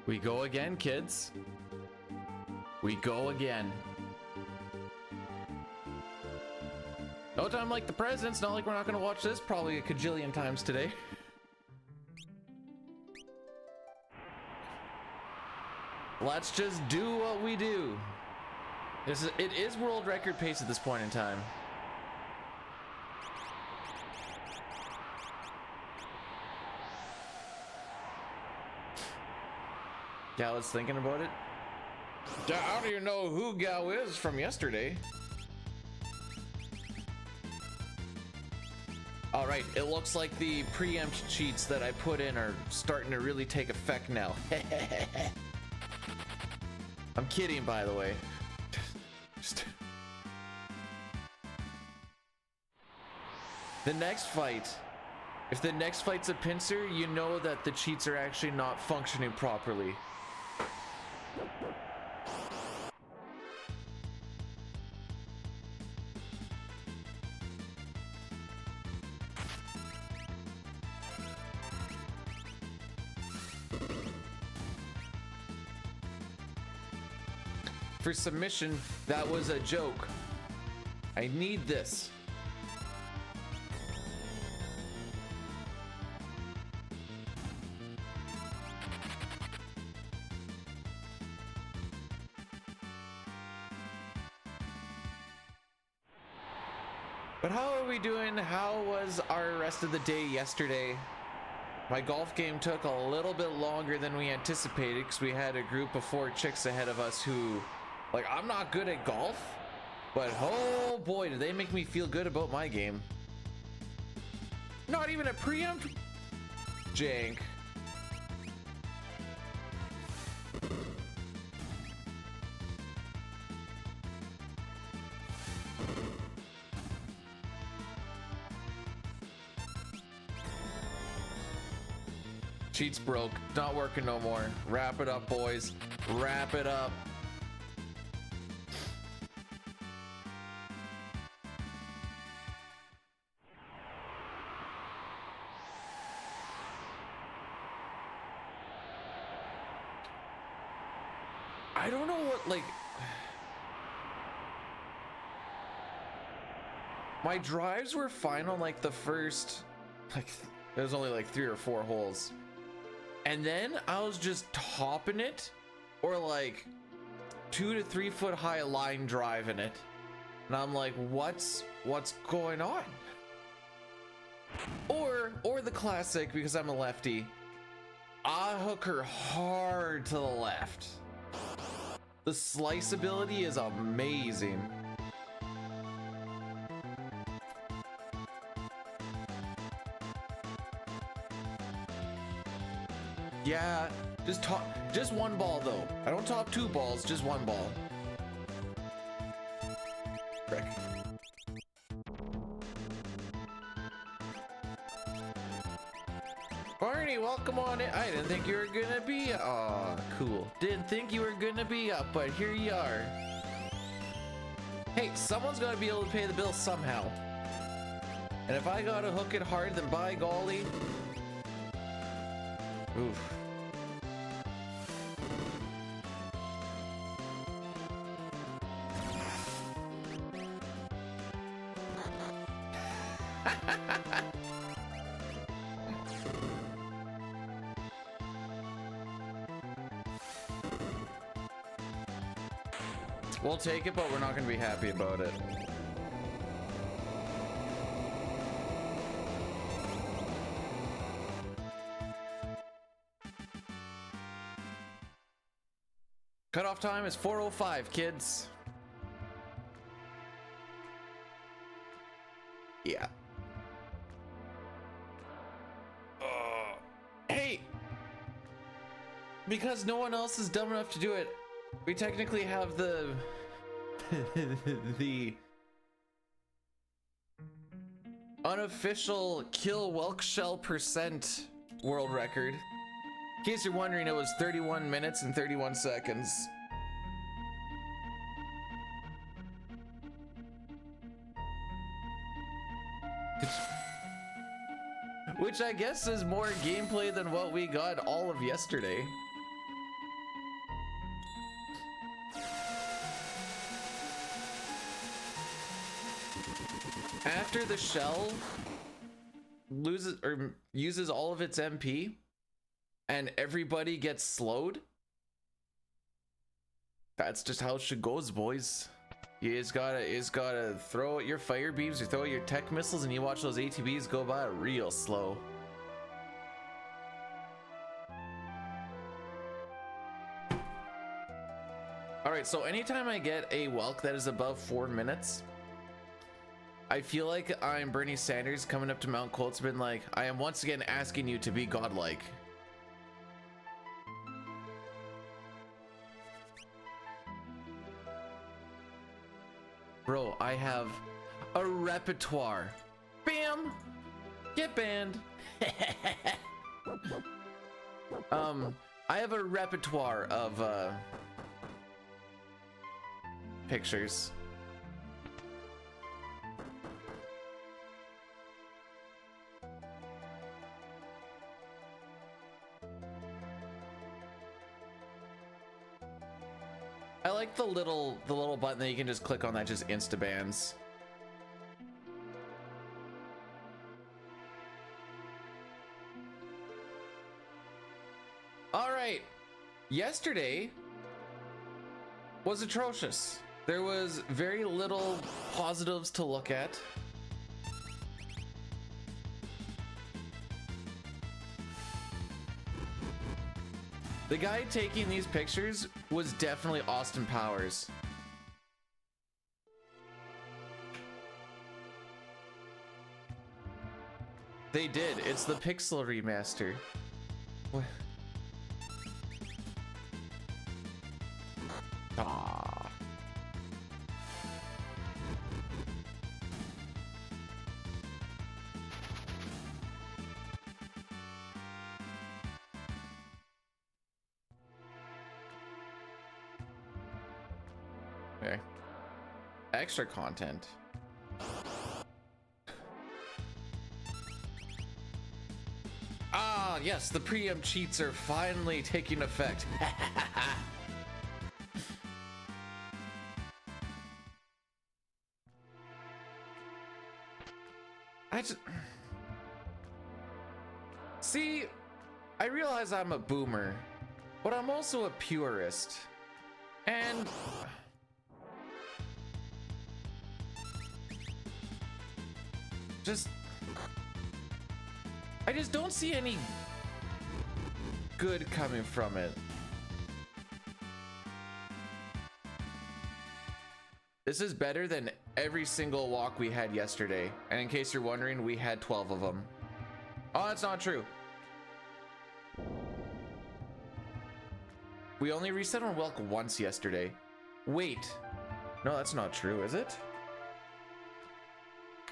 We go again, kids. We go again. No time like the present. It's not like we're not going to watch this probably a cajillion times today. Let's just do what we do. It is world record pace at this point in time. Gal is thinking about it. I don't even know who Gal is from yesterday. All right, it looks like the preempt cheats that I put in are starting to really take effect now. I'm kidding, by the way. The next fight, if the next fight's a pincer, you know that the cheats are actually not functioning properly. For submission, that was a joke. I need this. But how are we doing? How was our rest of the day yesterday? My golf game took a little bit longer than we anticipated because we had a group of 4 chicks ahead of us who, like, I'm not good at golf, but oh boy, did they make me feel good about my game. Not even a preempt jank. Cheats broke, not working no more. Wrap it up, boys. Wrap it up. I don't know what, like, my drives were fine on like the first, like, there was only like 3 or 4 holes. And then I was just topping it, or like 2 to 3 foot high line driving it. And I'm like, what's going on? Or the classic, because I'm a lefty, I hook her hard to the left. The slice ability is amazing. Yeah, just one ball though. I don't top 2 balls, just one ball. Frick. Barney, welcome on in. I didn't think you were gonna be. Aw, cool. Didn't think you were gonna be up, but here you are. Hey, someone's gotta be able to pay the bill somehow. And if I gotta hook it hard, then by golly. Oof. We'll take it, but we're not going to be happy about it. Cutoff time is 4:05, kids. Yeah. Hey! Because no one else is dumb enough to do it, we technically have the the unofficial kill Welk shell % world record. In case you're wondering, it was 31 minutes and 31 seconds. Which I guess is more gameplay than what we got all of yesterday. After the shell loses or uses all of its MP and everybody gets slowed, that's just how shit goes, boys. You just gotta throw out your fire beams or throw out your tech missiles and you watch those ATBs go by real slow. Alright, so anytime I get a Welk that is above 4 minutes, I feel like I'm Bernie Sanders coming up to Mount Koltz, been like, I am once again asking you to be godlike. Bro, I have a repertoire. Bam! Get banned. I have a repertoire of pictures. I like the little button that you can just click on that just insta bans. All right, yesterday was atrocious. There was very little positives to look at. The guy taking these pictures was definitely Austin Powers. They did. It's the Pixel remaster. What? Ah. Okay. Extra content. Ah, yes, the preempt cheats are finally taking effect. See, I realize I'm a boomer, but I'm also a purist. And I just don't see any good coming from it. This is better than every single walk we had yesterday. And in case you're wondering, we had 12 of them. Oh, that's not true. We only reset on Welk once yesterday. Wait. No, that's not true, is it?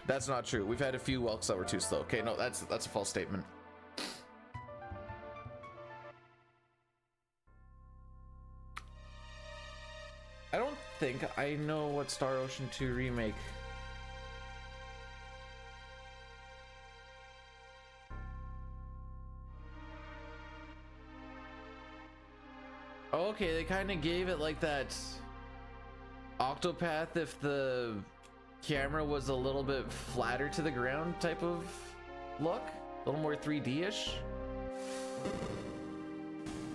That's not true. We've had a few Welks that were too slow. Okay, no, that's a false statement. I don't think I know what Star Ocean 2 remake. Okay, they kind of gave it like that Octopath if the camera was a little bit flatter to the ground type of look, a little more 3D-ish.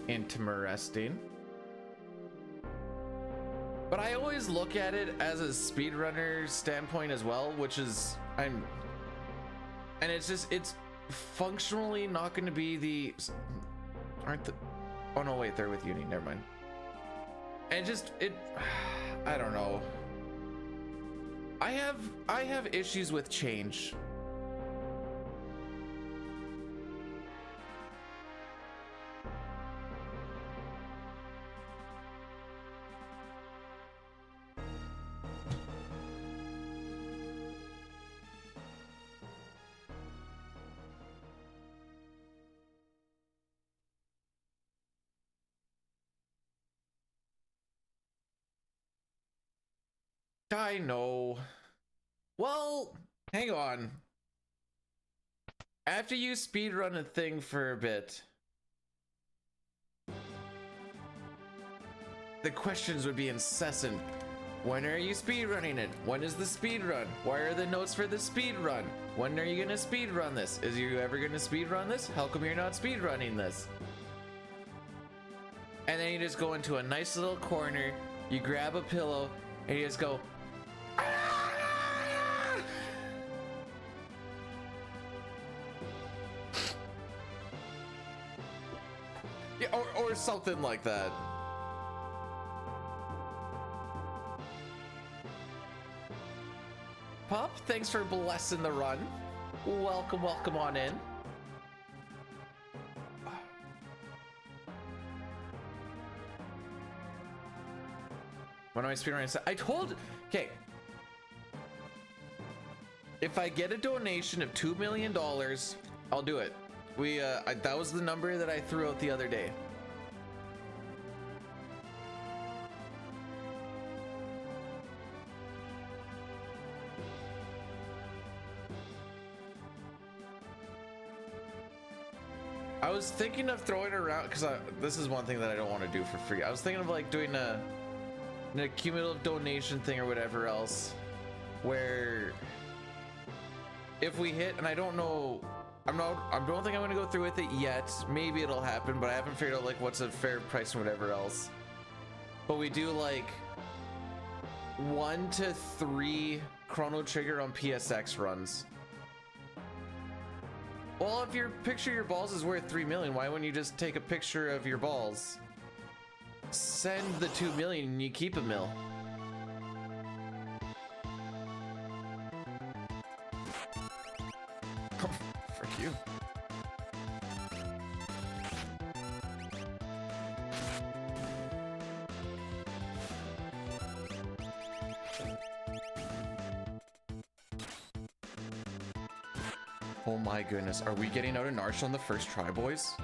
Interesting. But I always look at it as a speedrunner standpoint as well, which is and it's functionally not going to be the oh no, wait, they're with Uni, never mind. And I don't know. I have issues with change. I know. Well, hang on. After you speedrun a thing for a bit, the questions would be incessant. When are you speedrunning it? When is the speedrun? Why are the notes for the speedrun? When are you gonna speedrun this? Is you ever gonna speedrun this? How come you're not speedrunning this? And then you just go into a nice little corner, you grab a pillow, and you just go, "Ah!" Yeah, or something like that. Pop, thanks for blessing the run. Welcome, welcome on in. When am I speedrunning? I told, okay. If I get a donation of $2 million, I'll do it. That was the number that I threw out the other day. I was thinking of throwing around, because this is one thing that I don't want to do for free. I was thinking of like doing an cumulative donation thing or whatever else, where if we hit, and I don't know, I don't think I'm gonna go through with it yet. Maybe it'll happen, but I haven't figured out like what's a fair price and whatever else. But we do like 1 to 3 Chrono Trigger on PSX runs. Well, if your picture of your balls is worth 3 million, why wouldn't you just take a picture of your balls? Send the 2 million and you keep a mil. Frick you. Oh my goodness, are we getting out of Narshe on the first try, boys?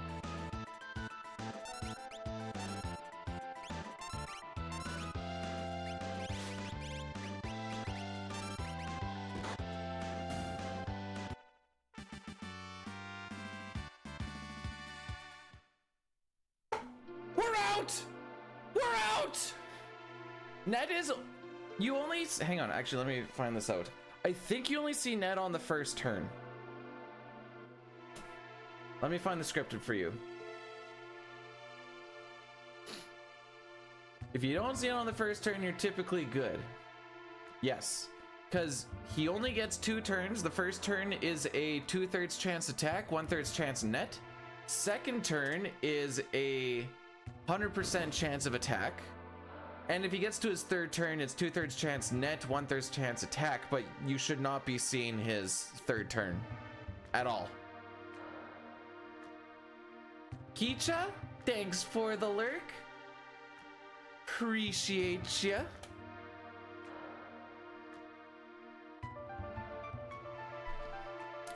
We're out! We're out! Net is... You only... Hang on, actually, let me find this out. I think you only see net on the first turn. Let me find the scripted for you. If you don't see it on the first turn, you're typically good. Yes, because he only gets 2 turns. The first turn is a 2/3 chance attack, 1/3 chance net. Second turn is a 100% chance of attack. And if he gets to his third turn, it's 2/3 chance net, 1/3 chance attack, but you should not be seeing his third turn at all. Kicha, thanks for the lurk. Appreciate ya.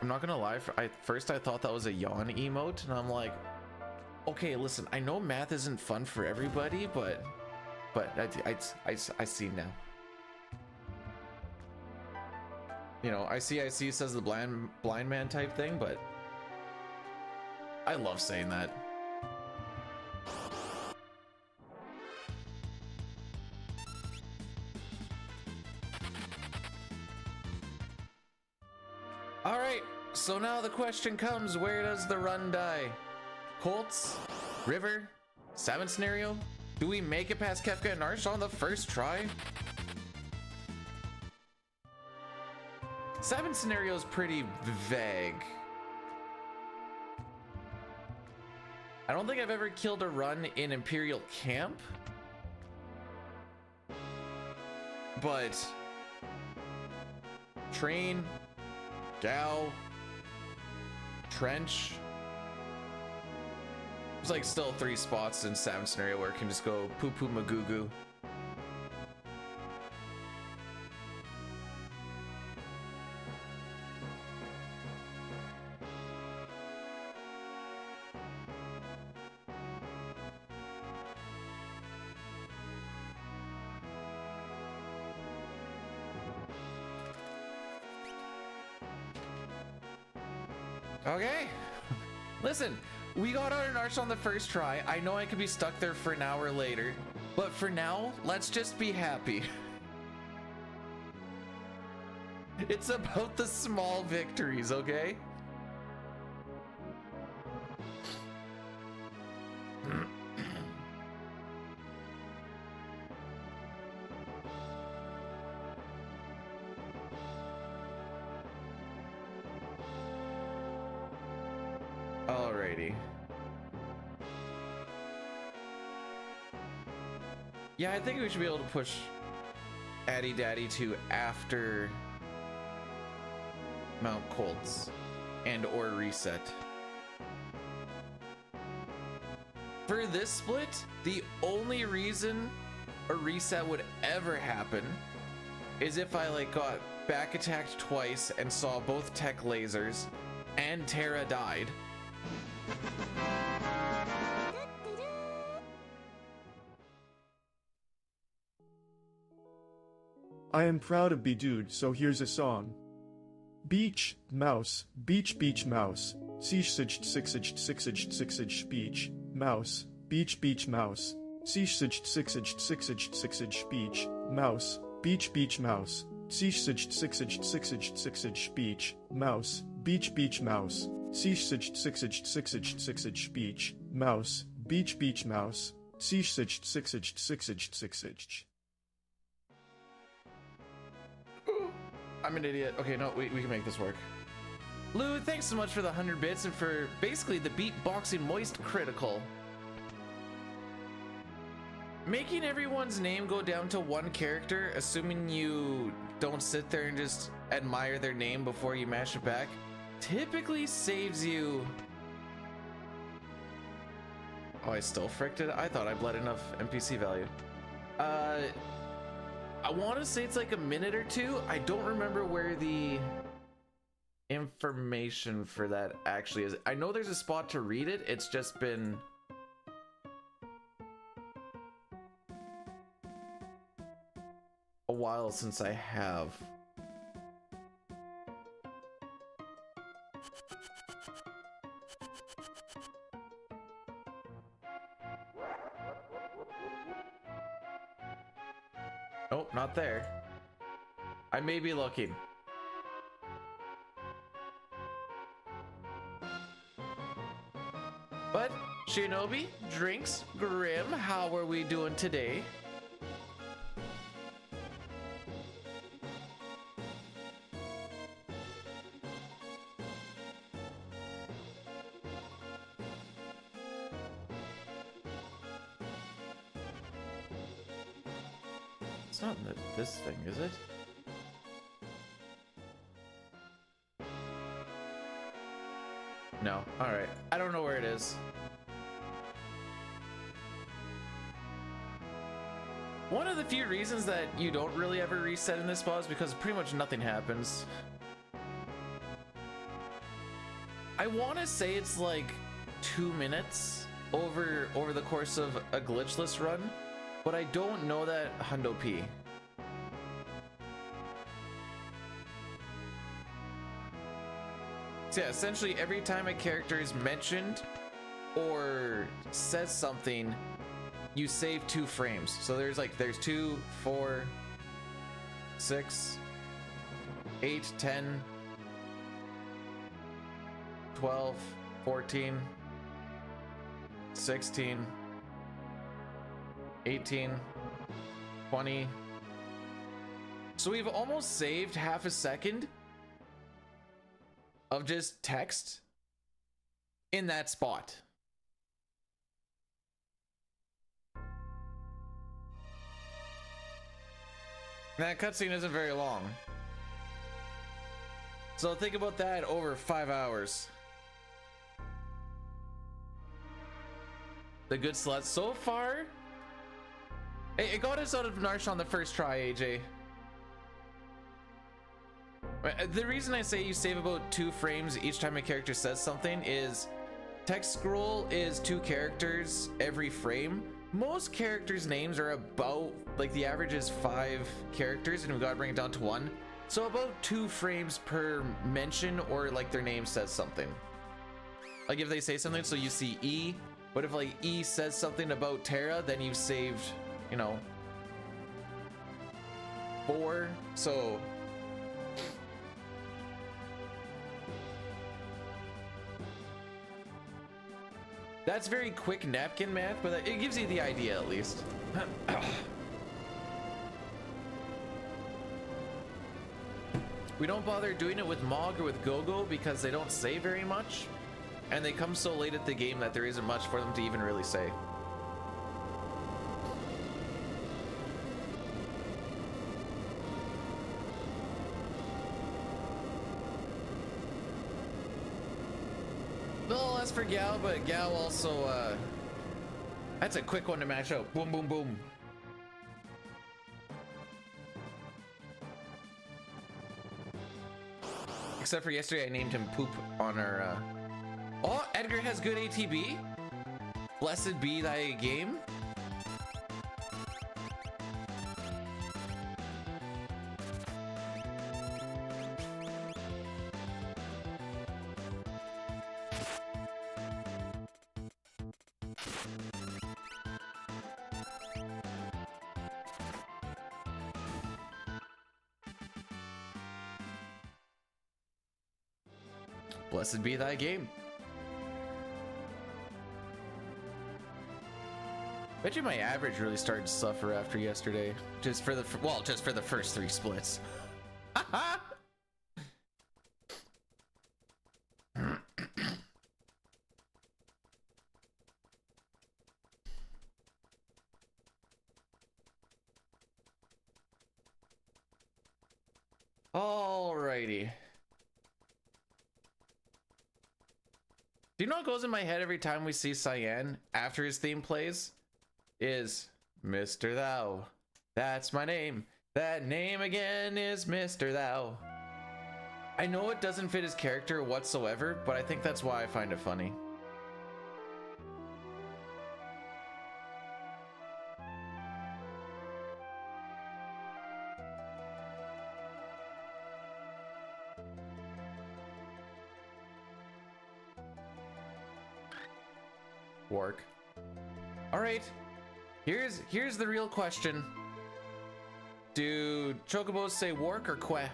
I'm not gonna lie, first I thought that was a yawn emote, and I'm like, okay, listen, I know math isn't fun for everybody, but I see now. You know, I see says the blind man type thing, but I love saying that. All right, so now the question comes, where does the run die? Koltz, river, 7 scenario? Do we make it past Kefka and Narshe on the first try? 7 scenario is pretty vague. I don't think I've ever killed a run in Imperial camp, but train, gal, trench, there's like still 3 spots in 7 scenario where it can just go poo poo magoo. Okay, listen, we got out of Narshe on the first try. I know I could be stuck there for an hour later, but for now, let's just be happy. It's about the small victories, okay? Alrighty. Yeah, I think we should be able to push Addy Daddy to after Mount Koltz and or reset. For this split, the only reason a reset would ever happen is if I like got back attacked twice and saw both tech lasers and Terra died. I am proud of B-Dude, so here's a song. Beach, mouse, beach, beach, mouse, beach, mouse, beach, beach, mouse, beach, mouse, beach, beach, mouse, beach, mouse, beach, beach, mouse, beach, mouse, beach, beach, mouse, I'm an idiot. Okay, no, we can make this work. Lou, thanks so much for the 100 bits and for basically the beatboxing moist critical. Making everyone's name go down to one character, assuming you don't sit there and just admire their name before you mash it back, typically saves you... Oh, I still fricked it? I thought I bled enough NPC value. I want to say it's like a minute or two. I don't remember where the information for that actually is. I know there's a spot to read it. It's just been a while since I have. Nope, not there. I may be looking. But Shinobi, Drinks, Grim, how are we doing today? It's not in this thing, is it? No. Alright. I don't know where it is. One of the few reasons that you don't really ever reset in this spot is because pretty much nothing happens. I want to say it's like 2 minutes over the course of a glitchless run, but I don't know that Hundo P. So yeah, essentially every time a character is mentioned or says something, you save 2 frames. So there's 2, 4, 6, 8, 10, 12, 14, 16, 18, 20. So we've almost saved half a second of just text in that spot. That cutscene isn't very long. So think about that over 5 hours. The good sluts so far. It got us out of Narshe on the first try, AJ. The reason I say you save about 2 frames each time a character says something is text scroll is 2 characters every frame. Most characters' names are about, like, the average is 5 characters, and we've got to bring it down to 1. So about 2 frames per mention, or like their name says something. Like if they say something, so you see E, but if like E says something about Terra, then you've saved, you know, 4. So That's very quick napkin math, but it gives you the idea at least. We don't bother doing it with Mog or with Gogo because they don't say very much, and they come so late at the game that there isn't much for them to even really say. Well, that's for Gao, but Gao also, that's a quick one to match out. Boom, boom, boom. Except for yesterday, I named him Poop on our, Oh, Edgar has good ATB. Blessed be thy game. Blessed be thy game. Bet you my average really started to suffer after yesterday. Just for the first 3 splits. Alrighty. Do you know what goes in my head every time we see Cyan after his theme plays? Is Mr. Thou. That's my name. That name again is Mr. Thou. I know it doesn't fit his character whatsoever, but I think that's why I find it funny. Work. All right. Here's the real question. Do chocobos say work or que?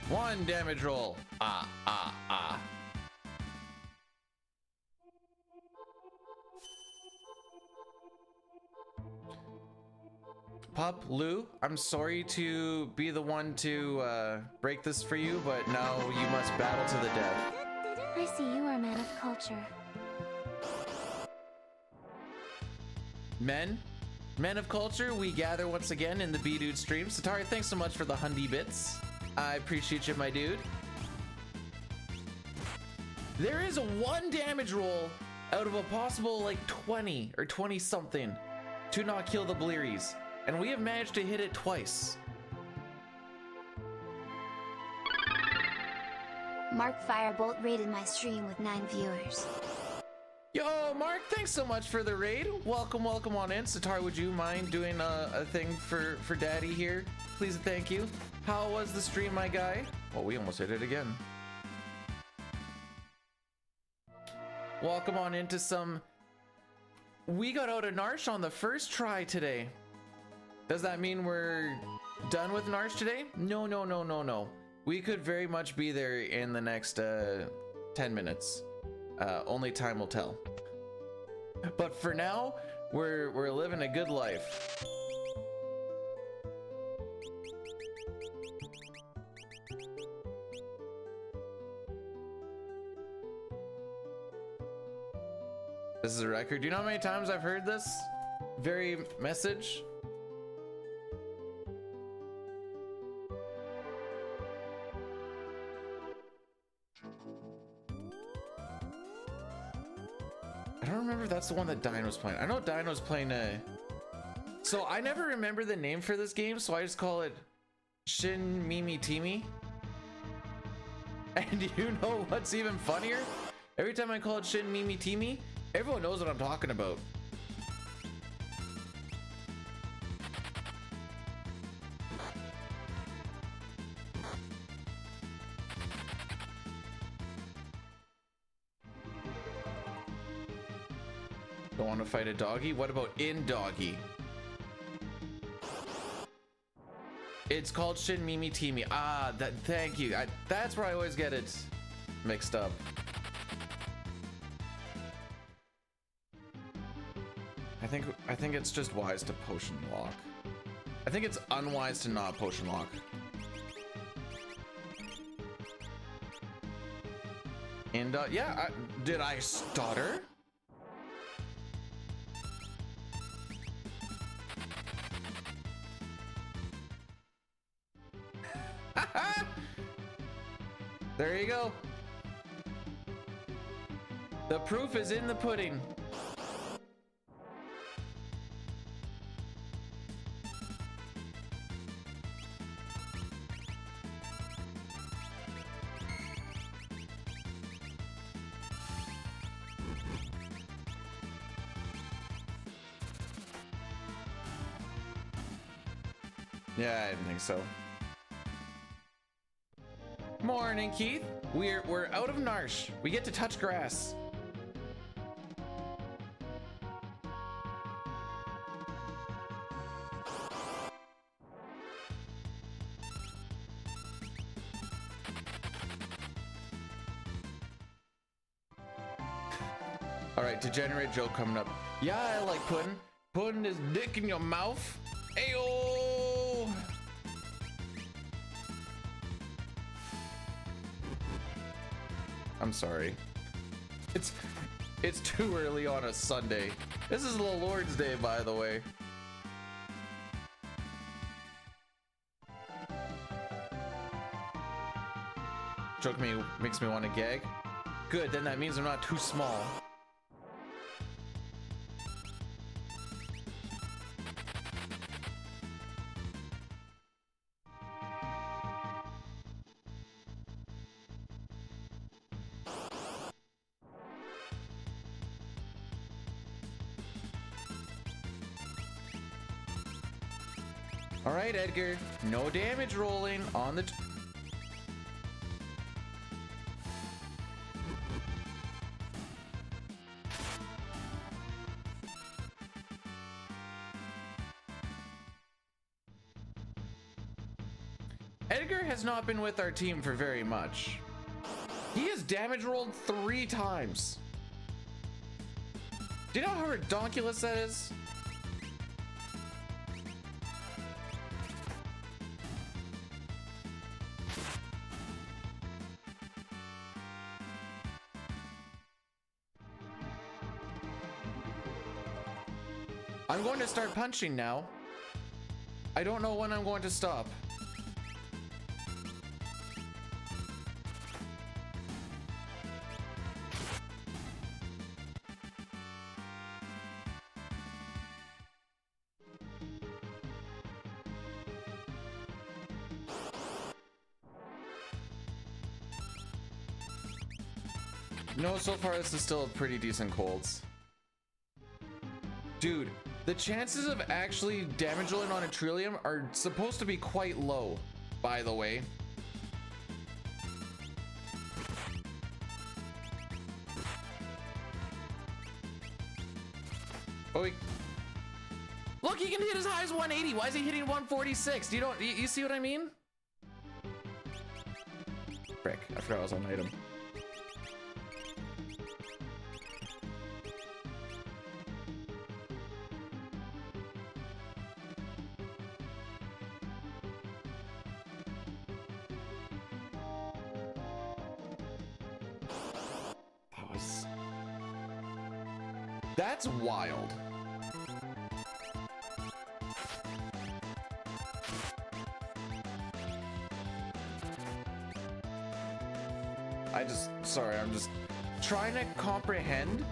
One damage roll. Ah. Pup, Lou, I'm sorry to be the one to break this for you, but now you must battle to the death. I see you are a man of culture. Men of culture, we gather once again in the B-Dude stream. Satari, thanks so much for the 100 bits. I appreciate you, my dude. There is a 1 damage roll out of a possible like 20 or 20 something to not kill the Blearies, and we have managed to hit it twice. Mark Firebolt raided my stream with 9 viewers. Yo, Mark, thanks so much for the raid. Welcome on in. Satar, would you mind doing a thing for Daddy here? Please and thank you. How was the stream, my guy? Oh, we almost hit it again. Welcome on into some... We got out of Narshe on the first try today. Does that mean we're done with Narshe today? No. We could very much be there in the next 10 minutes. Only time will tell. But for now, we're living a good life. This is a record. Do you know how many times I've heard this very message? I don't remember if that's the one that Dino was playing. I know Dino was playing So I never remember the name for this game, so I just call it Shin Mimi Timi. And you know what's even funnier? Every time I call it Shin Mimi Timi, everyone knows what I'm talking about. Don't want to fight a doggy? What about in doggy? It's called Shin Mimi Teamy. Ah, thank you. That's where I always get it mixed up. I think it's just wise to potion lock. I think it's unwise to not potion lock. And yeah, did I stutter? There you go. The proof is in the pudding. Yeah, I didn't think so. Morning, Keith. We're out of Narshe. We get to touch grass. All right, degenerate joke coming up. Yeah, I like pudding. Putting his dick in your mouth. Ayo! I'm sorry. It's too early on a Sunday. This is the Lord's Day, by the way. Joke makes me want to gag. Good, then that means I'm not too small. All right, Edgar, no damage rolling on the... Edgar has not been with our team for very much. He has damage rolled 3 times. Do you know how ridiculous that is? I'm going to start punching now. I don't know when I'm going to stop. No, so far this is still a pretty decent Koltz. Dude, the chances of actually damage rolling on a Trillium are supposed to be quite low, by the way. Oh, look, he can hit as high as 180. Why is he hitting 146? You see what I mean? Frick, I forgot I was on item. That's wild. Sorry, I'm just trying to comprehend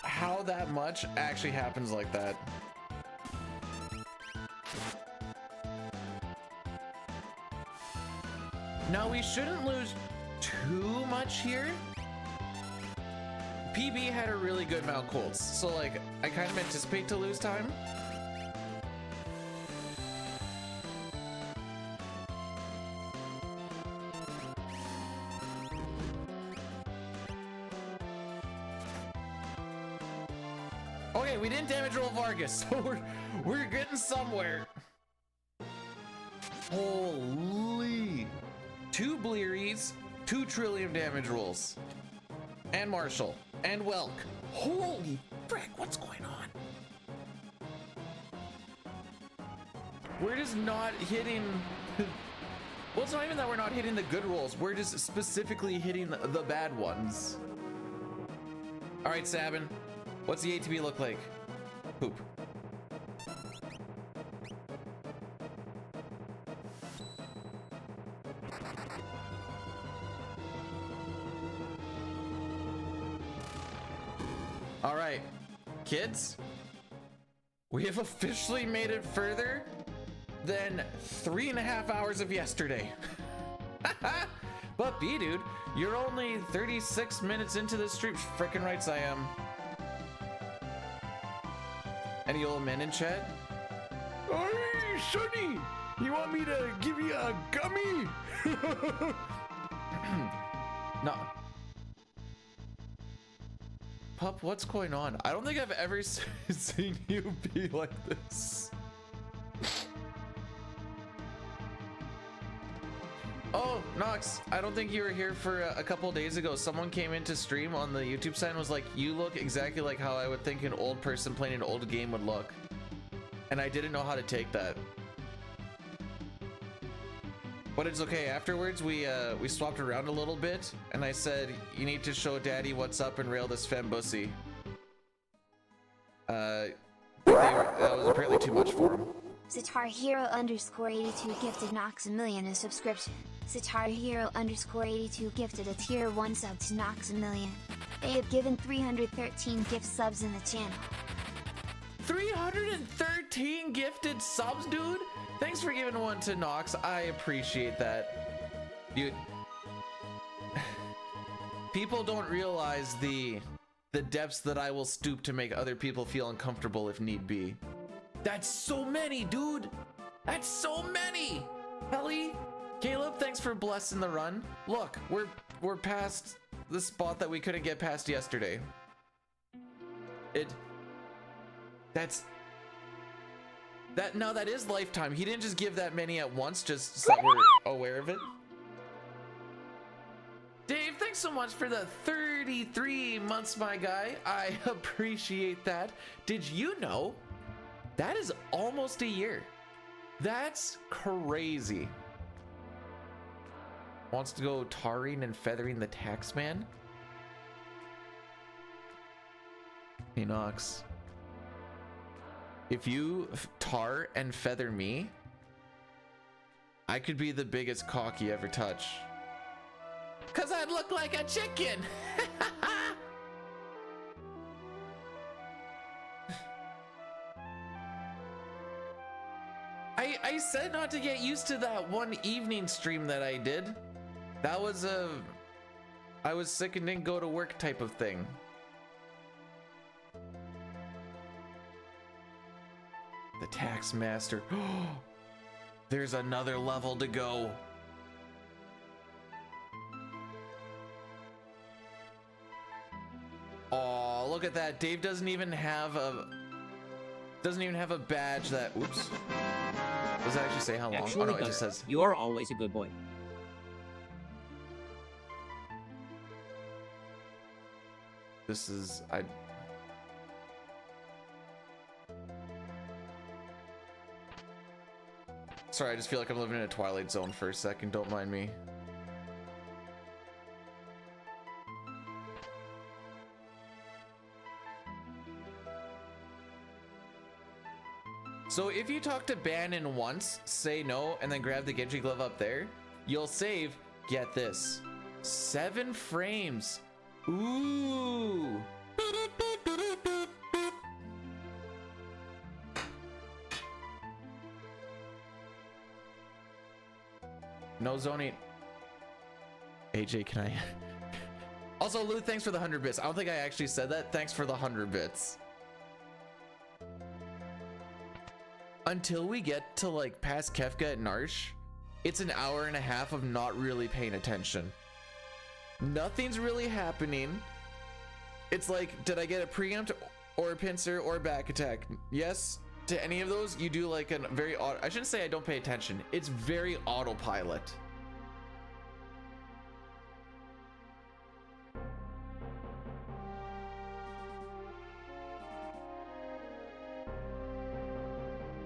how that much actually happens like that. Now, we shouldn't lose too much here. PB had a really good Mount Koltz, so like I kind of anticipate to lose time. Okay, we didn't damage roll Vargas, so we're getting somewhere. Holy. 2 Blearies, 2 Trillium damage rolls. And Marshall. And Welk. Holy frick, what's going on? We're just not hitting... Well, it's not even that we're not hitting the good rolls. We're just specifically hitting the bad ones. All right, Sabin. What's the ATB look like? Poop. All right, kids. We have officially made it further than 3.5 hours of yesterday. But B, dude, you're only 36 minutes into the stream. Frickin' rights I am. Any old men in chat? Hey, Sonny, you want me to give you a gummy? No. Pup, what's going on? I don't think I've ever seen you be like this. Oh, Nox, I don't think you were here for a couple days ago. Someone came into stream on the YouTube side and was like, you look exactly like how I would think an old person playing an old game would look. And I didn't know how to take that. But it's okay. Afterwards, we swapped around a little bit, and I said, you need to show daddy what's up and rail this fembussy. That was apparently too much for him. Sitar Hero _82 gifted Nox a million a subscription. Sitar Hero _82 gifted a tier 1 sub to Nox a million. They have given 313 gift subs in the channel. 313 gifted subs, dude? Thanks for giving one to Nox. I appreciate that. Dude. People don't realize the depths that I will stoop to make other people feel uncomfortable if need be. That's so many, dude. That's so many. Helly, Caleb, thanks for blessing the run. Look, we're past the spot that we couldn't get past yesterday. Now that is lifetime. He didn't just give that many at once, just so that we're aware of it. Dave, thanks so much for the 33 months, my guy. I appreciate that. Did you know that is almost a year? That's crazy. Wants to go tarring and feathering the taxman? Hey, Nox. If you tar and feather me, I could be the biggest cock you ever touch. Cause I'd look like a chicken. I said not to get used to that one evening stream that I did. That was I was sick and didn't go to work type of thing. The tax master. There's another level to go. Oh, look at that. Dave doesn't even have a badge that, oops. Does it actually say how long? Actually, oh no, it just says you are always a good boy. this is Sorry, I just feel like I'm living in a Twilight Zone for a second. Don't mind me. So if you talk to Bannon once, say no, and then grab the Genji glove up there, you'll save, get this, 7 frames. Ooh. No zoning. AJ, can I? Also, Lou, thanks for the 100 bits. I don't think I actually said that. Thanks for the 100 bits. Until we get to like past Kefka and Narshe, it's an hour and a half of not really paying attention. Nothing's really happening. It's like, did I get a preempt? or pincer or back attack. Yes, to any of those, you do like a very auto. I shouldn't say I don't pay attention. It's very autopilot.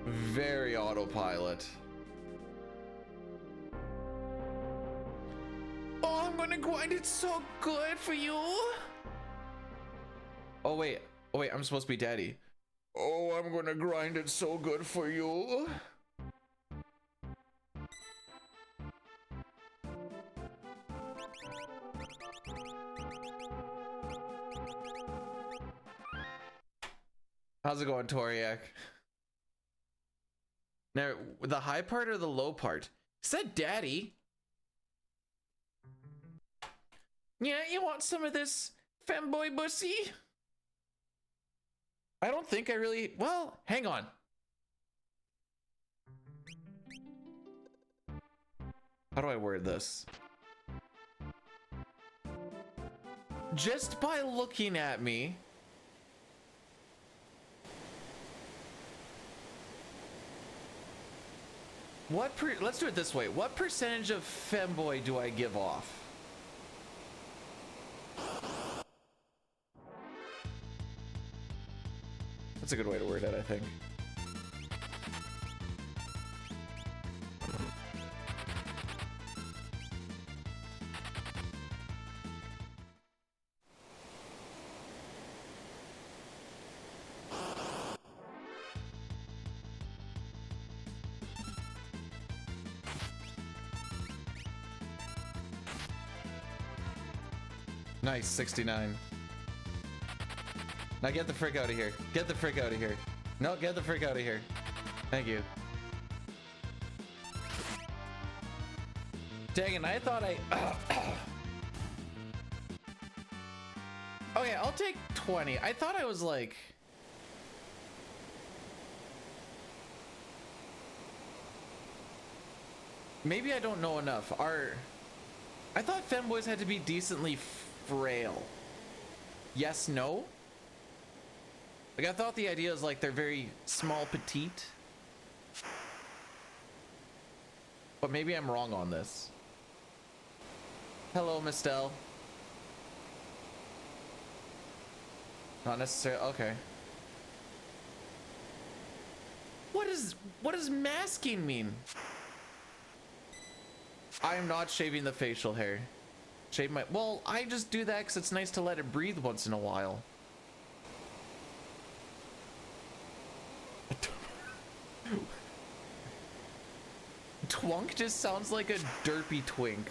Very autopilot. Oh, I'm gonna grind it so good for you. Oh wait, I'm supposed to be daddy. Oh, I'm gonna grind it so good for you. How's it going, Toriak? Now, the high part or the low part? Said daddy. Yeah, you want some of this femboy bussy? I don't think I really, well, hang on. How do I word this? Just by looking at me, let's do it this way. What percentage of femboy do I give off? That's a good way to word it, I think. Nice, 69. Now get the frick out of here. Get the frick out of here. No, get the frick out of here. Thank you. Dang it, I thought I... Okay, I'll take 20. I thought I was like... Maybe I don't know enough. I thought femboys had to be decently frail. Yes, no? Like, I thought the idea is like they're very small, petite. But maybe I'm wrong on this. Hello, Mistel. Not necessarily. Okay. What does masking mean? I am not shaving the facial hair. Shave my... Well, I just do that because it's nice to let it breathe once in a while. Twunk just sounds like a derpy twink.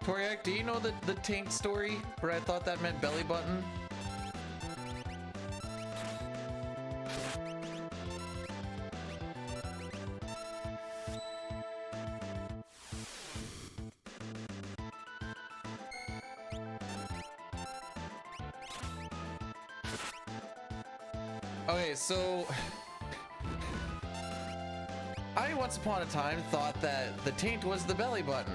Toriak, do you know the taint story where I thought that meant belly button? Okay, so I once upon a time thought that the taint was the belly button.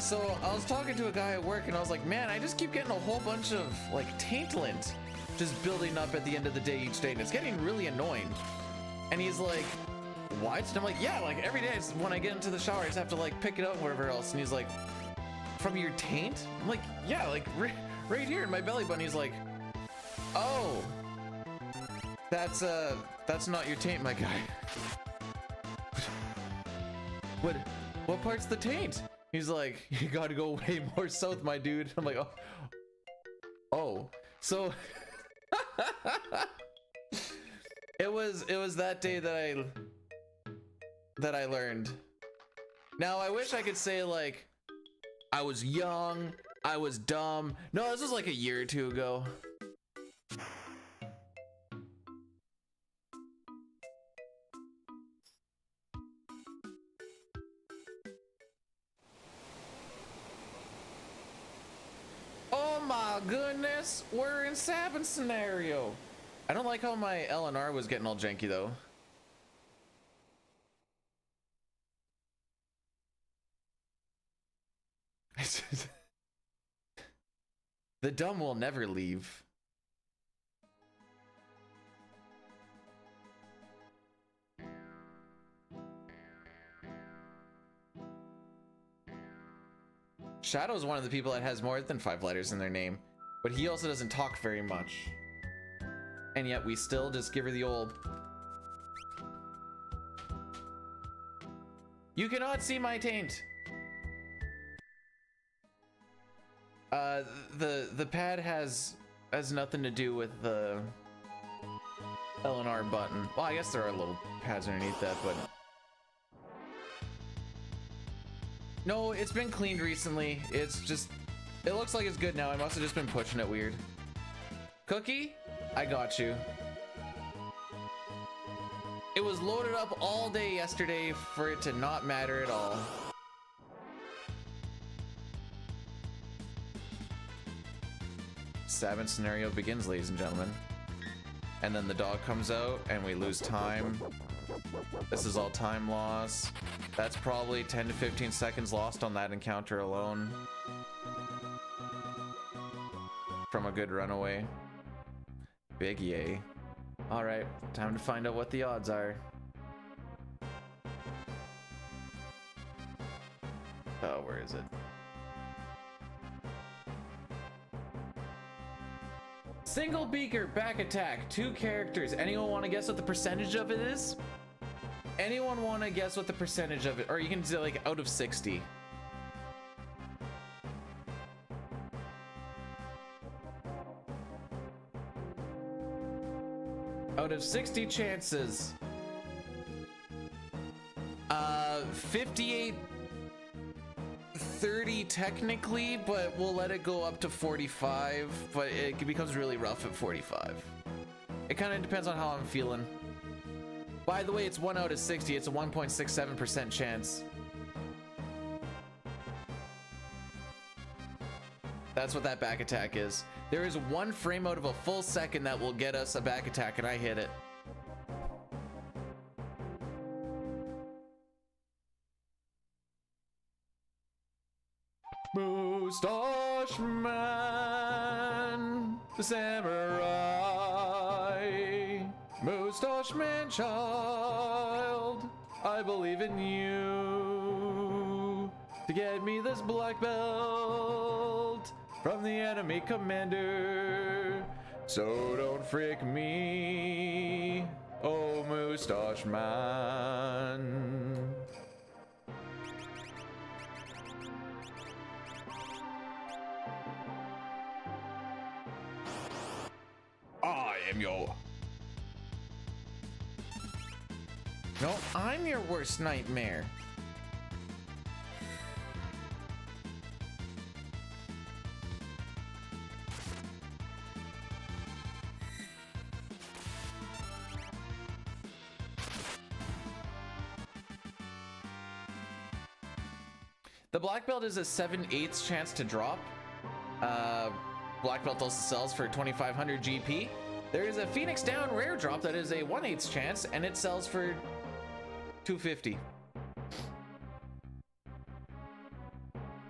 So I was talking to a guy at work and I was like, man, I just keep getting a whole bunch of like taint lint just building up at the end of the day each day, and it's getting really annoying. And he's like, what? And I'm like, yeah, like every day when I get into the shower I just have to like pick it up and wherever else. And he's like, from your taint? I'm like, yeah, like right here in my belly button. He's like, oh, that's not your taint, my guy. What part's the taint? He's like, you gotta go way more south, my dude. I'm like, oh, so it was that day that I learned. Now I wish I could say like I was young, I was dumb. No, this was like a year or two ago. Oh my goodness, we're in Sabin scenario. I don't like how my LNR was getting all janky though. The dumb will never leave. Shadow's one of the people that has more than 5 letters in their name, but he also doesn't talk very much. And yet we still just give her the old... You cannot see my taint! The pad has nothing to do with the LNR button. Well, I guess there are little pads underneath that, but... No, it's been cleaned recently. It's just... It looks like it's good now. I must have just been pushing it weird. Cookie? I got you. It was loaded up all day yesterday for it to not matter at all. Savage scenario begins, ladies and gentlemen. And then the dog comes out and we lose time. This is all time loss. That's probably 10 to 15 seconds lost on that encounter alone. From a good runaway. Big yay. Alright, time to find out what the odds are. Oh, where is it? Single beaker, back attack, 2 characters. Anyone want to guess what the percentage of it is? Anyone want to guess what the percentage of it, or you can say like out of 60. Out of 60 chances, 58 30 technically, but we'll let it go up to 45, but it becomes really rough at 45. It kind of depends on how I'm feeling. By the way, it's 1 out of 60. It's a 1.67% chance. That's what that back attack is. There is 1 frame out of a full second that will get us a back attack, and I hit it. Moustache Man, the samurai. Moustache Man child, I believe in you. To get me this black belt from the enemy commander. So don't freak me, oh Moustache Man. I am your... No, I'm your worst nightmare. The black belt is a 7/8 chance to drop. Black belt also sells for 2,500 GP. There is a Phoenix Down rare drop that is a 1/8 chance, and it sells for 250.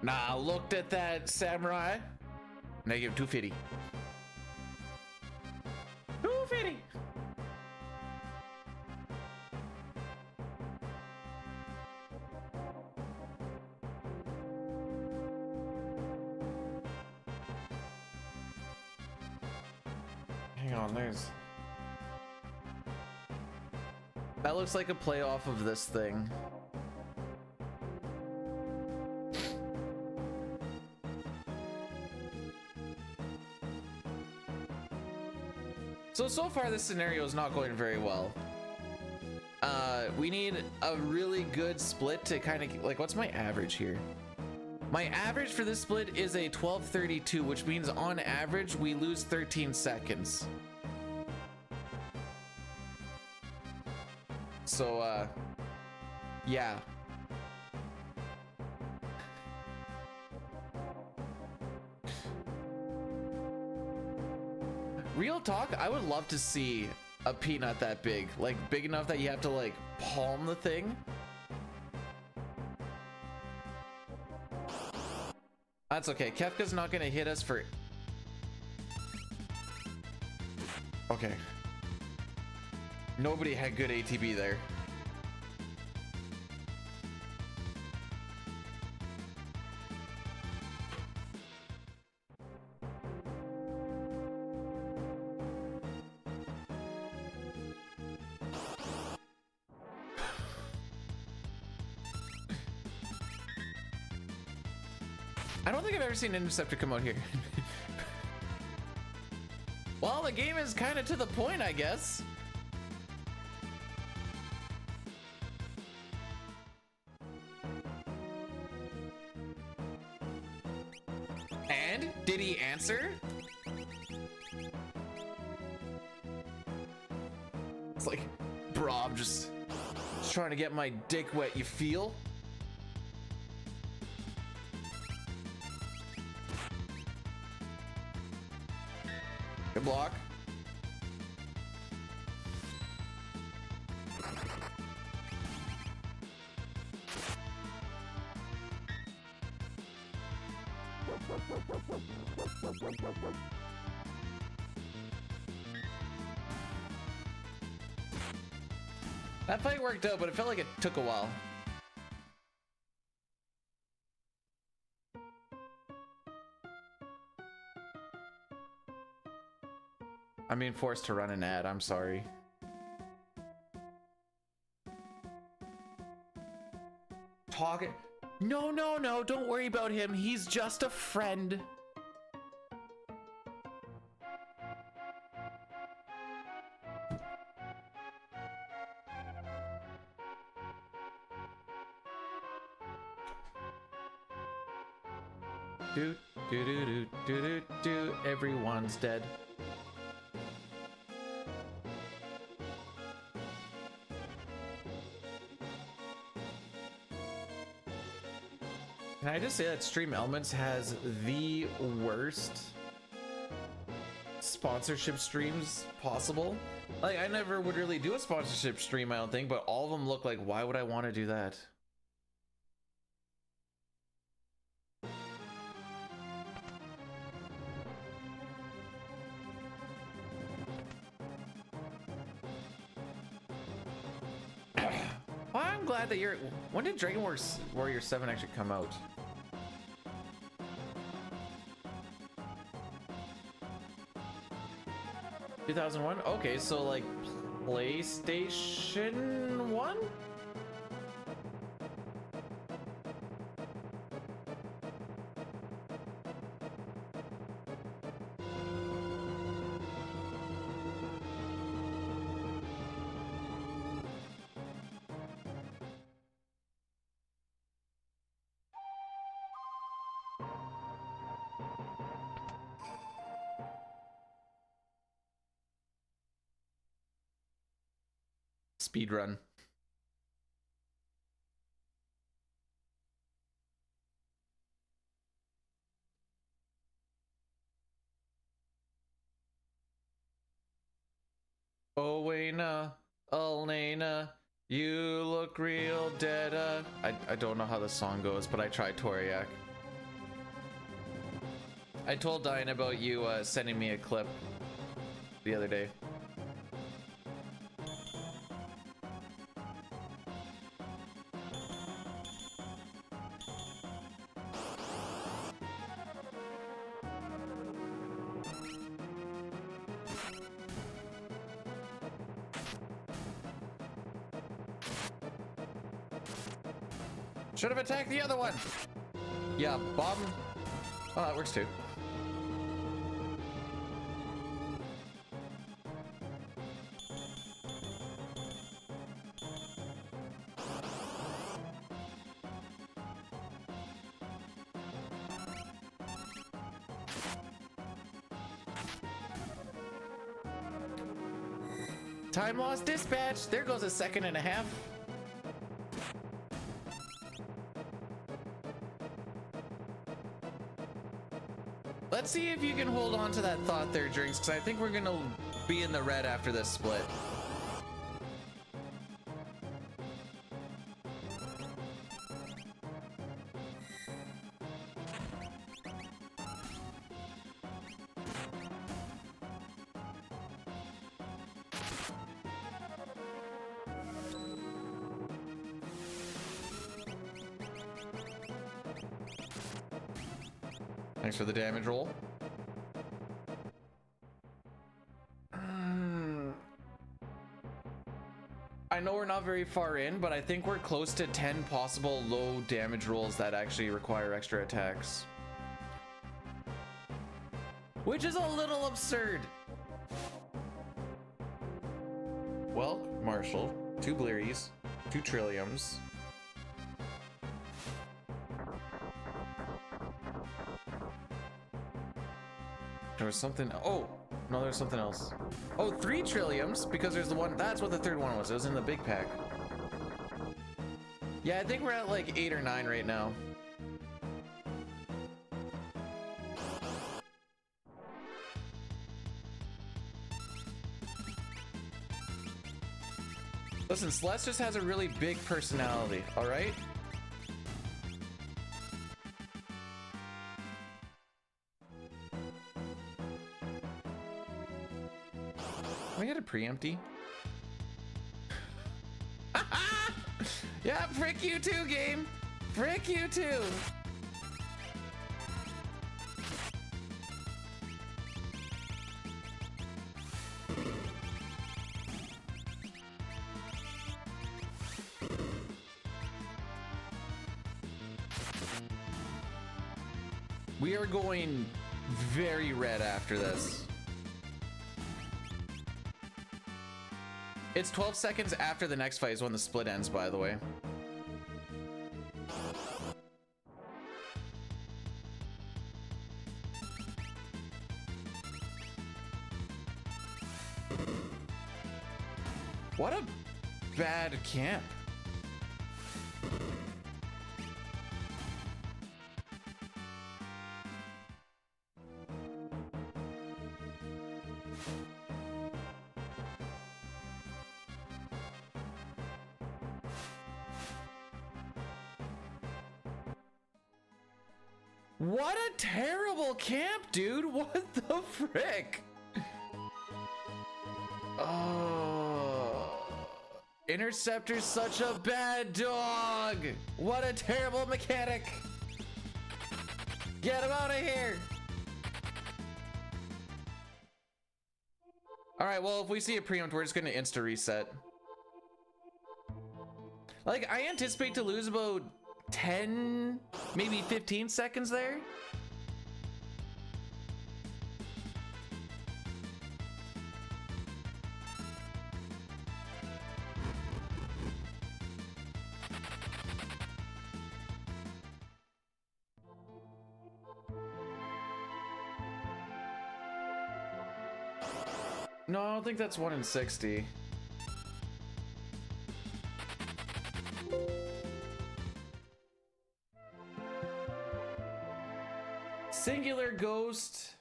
Nah, looked at that samurai. Negative 250. 250. Hang on, there's... That looks like a play off of this thing. So far this scenario is not going very well. We need a really good split to kind of, like, what's my average here? My average for this split is a 12:32, which means on average we lose 13 seconds. So, yeah. Real talk, I would love to see a peanut that big. Like, big enough that you have to, like, palm the thing. That's okay. Kefka's not gonna hit us for... Okay. Nobody had good ATB there. I don't think I've ever seen an Interceptor come out here. Well, the game is kind of to the point, I guess. And did he answer? It's like, bro, I'm just trying to get my dick wet, you feel? Good block. That fight worked out, but it felt like it took a while. I'm being forced to run an ad, I'm sorry. Talking. No, no, no, don't worry about him. He's just a friend. Do, do, do, do, do, do, do. Everyone's dead. Can I just say that Stream Elements has the worst sponsorship streams possible? Like, I never would really do a sponsorship stream, I don't think, but all of them look like, why would I want to do that? Well, I'm glad that you're... When did Dragon Warrior 7 actually come out? ...2001? Okay, so like PlayStation 1? Speedrun. Oh, Wayna, Elena, you look real dead. I don't know how the song goes, but I tried Toriak. I told Diane about you sending me a clip the other day. Should have attacked the other one. Yeah, bomb. Oh, that works too. Time lost dispatch. There goes a second and a half. Let's see if you can hold on to that thought there, Drinks, because I think we're gonna be in the red after this split. Thanks for the damage roll. I know we're not very far in, but I think we're close to 10 possible low damage rolls that actually require extra attacks. Which is a little absurd. Welk, Marshall, 2 Blearies, 2 Trilliums. There was something. Oh, no, there's something else. Oh, 3 Trilliums, because there's the one. That's what the third one was. It was in the big pack. Yeah, I think we're at like 8 or 9 right now. Listen, Celeste just has a really big personality, all right? Can we get a pre-empty? Yeah, frick you too, game. Frick you too. We are going very red after this. It's 12 seconds after the next fight is when the split ends, by the way. What a bad camp. What a terrible camp, dude. What the frick? Oh, Interceptor's such a bad dog. What a terrible mechanic. Get him out of here. All right, well, if we see a preempt, we're just gonna insta reset. Like, I anticipate to lose about 10, maybe 15 seconds there. No, I don't think that's 1 in 60. Singular ghost,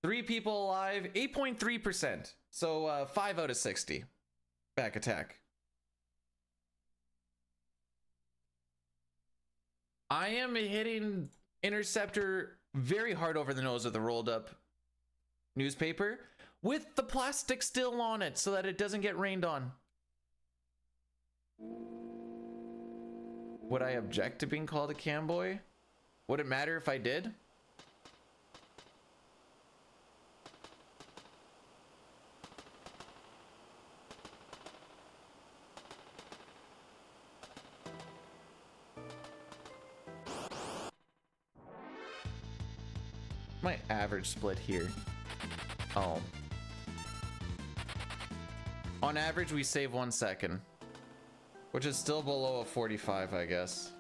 3 people alive, 8.3%. So 5 out of 60. Back attack. I am hitting Interceptor very hard over the nose with the rolled up newspaper with the plastic still on it so that it doesn't get rained on. Would I object to being called a camboy? Would it matter if I did? My average split here. Oh. On average, we save 1 second, which is still below a 45, I guess.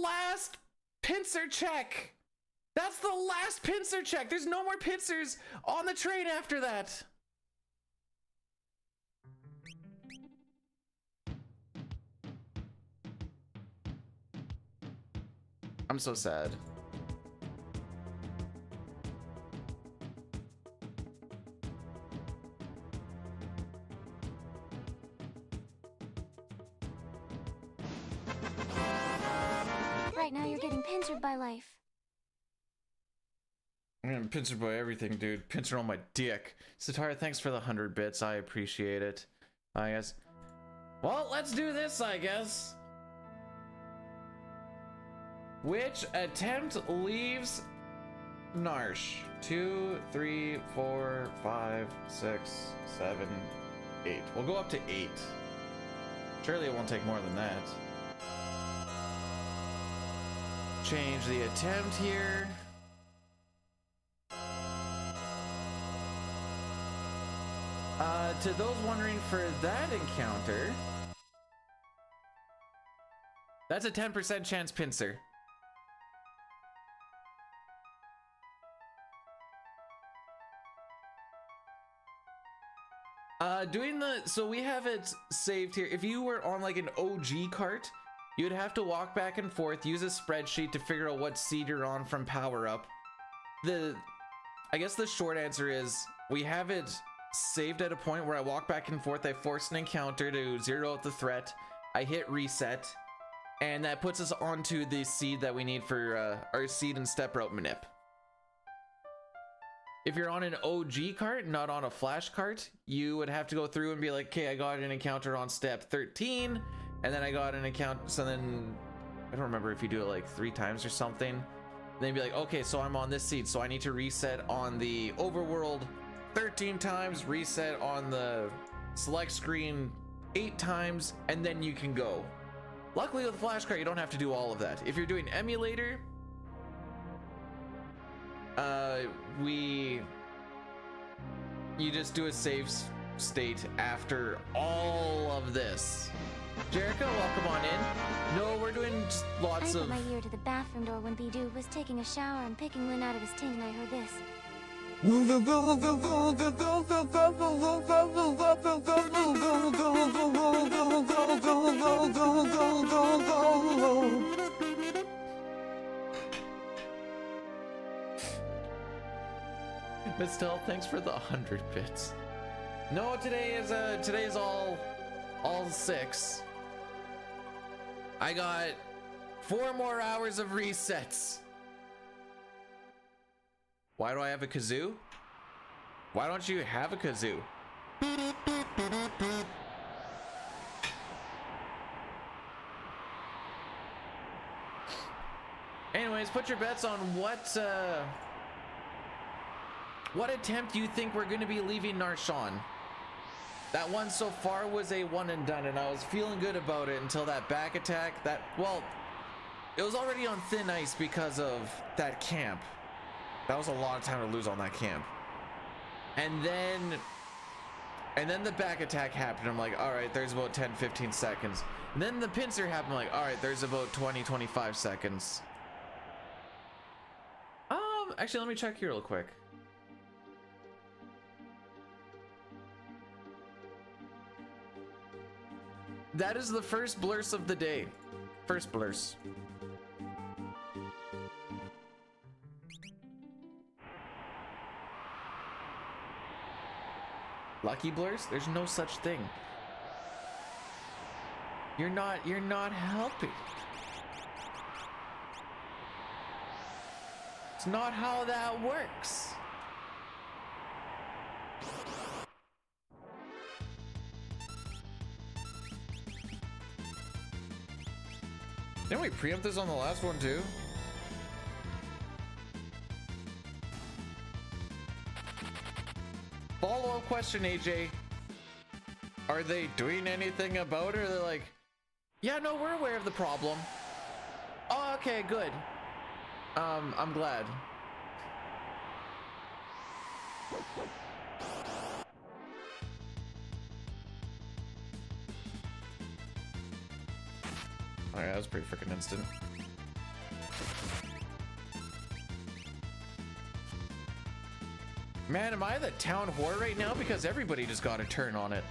last pincer check. That's the last pincer check. There's no more pincers on the train after that. I'm so sad. Right now you're getting pincered by life. I'm getting pincered by everything, dude. Pincer on my dick. Satara, thanks for the 100 bits. I appreciate it. I guess. Well, let's do this, I guess. Which attempt leaves Narshe? 2, 3, 4, 5, 6, 7, 8. We'll go up to 8. Surely it won't take more than that. Change the attempt here. To those wondering for that encounter, that's a 10% chance pincer. So we have it saved here. If you were on like an OG cart, you'd have to walk back and forth, use a spreadsheet to figure out what seed you're on from power up. I guess the short answer is we have it saved at a point where I walk back and forth, I force an encounter to zero out the threat, I hit reset, and that puts us onto the seed that we need for our seed and step route manip. If you're on an OG cart, not on a flash cart, you would have to go through and be like, okay, I got an encounter on step 13, and then I got an encounter, so then, I don't remember if you do it like 3 times or something. And then you'd be like, okay, so I'm on this seed, so I need to reset on the overworld 13 times, reset on the select screen 8 times, and then you can go. Luckily with flash cart, you don't have to do all of that. If you're doing emulator, you just do a save state after all of this. Jericho, welcome on in. No, we're doing just lots I of... put my ear to the bathroom door when Bidoo was taking a shower and picking Lynn out of his tin, and I heard this. But still, thanks for the 100 bits. No, today is all 6. I got 4 more hours of resets. Why do I have a kazoo? Why don't you have a kazoo? Anyways, put your bets on what attempt you think we're going to be leaving Narshe on. That one so far was a one and done, and I was feeling good about it until that back attack. Well, it was already on thin ice because of that camp. That was a lot of time to lose on that camp. And then the back attack happened. I'm like, all right, there's about 10-15 seconds. And then the pincer happened. I'm like, all right, there's about 20-25 seconds. Actually, let me check here real quick. That is the first blurse of the day. First blurse. Lucky blurs? There's no such thing. You're not helping. It's not how that works. Didn't we preempt this on the last one too? Follow-up question, AJ. Are they doing anything about it? Or they're like, yeah, no, we're aware of the problem. Oh, okay, good. I'm glad. Alright, that was pretty freaking instant. Man, am I the town whore right now? Because everybody just got a turn on it.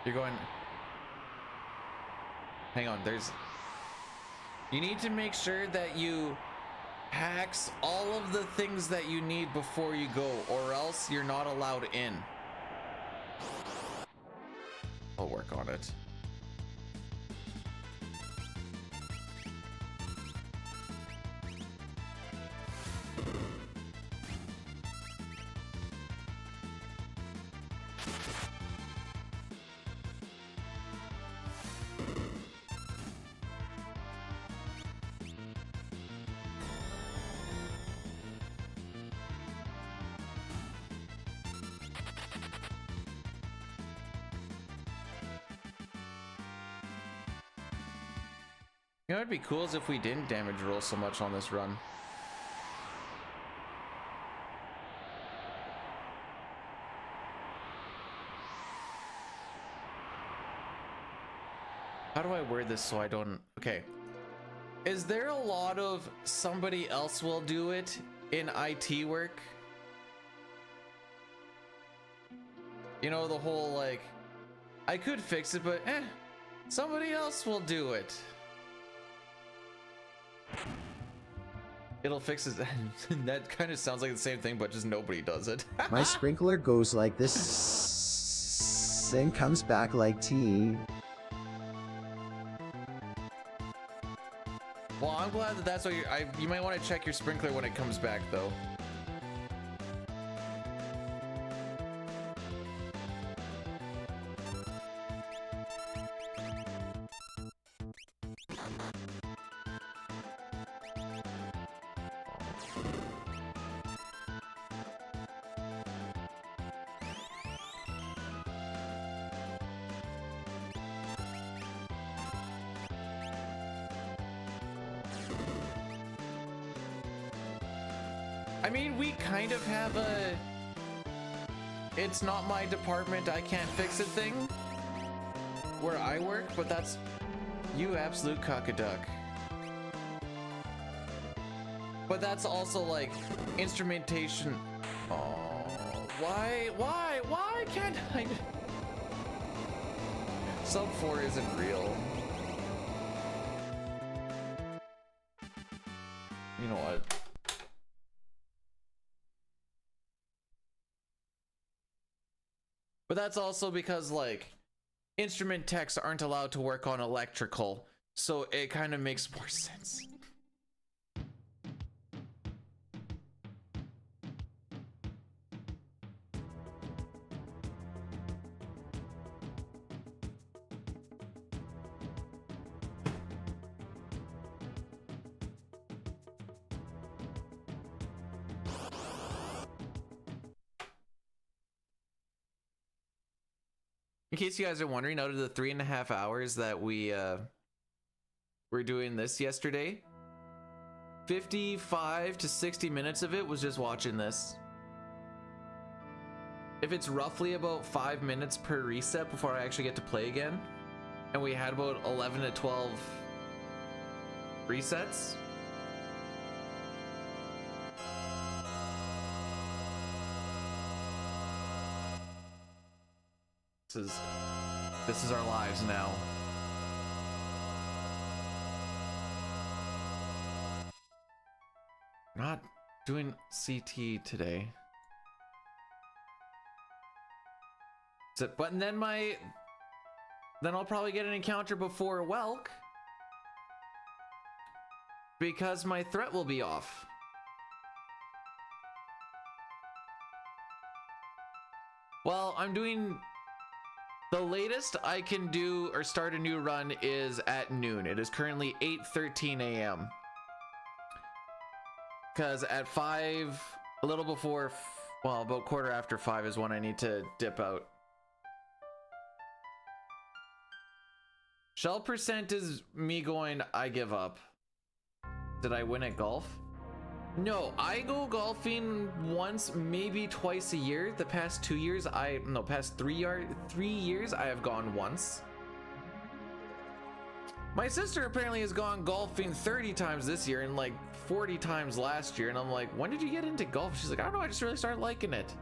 You're going... Hang on, there's... You need to make sure that you hacks all of the things that you need before you go, or else you're not allowed in. I'll work on it. You know what'd be cool is if we didn't damage roll so much on this run. How do I word this so I don't... Okay. Is there a lot of somebody else will do it in IT work? You know, the whole like, I could fix it, but somebody else will do it. It'll fix it. That kind of sounds like the same thing, but just nobody does it. My sprinkler goes like this and comes back like tea. Well, I'm glad that that's what you're... you might want to check your sprinkler when it comes back, though. I mean, we kind of have a it's not my department, I can't fix it thing where I work, but that's you absolute cockaduck. But that's also like instrumentation. Oh, why can't I? Sub 4 isn't real. You know what? But that's also because, like, instrument techs aren't allowed to work on electrical, so it kind of makes more sense. In case you guys are wondering, out of the 3.5 hours that we were doing this yesterday, 55 to 60 minutes of it was just watching this. If it's roughly about 5 minutes per reset before I actually get to play again, and we had about 11 to 12 resets. This is our lives now. Not doing CT today. But then I'll probably get an encounter before Welk, because my threat will be off. Well, I'm doing... The latest I can do or start a new run is at noon. It is currently 8:13 a.m. Because at 5, a little before, well, about 5:15 is when I need to dip out. Shell percent is me going, I give up. Did I win at golf? No, I go golfing once, maybe twice a year. The past 2 years, past 3 years, I have gone once. My sister apparently has gone golfing 30 times this year and like 40 times last year. And I'm like, when did you get into golf? She's like, I don't know, I just really started liking it.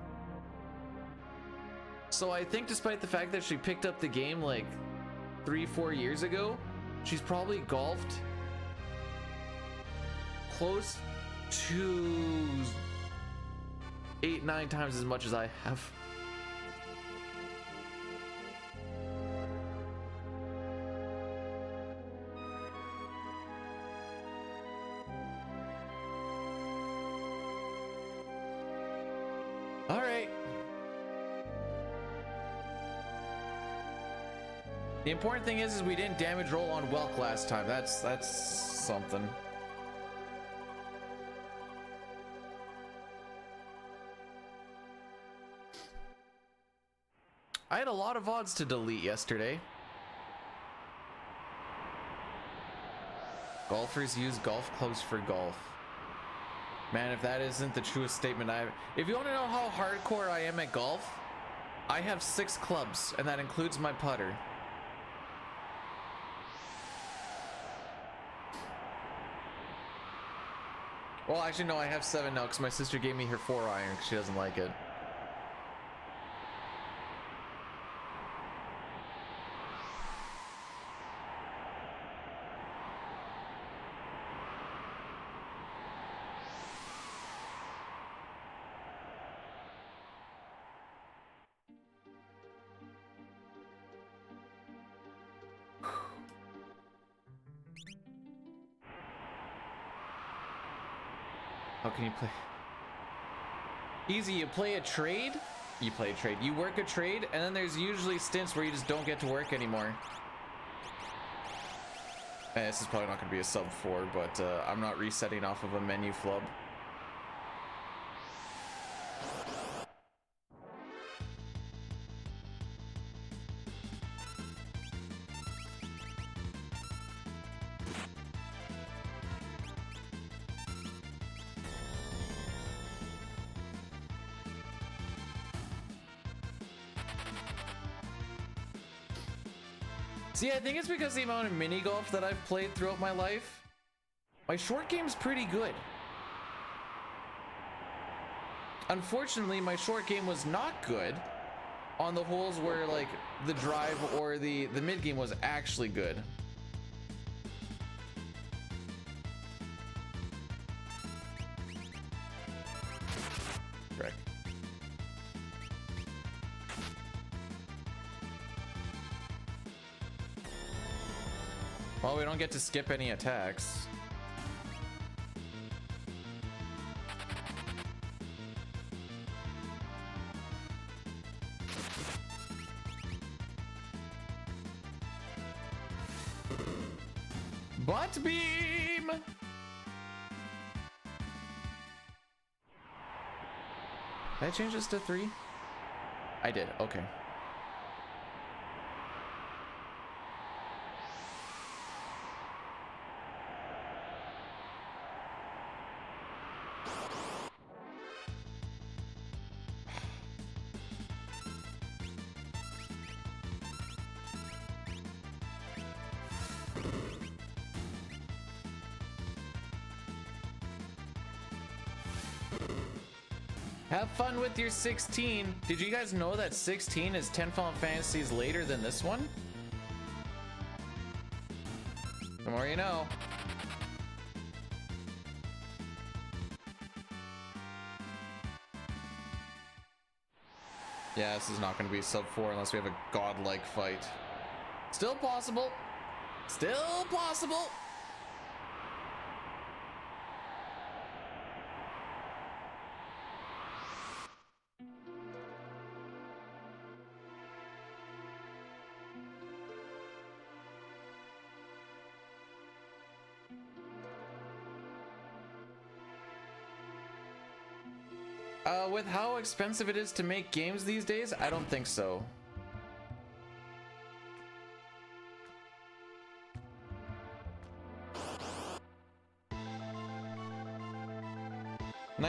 So I think despite the fact that she picked up the game like 3-4 years ago, she's probably golfed close to 8-9 times as much as I have. All right. The important thing is we didn't damage roll on Welk last time. That's something. I had a lot of odds to delete yesterday. Golfers use golf clubs for golf. Man, if that isn't the truest statement if you want to know how hardcore I am at golf, I have 6 clubs, and that includes my putter. Well, actually, no, I have 7 now because my sister gave me her 4-iron because she doesn't like it. How can you play? Easy, you play a trade? You play a trade. You work a trade, and then there's usually stints where you just don't get to work anymore. This is probably not going to be a sub 4, but I'm not resetting off of a menu flub. See, I think it's because the amount of mini golf that I've played throughout my life. My short game's pretty good. Unfortunately, my short game was not good on the holes where like the drive or the mid game was actually good. Correct. Well, we don't get to skip any attacks. Butt beam! Did I change this to 3? I did, okay. Have fun with your 16. Did you guys know that 16 is 10 Final Fantasies later than this one? The more you know. Yeah, this is not going to be sub 4 unless we have a godlike fight. Still possible. Still possible. With how expensive it is to make games these days, I don't think so.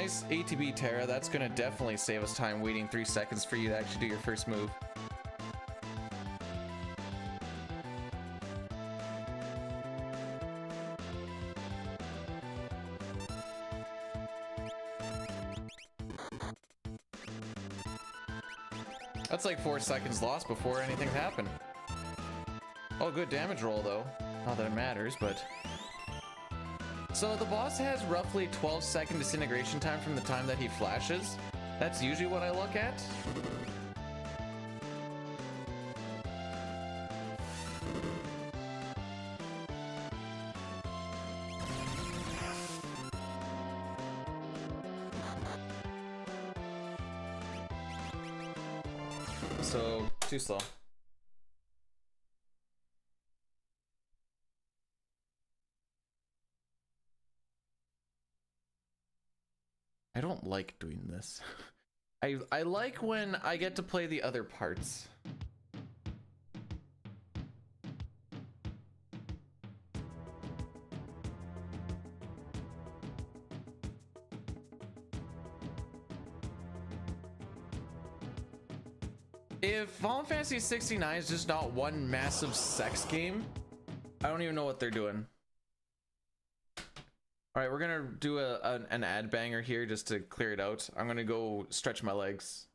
Nice ATB Terra. That's gonna definitely save us time waiting 3 seconds for you to actually do your first move. That's like 4 seconds lost before anything happened. Oh, good damage roll though. Not that it matters, but... So the boss has roughly 12-second disintegration time from the time that he flashes. That's usually what I look at. So, too slow. I don't like doing this. I like when I get to play the other parts. If Final Fantasy 69 is just not one massive sex game, I don't even know what they're doing. All right, we're gonna do an ad banger here just to clear it out. I'm gonna go stretch my legs.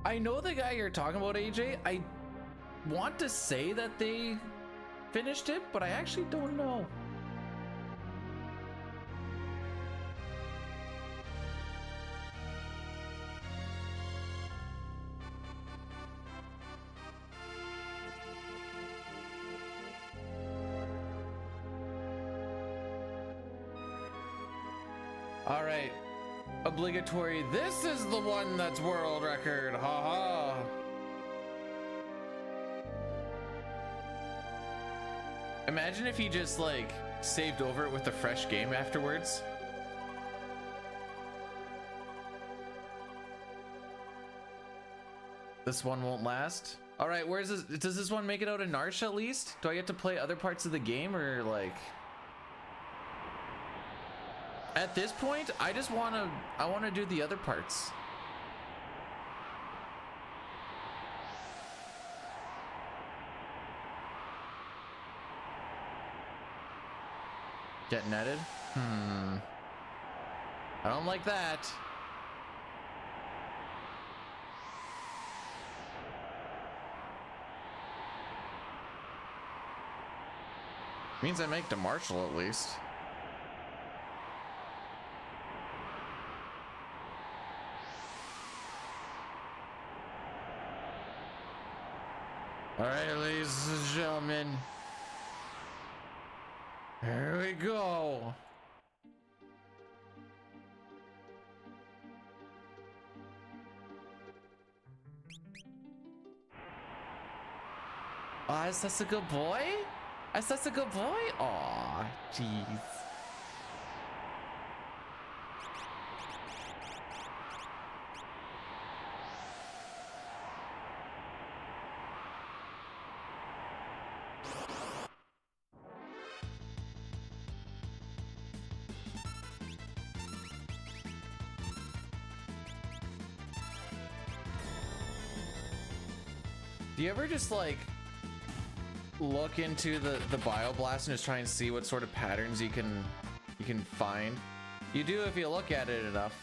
I know the guy you're talking about, AJ. I want to say that they finished it, but I actually don't know. All right. Obligatory. This is the one that's world record. Haha. Imagine if he just like saved over it with a fresh game afterwards. This one won't last. All right, where's this? Does this one make it out in Narshe at least? Do I get to play other parts of the game, or like? At this point, I just want to do the other parts. Get netted? I don't like that. Means I make the Marshall at least. All right, ladies and gentlemen, here we go. Oh, is this a good boy? That's such a good boy. Aw, jeez. Do you ever just like look into the bioblast and just try and see what sort of patterns you can find? You do if you look at it enough.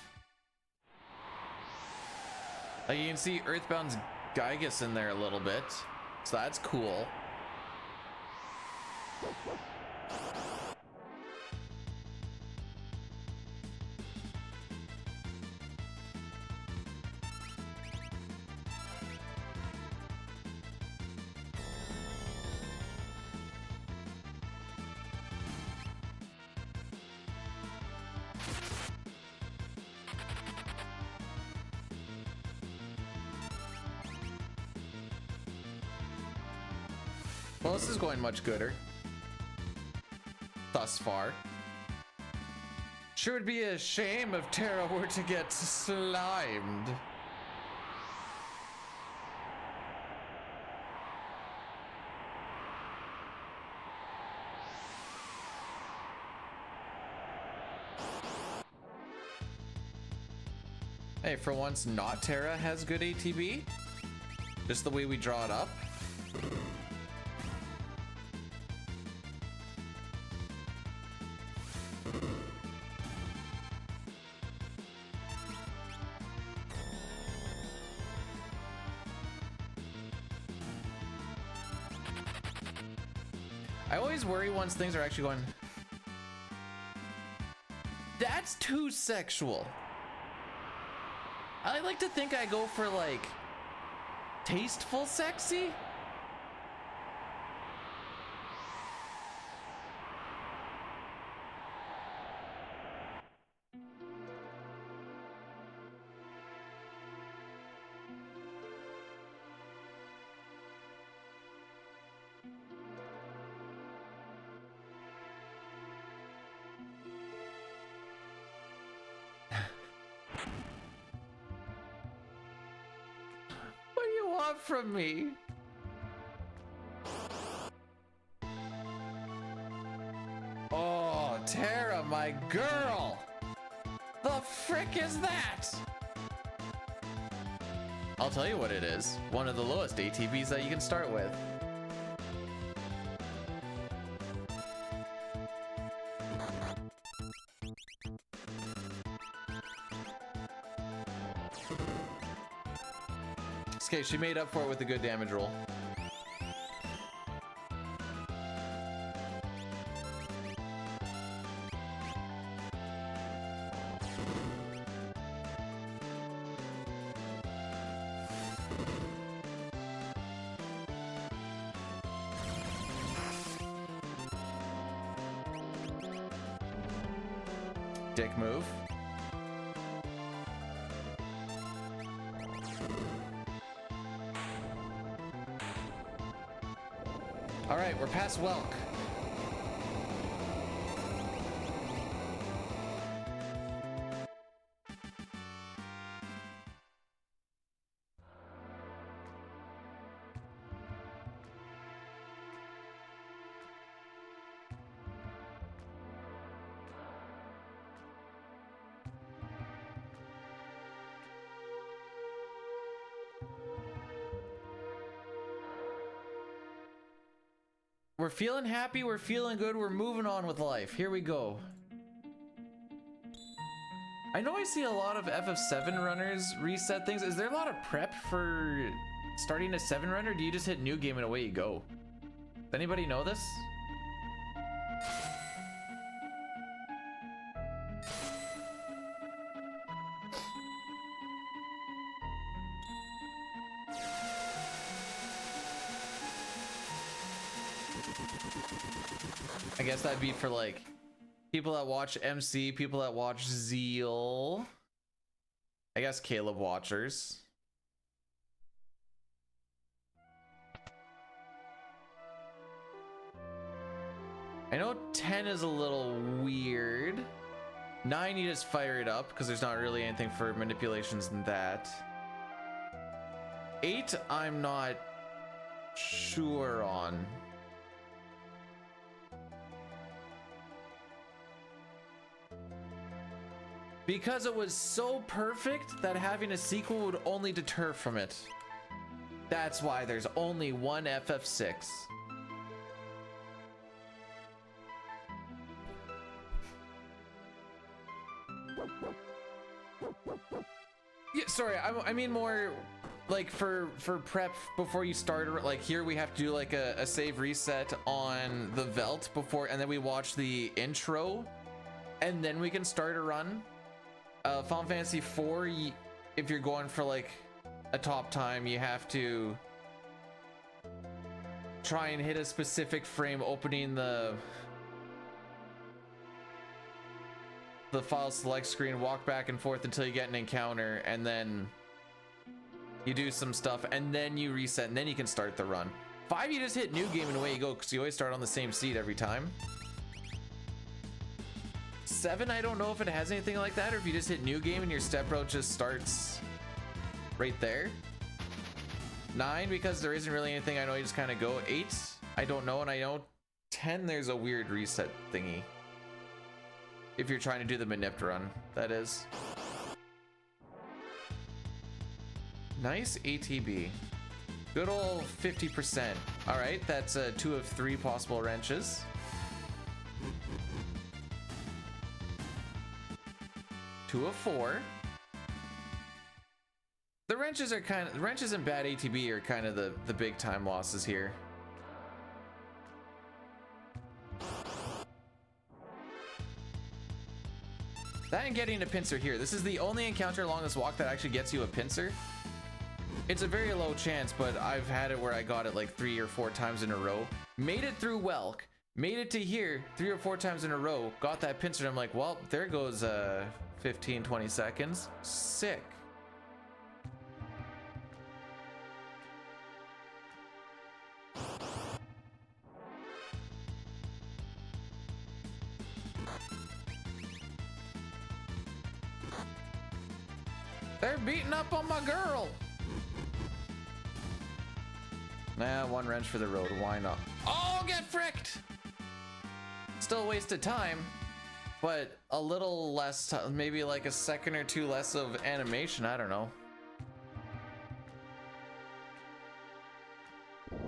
Like you can see Earthbound's Gygus in there a little bit, so that's cool. Well, this is going much gooder thus far. Sure would be a shame if Terra were to get slimed. Hey, for once, not Terra has good ATB. Just the way we draw it up. I always worry once things are actually going, that's too sexual. I like to think I go for like tasteful sexy. From me. Oh, Terra, my girl. The frick is that? I'll tell you what it is. One of the lowest ATBs that you can start with. Okay, she made up for it with a good damage roll. Dick move. All right, we're past Welk. We're feeling happy, we're feeling good, we're moving on with life. Here we go. I know I see a lot of FF7 runners reset things. Is there a lot of prep for starting a 7 run, or do you just hit new game and away you go? Does anybody know this? I guess that'd be for like people that watch MC, people that watch Zeal. I guess Caleb watchers. I know 10 is a little weird. 9, you just fire it up because there's not really anything for manipulations in that. 8, I'm not sure on. Because it was so perfect that having a sequel would only deter from it. That's why there's only one FF6. Yeah, sorry, I mean more like for prep before you start. Like here we have to do like a save reset on the Velt before, and then we watch the intro, and then we can start a run. Final Fantasy IV, if you're going for like a top time, you have to try and hit a specific frame opening the file select screen, walk back and forth until you get an encounter, and then you do some stuff, and then you reset, and then you can start the run. 5, you just hit new game and away you go, because you always start on the same seat every time. 7, I don't know if it has anything like that, or if you just hit new game and your step route just starts right there. 9, because there isn't really anything, I know you just kind of go. 8, I don't know, and I know 10, there's a weird reset thingy. If you're trying to do the manip run, that is. Nice ATB. Good old 50%. All right, that's 2 of 3 possible wrenches. Two of 4. The wrenches are wrenches and bad ATB are kind of the big time losses here. That and getting a pincer here. This is the only encounter along this walk that actually gets you a pincer. It's a very low chance, but I've had it where I got it like 3 or 4 times in a row. Made it through Welk, made it to here 3 or 4 times in a row, got that pincer, and I'm like, well, there goes 15, 20 seconds. Sick. They're beating up on my girl. Nah, 1 wrench for the road. Why not? Oh, get fricked! Still a waste of time, but a little less, maybe like a second or 2 less of animation. I don't know. Can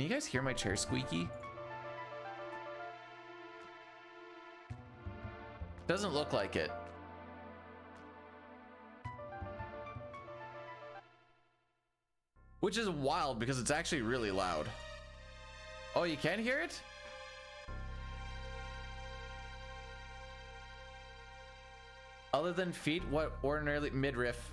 you guys hear my chair squeaky? Doesn't look like it. Which is wild because it's actually really loud. Oh, you can hear it? Other than feet, what ordinarily midriff?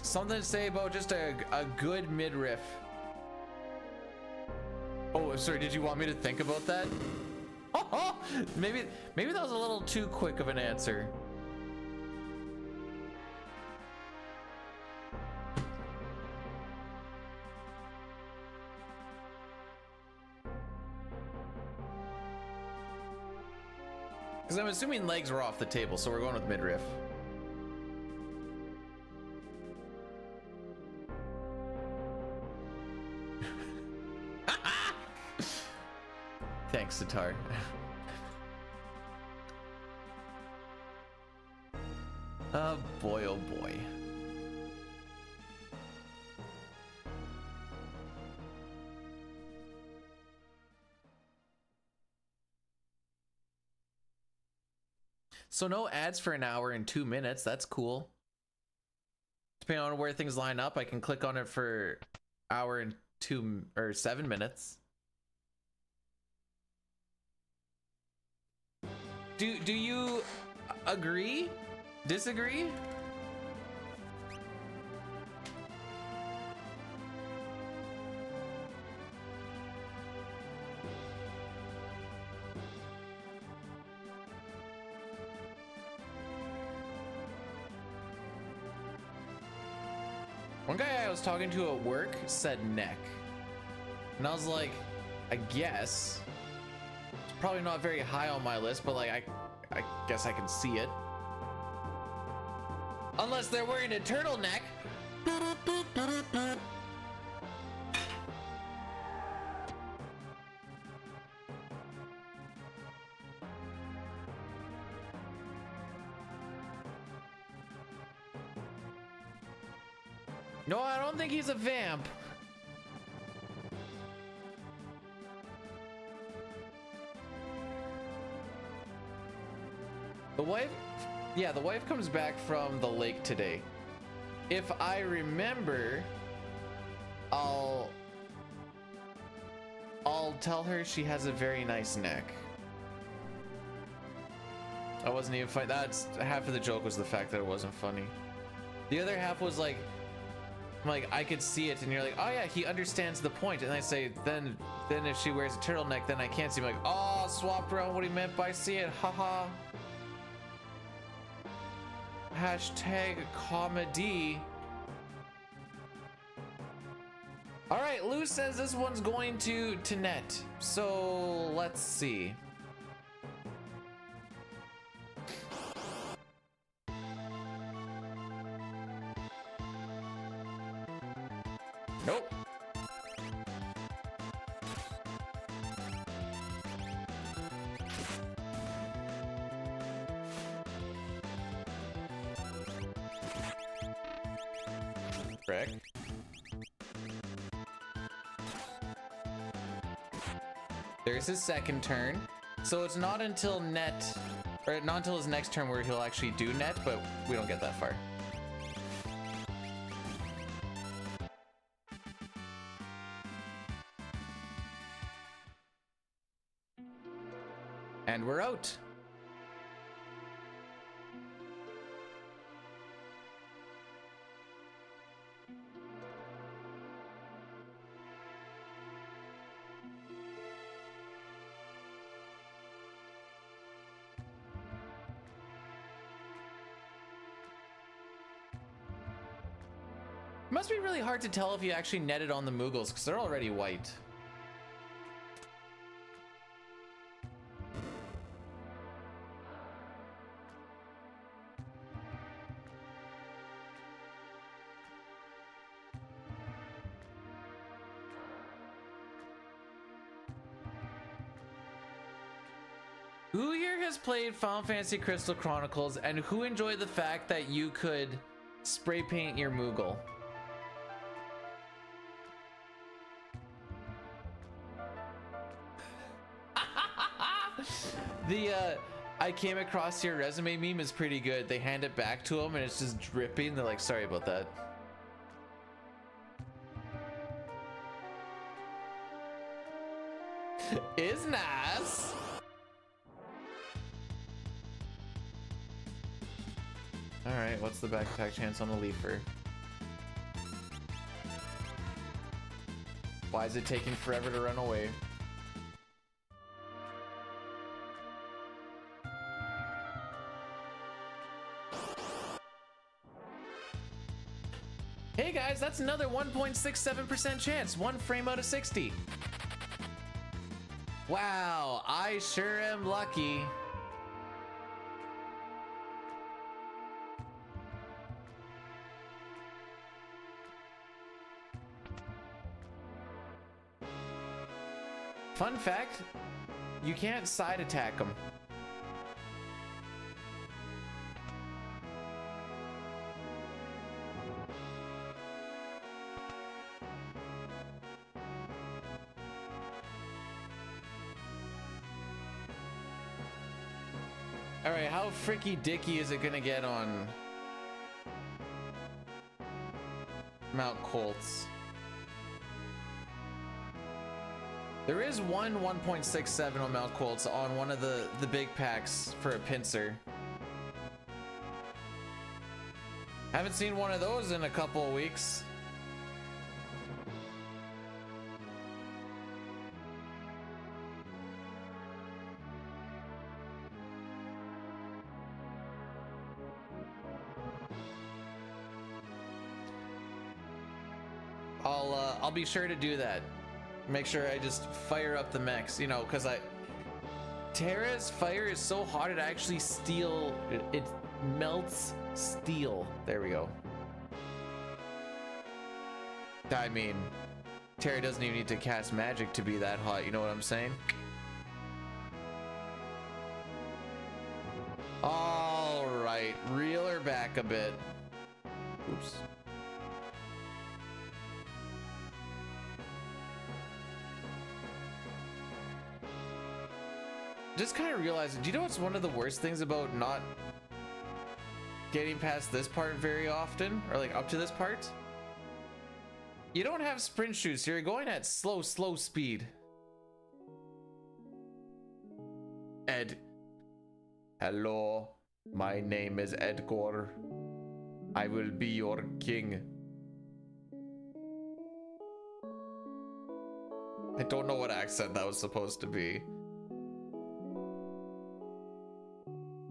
Something to say about just a good midriff. Oh, sorry, did you want me to think about that? Oh, maybe that was a little too quick of an answer. Because I'm assuming legs were off the table, so we're going with midriff. Thanks, Sitar. Oh boy, oh boy. So no ads for an hour and 2 minutes. That's cool. Depending on where things line up, I can click on it for hour and 2 or 7 minutes. Do you agree? Disagree? One guy I was talking to at work said neck. And I was like, I guess. It's probably not very high on my list, but like I guess I can see it. Unless they're wearing a turtleneck. No, I don't think he's a vamp. The wife, yeah, the wife comes back from the lake today. If I remember, I'll tell her she has a very nice neck. I wasn't even funny. That's half of the joke, was the fact that it wasn't funny. The other half was like I could see it, and you're like, oh yeah, he understands the point. And I say, then if she wears a turtleneck, then I can't see. I'm like, oh, swapped around what he meant by see it, haha. Hashtag comedy. All right, Lou says this one's going to net. So let's see. Nope. Correct. There's his second turn. So it's not until net, or not until his next turn where he'll actually do net, but we don't get that far. And we're out. Must be really hard to tell if you actually netted on the Moogles, because they're already white. Who here has played Final Fantasy Crystal Chronicles, and who enjoyed the fact that you could spray paint your Moogle? The I came across your resume meme is pretty good. They hand it back to them and it's just dripping. They're like, sorry about that. Is nice. All right, what's the back attack chance on the Leafer? Why is it taking forever to run away? Hey guys, that's another 1.67% chance. 1 frame out of 60. Wow, I sure am lucky. Fun fact, you can't side attack them. All right, how fricky dicky is it gonna get on Mount Koltz? There is one 1.67 on Mount Koltz on one of the big packs for a pincer. Haven't seen one of those in a couple of weeks. I'll be sure to do that. Make sure I just fire up the mechs, you know, because Terra's fire is so hot it actually it melts steel. There we go. I mean, Terra doesn't even need to cast magic to be that hot, you know what I'm saying? All right, reel her back a bit. Oops. Just kind of realizing, do you know what's one of the worst things about not getting past this part very often, or like up to this part? You don't have sprint shoes, so you're going at slow speed. Ed. Hello, my name is Edgar. I will be your king. I don't know what accent that was supposed to be.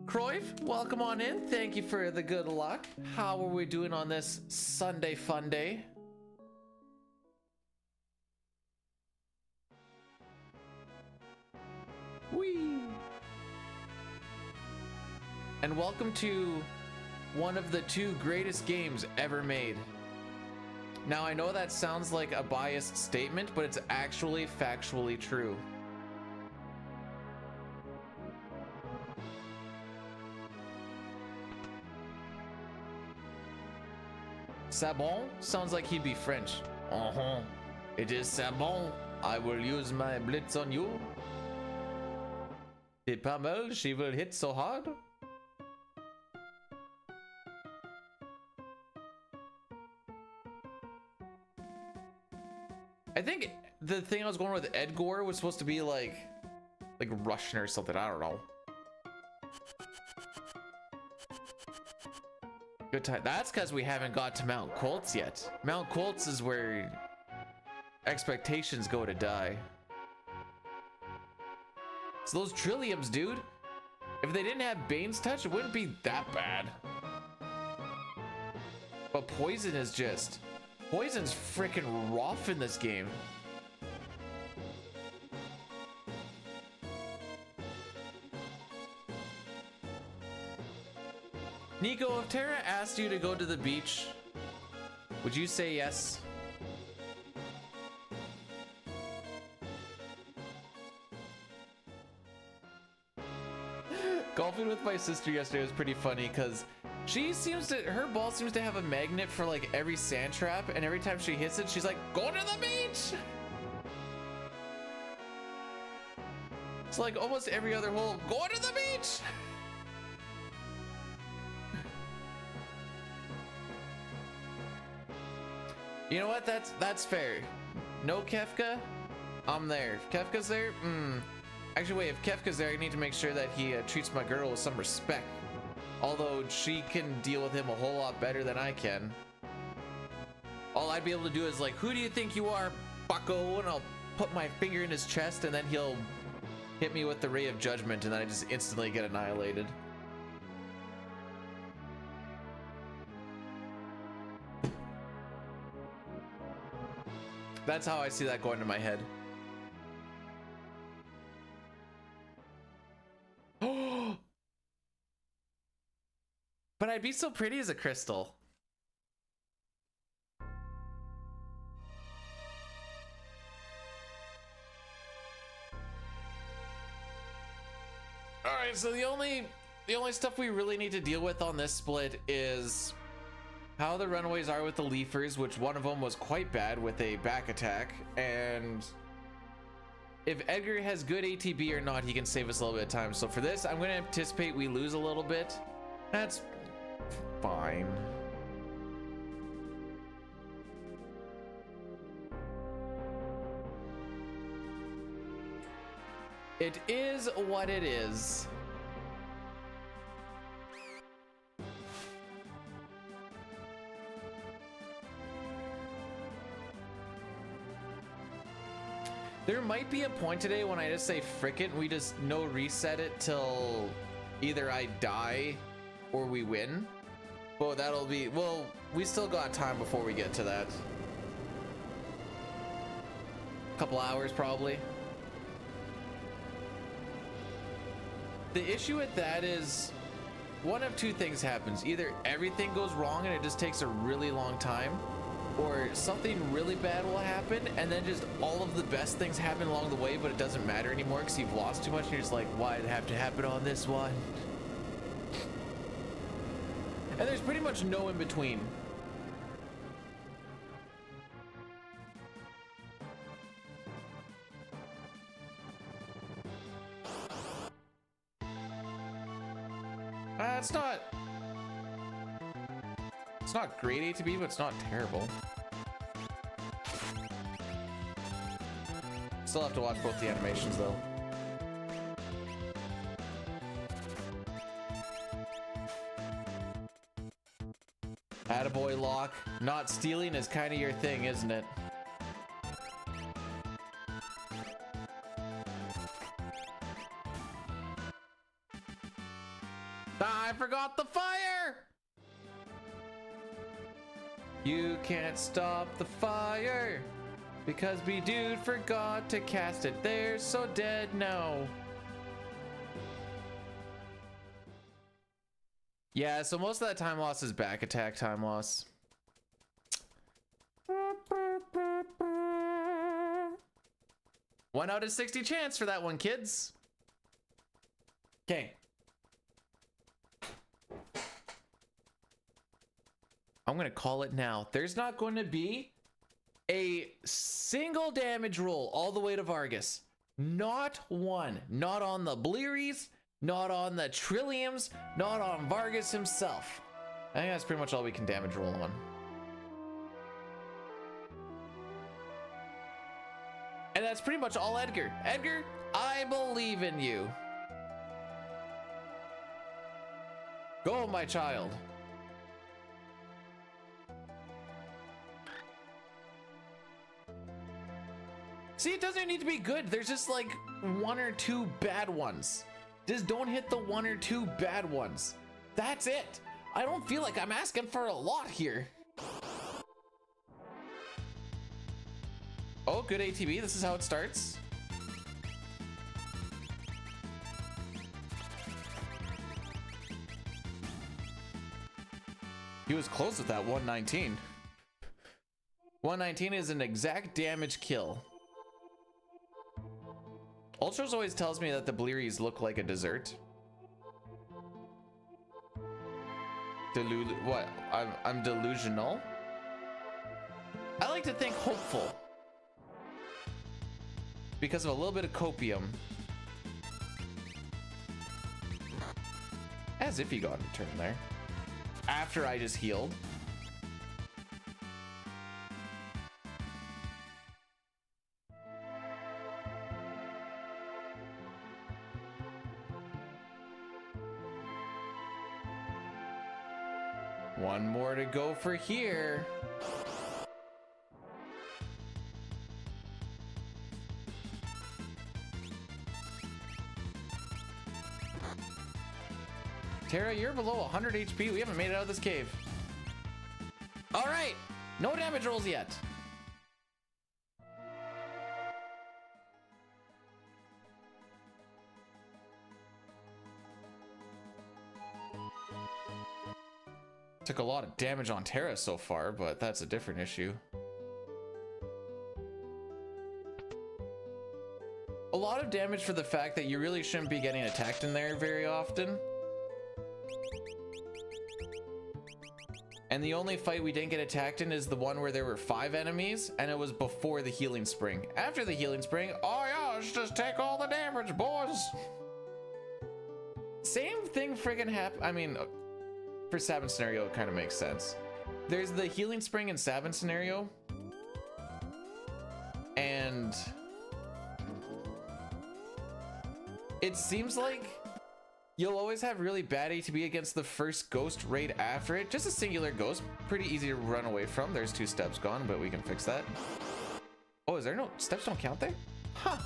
Cruyff, welcome on in. Thank you for the good luck. How are we doing on this Sunday fun day? Whee! And welcome to one of the 2 greatest games ever made. Now I know that sounds like a biased statement, but it's actually factually true. Sabon sounds like he'd be French. Uh-huh. It is Sabon. I will use my blitz on you. C'est pas mal, she will hit so hard. I think the thing I was going with Edgar was supposed to be like Russian or something. I don't know. Good time. That's because we haven't got to Mount Koltz yet. Mount Koltz is where expectations go to die. So those trilliums, dude. If they didn't have Bane's touch, it wouldn't be that bad. But poison is just... Poison's freaking rough in this game. Nico, if Terra asked you to go to the beach, would you say yes? Golfing with my sister yesterday was pretty funny because her ball seems to have a magnet for like every sand trap, and every time she hits it, she's like, go to the beach! It's like almost every other hole, go to the beach! You know what? That's fair. No Kefka? I'm there. If Kefka's there? Actually, wait, if Kefka's there, I need to make sure that he treats my girl with some respect. Although she can deal with him a whole lot better than I can. All I'd be able to do is like, who do you think you are, bucko? And I'll put my finger in his chest and then he'll hit me with the ray of judgment and then I just instantly get annihilated. That's how I see that going to my head. But I'd be so pretty as a crystal. All right, so the only stuff we really need to deal with on this split is how the runaways are with the leafers, which one of them was quite bad with a back attack, and if Edgar has good ATB or not, he can save us a little bit of time. So for this, I'm going to anticipate we lose a little bit. That's fine. It is what it is. There might be a point today when I just say frick it and we just no reset it till either I die or we win. But that'll be, well, we still got time before we get to that. Couple hours probably. The issue with that is one of two things happens. Either everything goes wrong and it just takes a really long time, or something really bad will happen and then just all of the best things happen along the way, but it doesn't matter anymore because you've lost too much and you're just like, why did it have to happen on this one? And there's pretty much no in between. It's not great A to B, but it's not terrible. Still have to watch both the animations though. Attaboy lock. Not stealing is kind of your thing, isn't it? I forgot the fire! You can't stop the fire because B-Dude forgot to cast it. They're so dead now. Yeah, so most of that time loss is back attack time loss. 1 out of 60 chance for that one, kids. Okay. I'm gonna call it now. There's not going to be a single damage roll all the way to Vargas. Not one. Not on the Blearies, not on the Trilliums, not on Vargas himself. I think that's pretty much all we can damage roll on. And that's pretty much all Edgar. Edgar, I believe in you. Go, my child. See, it doesn't need to be good. There's just like 1 or 2 bad ones. Just don't hit the 1 or 2 bad ones. That's it. I don't feel like I'm asking for a lot here. Oh, good ATB. This is how it starts. He was close with that 119. 119 is an exact damage kill. Ultros always tells me that the Blearies look like a dessert. What? I'm delusional? I like to think hopeful. Because of a little bit of copium. As if he got a turn there. After I just healed. One more to go for here. Terra, you're below 100 HP. We haven't made it out of this cave. All right, no damage rolls yet. Took a lot of damage on Terra so far, but that's a different issue. A lot of damage for the fact that you really shouldn't be getting attacked in there very often. And the only fight we didn't get attacked in is the one where there were 5 enemies, and it was before the healing spring. After the healing spring, oh yeah, let's just take all the damage, boys. Same thing friggin' happened. I mean, for Sabin scenario, it kind of makes sense. There's the healing spring in Sabin scenario, and it seems like you'll always have really bad ATB against the first ghost right after it. Just a singular ghost, pretty easy to run away from. There's 2 steps gone, but we can fix that. Oh, is there no steps? Don't count there? Huh.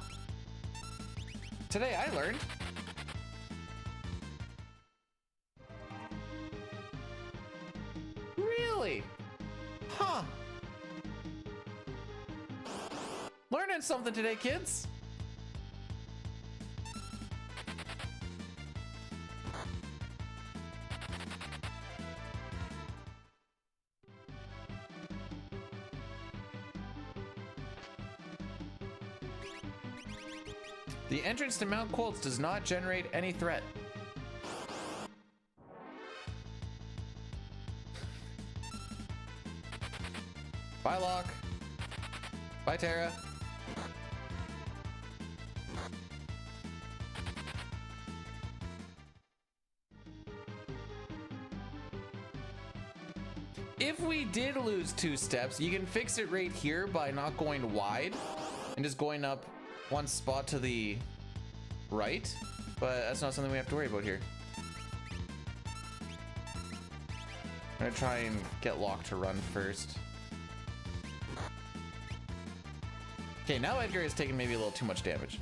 Today I learned. Really? Huh. Learning something today, kids. The entrance to Mount Koltz does not generate any threat. Bye, Locke. Bye, Tara. If we did lose 2 steps, you can fix it right here by not going wide and just going up 1 spot to the right, but that's not something we have to worry about here. I'm gonna try and get Locke to run first. Okay, now Edgar has taken maybe a little too much damage.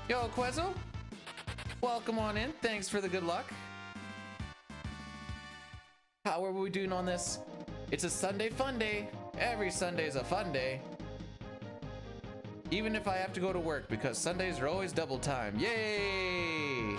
Yo, Quezzo, welcome on in. Thanks for the good luck. How are we doing on this? It's a Sunday fun day. Every Sunday is a fun day. Even if I have to go to work, because Sundays are always double time. Yay!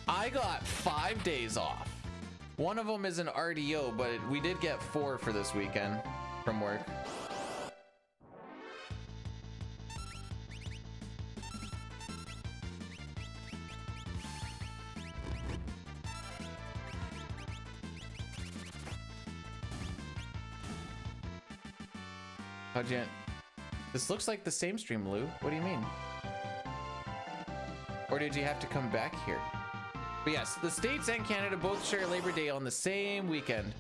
I got 5 days off. One of them is an RDO, but we did get 4 for this weekend from work. How'd you... This looks like the same stream, Lou. What do you mean? Or did you have to come back here? But yes, the States and Canada both share Labor Day on the same weekend.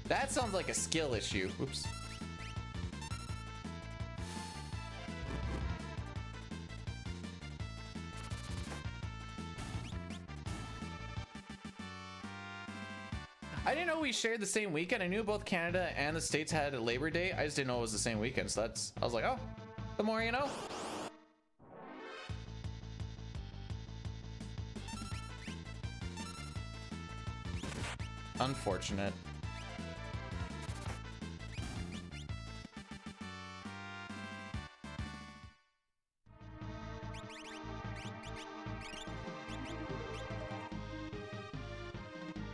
That sounds like a skill issue. Oops. I didn't know we shared the same weekend. I knew both Canada and the States had a Labor Day. I just didn't know it was the same weekend. So that's, I was like, oh, the more you know. Unfortunate.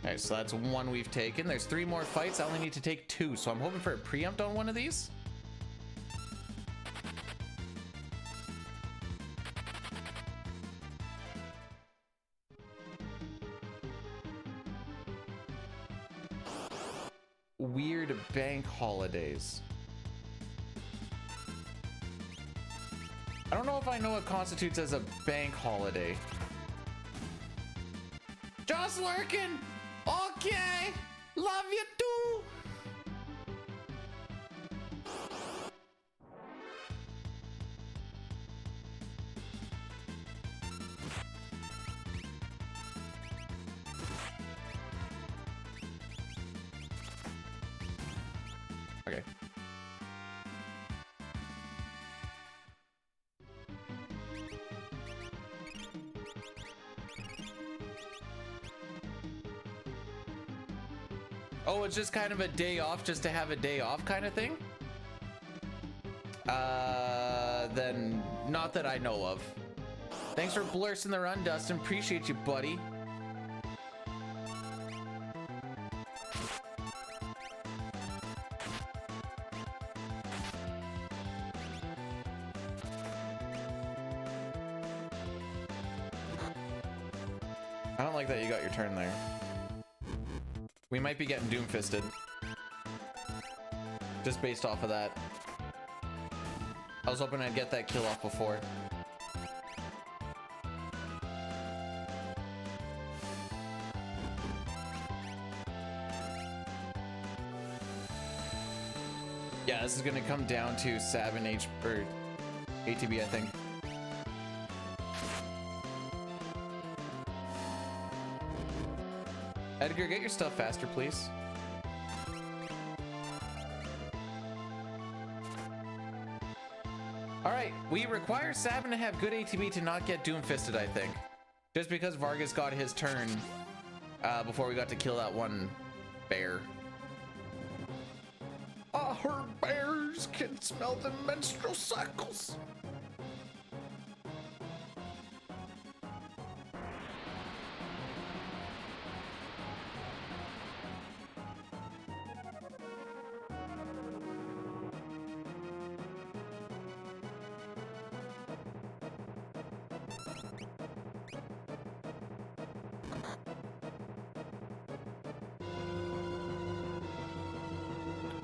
Alright, so that's 1 we've taken. There's 3 more fights. I only need to take 2, so I'm hoping for a preempt on one of these. Weird bank holidays. I don't know if I know what constitutes as a bank holiday. Joss Lurkin! Okay! Love you too! Okay. Oh, it's just kind of a day off just to have a day off kind of thing? Then not that I know of. Thanks for blursing the run, Dustin. Appreciate you, buddy. I don't like that you got your turn there. We might be getting doom-fisted. Just based off of that. I was hoping I'd get that kill off before. Yeah, this is gonna come down to Sav and ATB, I think. Edgar, get your stuff faster, please. Alright, we require Sabin to have good ATB to not get doomfisted, I think. Just because Vargas got his turn before we got to kill that one bear. Her bears can smell the menstrual cycles.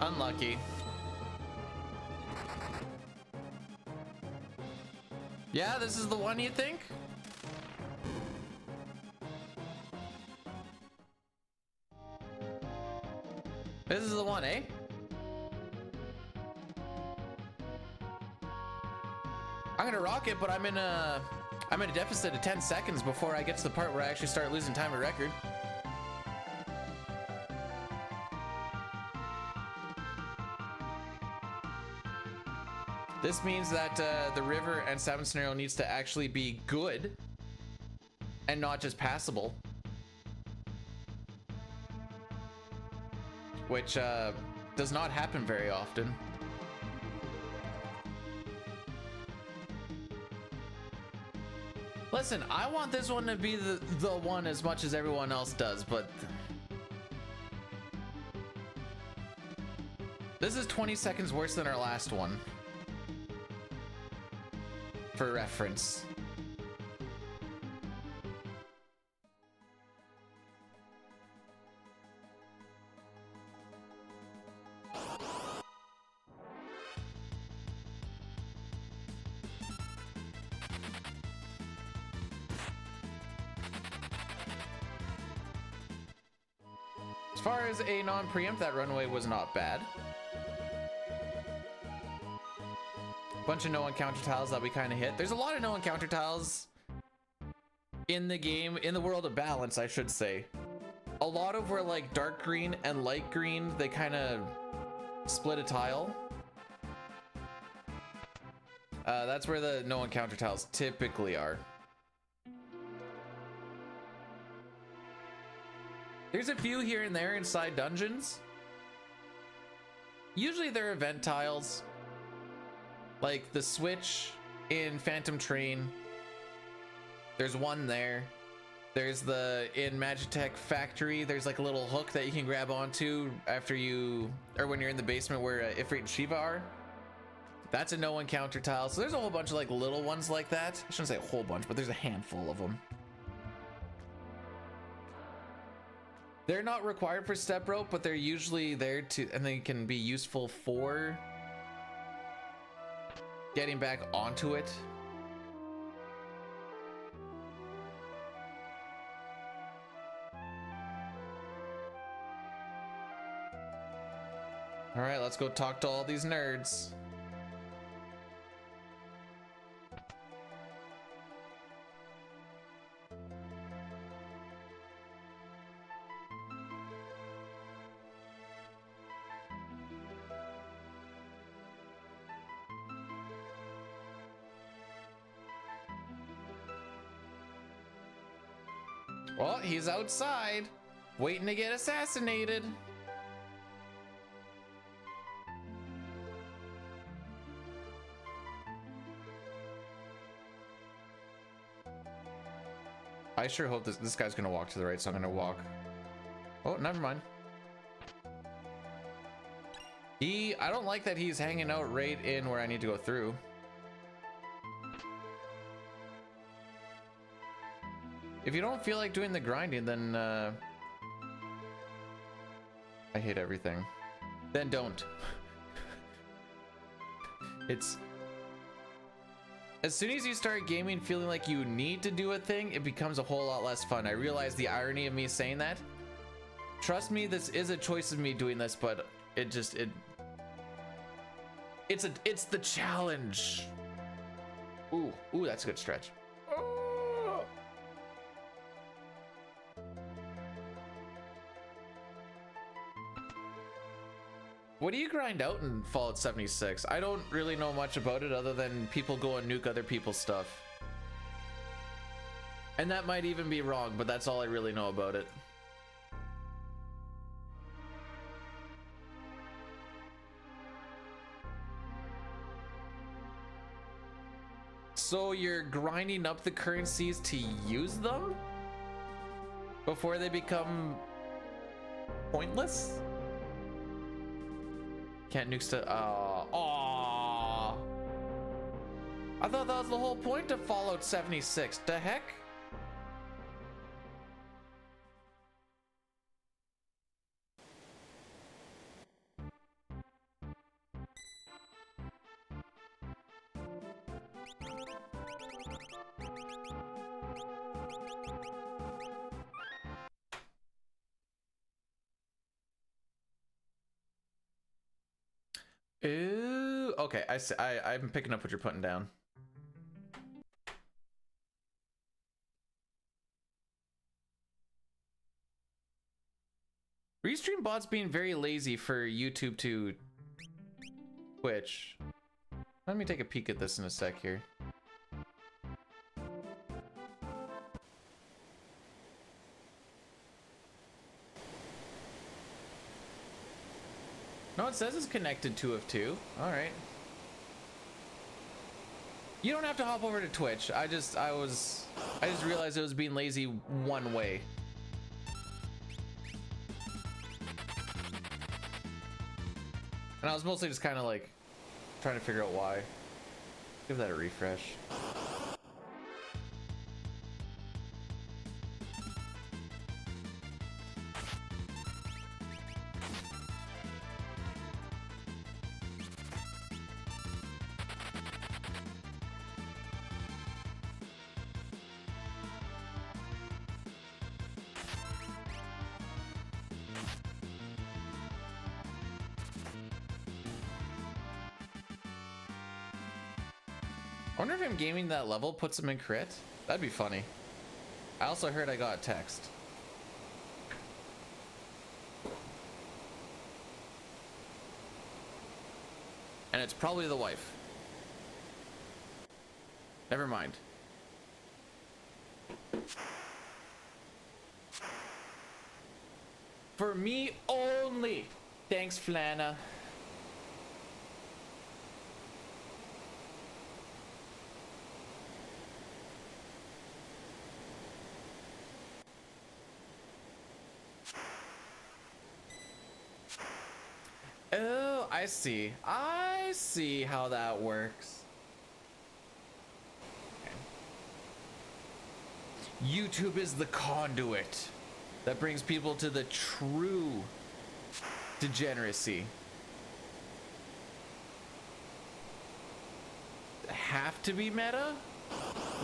Unlucky. Yeah, this is the one, you think? This is the one, eh? I'm gonna rock it, but I'm in a deficit of 10 seconds before I get to the part where I actually start losing time at record. This means that the river and Sabin scenario needs to actually be good and not just passable. Which does not happen very often. Listen, I want this one to be the one as much as everyone else does, but this is 20 seconds worse than our last one. For reference. As far as a non-preempt, that runway was not bad. Bunch of no encounter tiles that we kind of hit. There's a lot of no encounter tiles in the game, in the world of balance, I should say. A lot of were like dark green and light green, they kind of split a tile. That's where the no encounter tiles typically are. There's a few here and there inside dungeons. Usually they're event tiles. Like the switch in Phantom Train. There's one there. There's in Magitech Factory, there's like a little hook that you can grab onto after when you're in the basement where Ifrit and Shiva are. That's a no encounter tile. So there's a whole bunch of like little ones like that. I shouldn't say a whole bunch, but there's a handful of them. They're not required for step rope, but they're usually there and they can be useful for getting back onto it. All right, let's go talk to all these nerds. Well, he's outside, waiting to get assassinated. I sure hope this guy's gonna walk to the right, so I'm gonna walk. Oh, never mind. I don't like that he's hanging out right in where I need to go through. If you don't feel like doing the grinding, then I hate everything. Then don't. It's as soon as you start gaming feeling like you need to do a thing, it becomes a whole lot less fun. I realize the irony of me saying that. Trust me, this is a choice of me doing this, but it's the challenge. Ooh, that's a good stretch. What do you grind out in Fallout 76? I don't really know much about it other than people go and nuke other people's stuff. And that might even be wrong, but that's all I really know about it. So you're grinding up the currencies to use them before they become pointless? Can't nuke stuff. Aww. I thought that was the whole point of Fallout 76. The heck? Ooh, okay, I'm picking up what you're putting down. Restream bots being very lazy for YouTube to Twitch. Let me take a peek at this in a sec here. No, it says it's connected 2 of 2. All right. You don't have to hop over to Twitch. I just realized it was being lazy one way. And I was mostly just kind of like trying to figure out why. Give that a refresh. I wonder if him gaming that level puts him in crit. That'd be funny. I also heard I got a text. And it's probably the wife. Never mind. For me only. Thanks, Flana. Oh, I see. I see how that works. Okay. YouTube is the conduit that brings people to the true degeneracy. Have to be meta?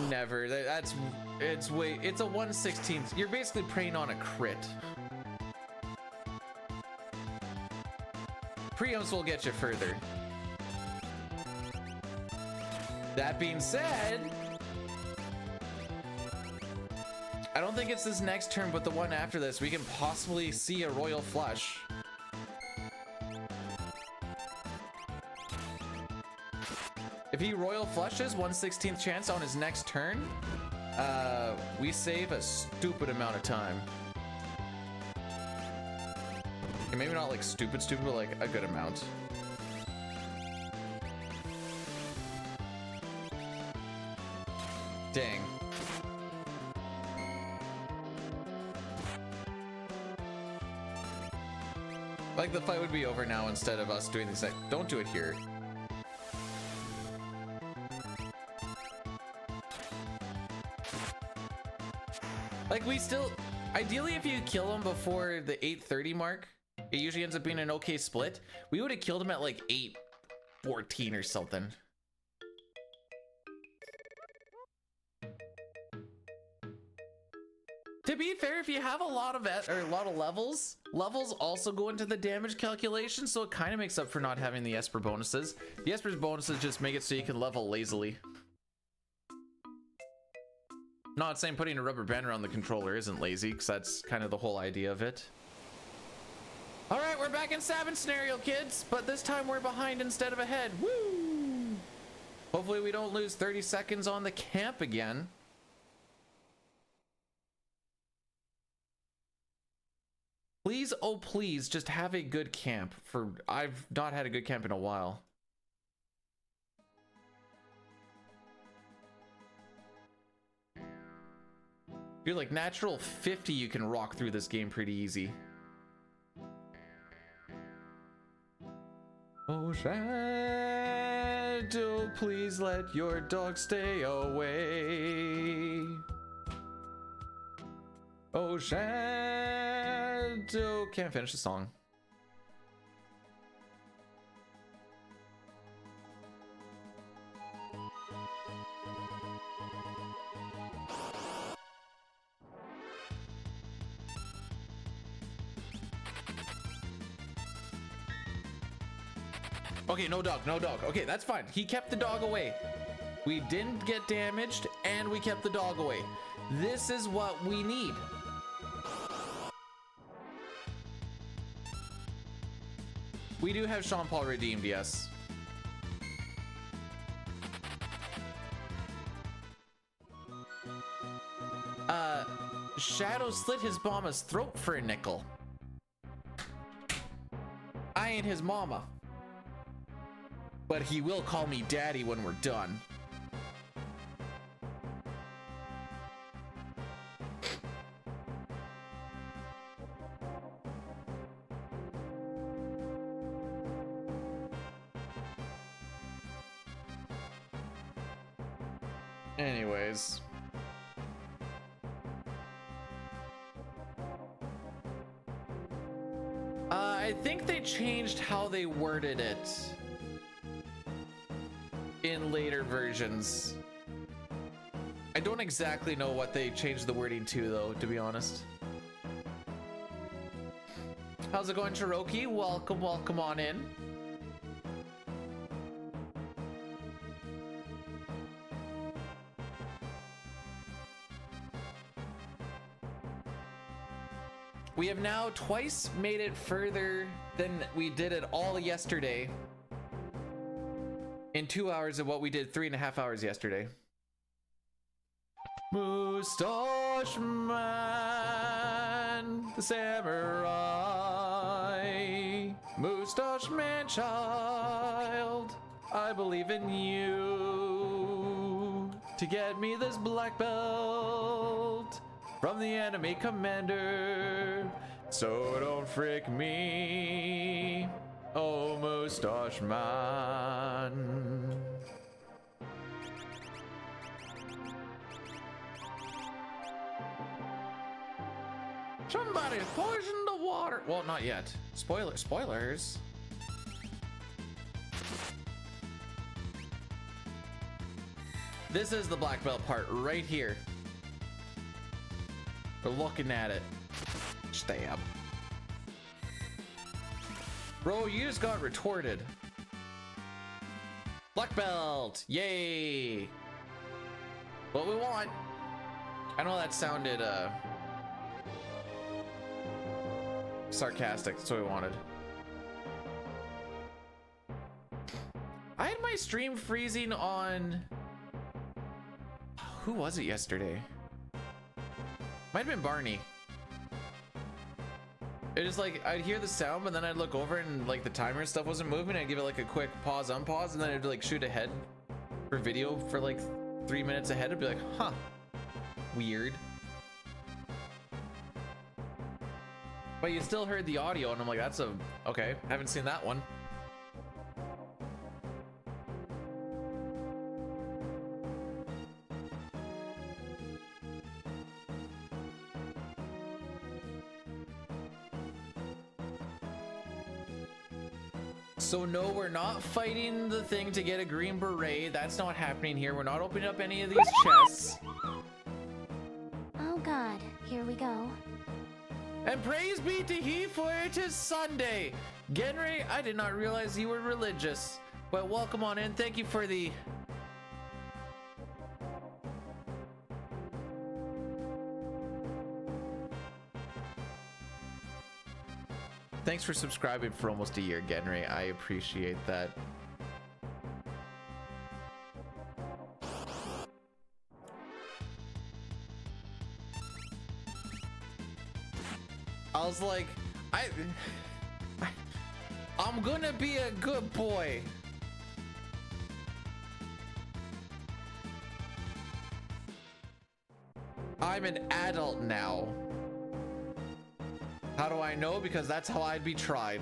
Never. It's a 1/16. You're basically preying on a crit. Preempts will get you further. That being said, I don't think it's this next turn, but the one after this, we can possibly see a royal flush. If he royal flushes 1/16th chance on his next turn, we save a stupid amount of time. And maybe not like stupid, but like a good amount. Dang. Like the fight would be over now instead of us doing this. Like, don't do it here. Like we still, ideally if you kill him before the 8:30 mark, it usually ends up being an okay split. We would have killed him at like 8:14 or something. To be fair, if you have a lot of levels also go into the damage calculation, so it kind of makes up for not having the Esper bonuses. The Esper's bonuses just make it so you can level lazily. Not saying putting a rubber band around the controller isn't lazy, because that's kind of the whole idea of it. All right, we're back in Savage scenario, kids, but this time we're behind instead of ahead. Woo! Hopefully we don't lose 30 seconds on the camp again. Please, oh please, just have a good camp. I've not had a good camp in a while. You're like natural 50, you can rock through this game pretty easy. Oh, Shadow, please let your dog stay away. Oh, Shadow, can't finish the song. Okay, no dog, no dog. Okay, that's fine. He kept the dog away. We didn't get damaged, and we kept the dog away. This is what we need. We do have Sean Paul redeemed, yes. Shadow slit his mama's throat for a nickel. I ain't his mama. But he will call me daddy when we're done. Anyways. I think they changed how they worded it in later versions. I don't exactly know what they changed the wording to though, to be honest. How's it going, Cherokee? Welcome, welcome on in. We have now twice made it further than we did it all yesterday. In 2 hours of what we did 3.5 hours yesterday. Mustache Man, the samurai. Mustache Man child, I believe in you. To get me this black belt from the enemy commander. So don't frick me, oh Mustache Man. Somebody poisoned the water. Well, not yet. Spoilers. This is the black belt part right here. We're looking at it. Stab. Bro, you just got retorted. Black belt, yay! What we want. I know that sounded sarcastic. That's what we wanted. I had my stream freezing on, who was it yesterday? Might have been Barney. It was like I'd hear the sound, but then I'd look over and like the timer and stuff wasn't moving. I'd give it like a quick pause, unpause, and then it'd like shoot ahead for video for like 3 minutes ahead. It'd be like, huh, weird. But you still heard the audio, and I'm like, that's okay. Haven't seen that one. So no, we're not fighting the thing to get a green beret. That's not happening here. We're not opening up any of these chests. Oh God, here we go. And praise be to He, for it is Sunday. Genry, I did not realize you were religious. But welcome on in. Thank you for the... Thanks for subscribing for almost a year, Genry. I appreciate that. I was like, I'm gonna be a good boy. I'm an adult now. How do I know? Because that's how I'd be tried.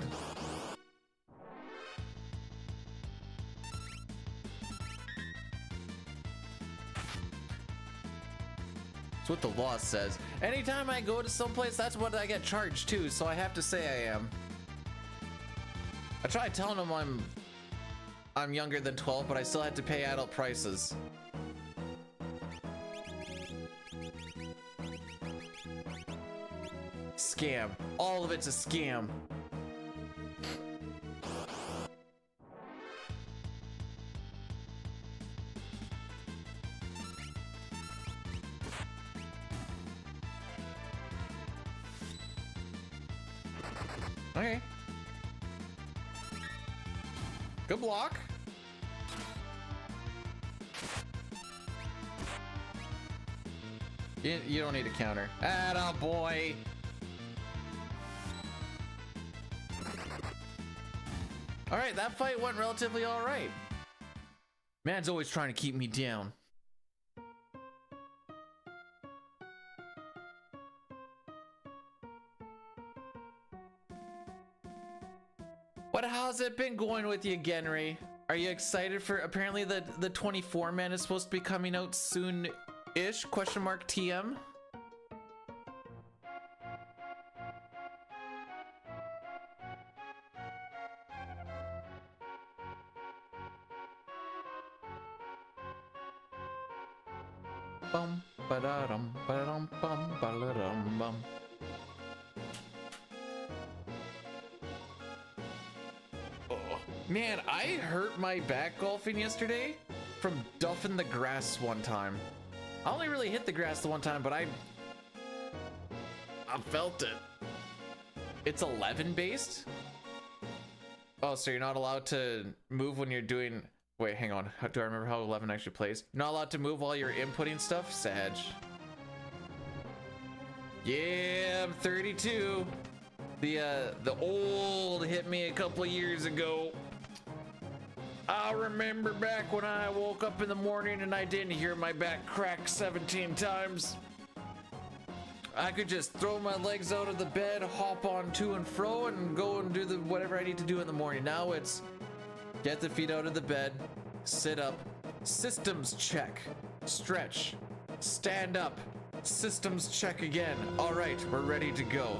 That's what the law says. Anytime I go to someplace, that's what I get charged too, so I have to say I am. I tried telling them I'm younger than 12, but I still had to pay adult prices. Scam. All of it's a scam. Okay. Good block. You don't need a counter. Atta boy. All right, that fight went relatively all right. Man's always trying to keep me down. How's it been going with you, Genry? Are you excited for apparently the 24 man is supposed to be coming out soon-ish? Question mark TM. Bum ba-da-dum ba-dum bum ba-da-dum bum. Man, I hurt my back golfing yesterday from duffing the grass one time. I only really hit the grass the one time, but I felt it. It's 11 based? Oh, so you're not allowed to move when you're doing... Wait, hang on. Do I remember how 11 actually plays? You're not allowed to move while you're inputting stuff? Sag. Yeah, I'm 32. The old hit me a couple of years ago. I remember back when I woke up in the morning and I didn't hear my back crack 17 times. I could just throw my legs out of the bed, hop on to and fro, and go and do whatever I need to do in the morning. Now it's get the feet out of the bed, sit up, systems check, stretch, stand up, systems check again. All right, we're ready to go.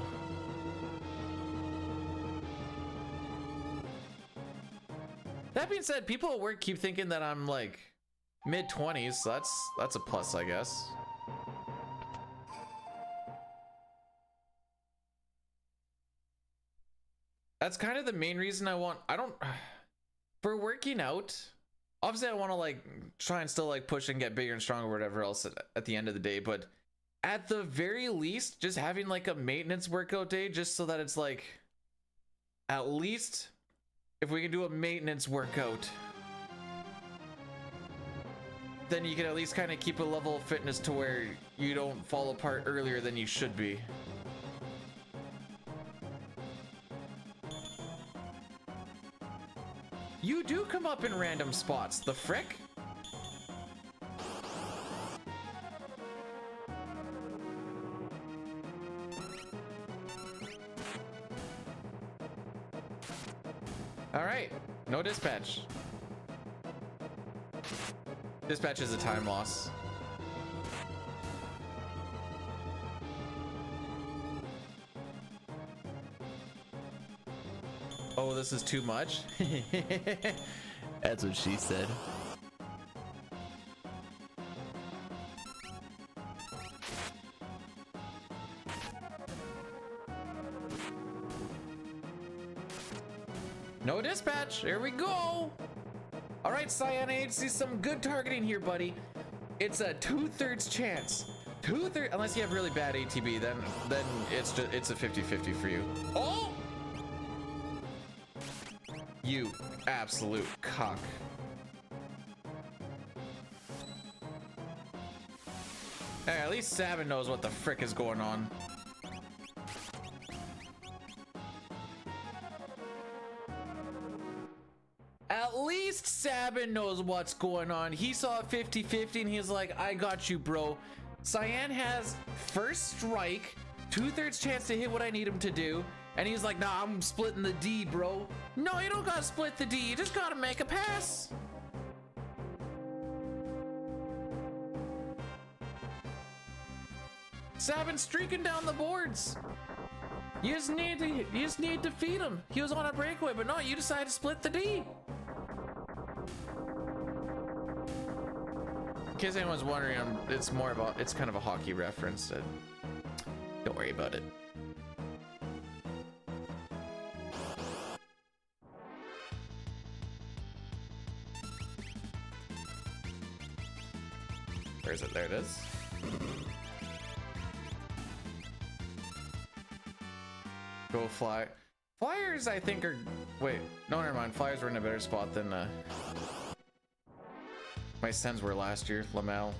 That being said, people at work keep thinking that I'm like mid-20s, so that's a plus, I guess. That's kind of the main reason for working out, obviously I want to like try and still like push and get bigger and stronger or whatever else at the end of the day, but at the very least, just having like a maintenance workout day just so that it's like at least if we can do a maintenance workout, then you can at least kind of keep a level of fitness to where you don't fall apart earlier than you should be. You do come up in random spots, the frick? All right, no dispatch. Dispatch is a time loss. Oh, this is too much? That's what she said. No dispatch. There we go. All right, Cyan Age, see some good targeting here, buddy. It's a 2/3 chance. 2/3, unless you have really bad ATB, then it's a 50-50 for you. Oh! You absolute cuck. Hey, at least Sabin knows what the frick is going on. At least Sabin knows what's going on. He saw 50-50 and he's like, I got you, bro. Cyan has first strike, 2/3 chance to hit what I need him to do. And he's like, nah, I'm splitting the D, bro. No, you don't gotta split the D. You just gotta make a pass. Sabin streaking down the boards. You just need to feed him. He was on a breakaway, but no, you decided to split the D. In case anyone's wondering, it's kind of a hockey reference. Don't worry about it. Where is it? There it is. Go fly. Flyers, I think, are... Wait, no, never mind. Flyers were in a better spot than my Sens were last year. Lamel.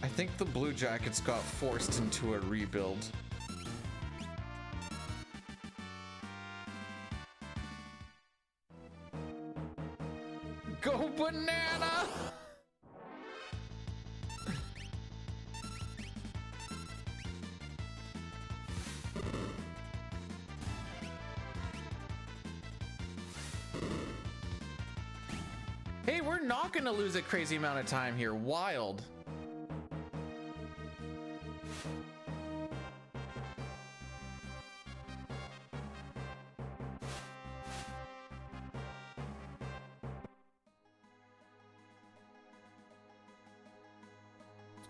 I think the Blue Jackets got forced into a rebuild. Go banana! Hey, we're not gonna lose a crazy amount of time here. Wild.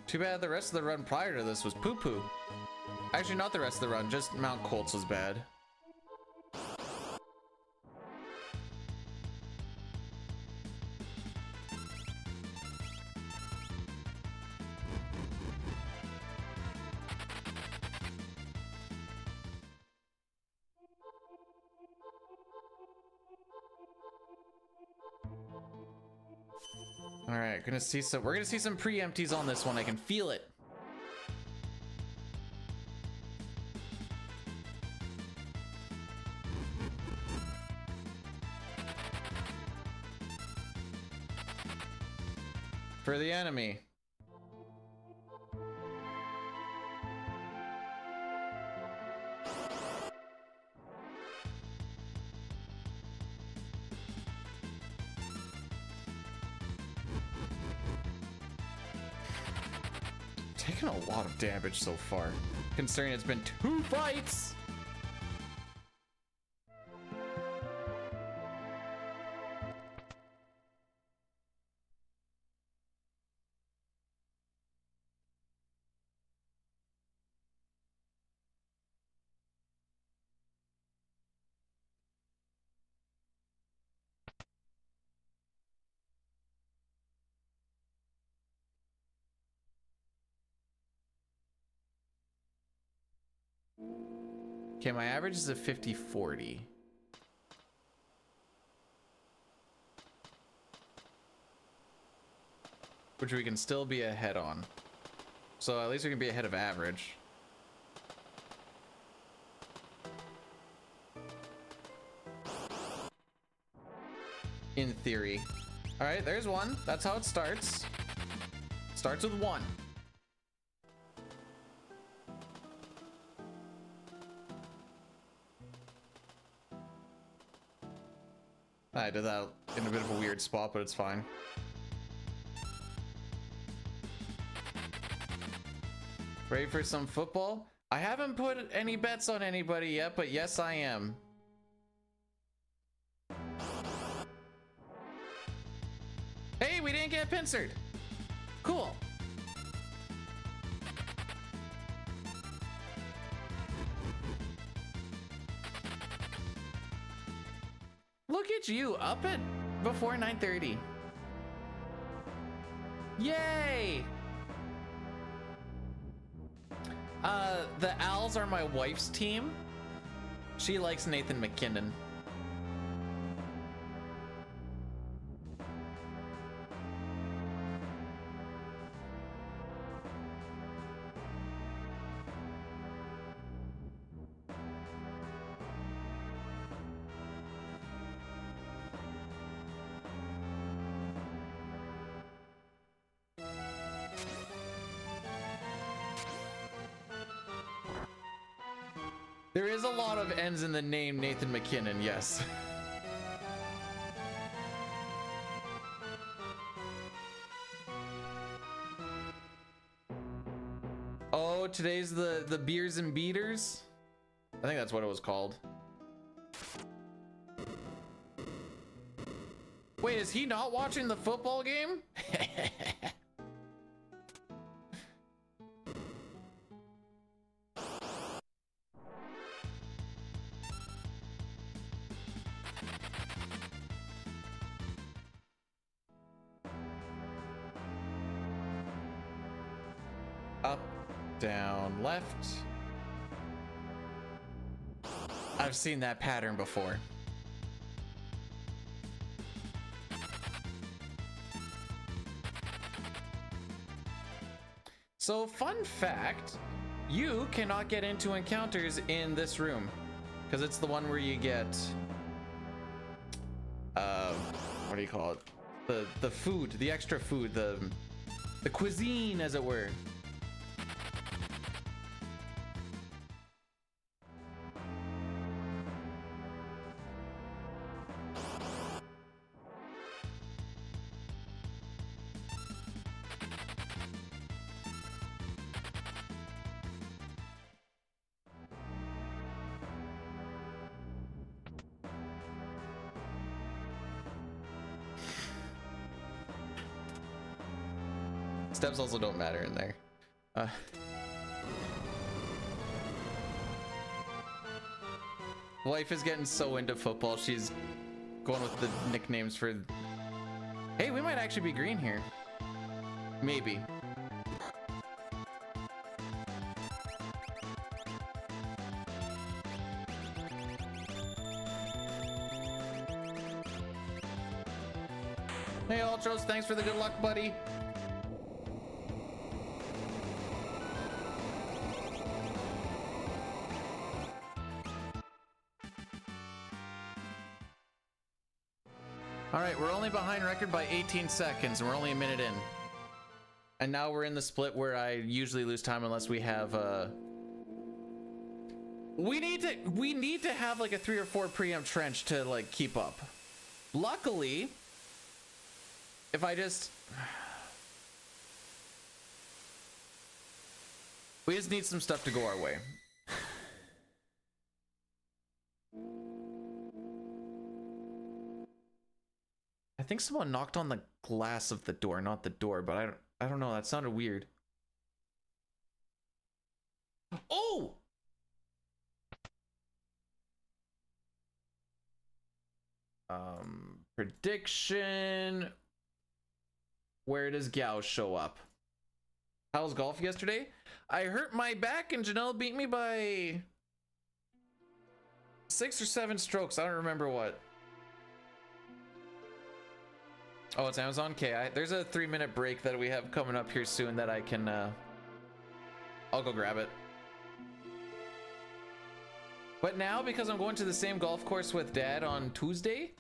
Too bad the rest of the run prior to this was poo-poo. Actually, not the rest of the run, just Mount Koltz was bad. All right, we're gonna see some pre-empties on this one. I can feel it. For the enemy. Taken a lot of damage so far, considering it's been 2 fights. Okay, my average is a 50-40. Which we can still be ahead on. So at least we can be ahead of average. In theory. All right, there's one. That's how it starts. Starts with 1. I did that in a bit of a weird spot, but it's fine. Ready for some football? I haven't put any bets on anybody yet, but yes, I am. Hey, we didn't get pincered. Cool. at you, up at before 9:30. Yay! The Owls are my wife's team. She likes Nathan McKinnon. There is a lot of N's in the name Nathan McKinnon, yes. Oh, today's the beers and beaters? I think that's what it was called. Wait, is he not watching the football game? Up, down, left. I've seen that pattern before. So, fun fact, you cannot get into encounters in this room because it's the one where you get what do you call it? The food, the extra food, the cuisine, as it were. Steps also don't matter in there. Wife is getting so into football, she's going with the nicknames for... Hey, we might actually be green here. Maybe. Hey, Ultros, thanks for the good luck, buddy. All right, we're only behind record by 18 seconds, and we're only a minute in. And now we're in the split where I usually lose time unless we have we need to have like a 3 or 4 preempt trench to like keep up. Luckily, if I just we just need some stuff to go our way. I think someone knocked on the glass of the door, not the door, but I don't know, that sounded weird. Oh! Prediction. Where does Gao show up? How was golf yesterday? I hurt my back and Janelle beat me by 6 or 7 strokes. I don't remember what. Oh, it's Amazon? Okay, there's a 3-minute break that we have coming up here soon that I can, I'll go grab it. But now, because I'm going to the same golf course with Dad on Tuesday,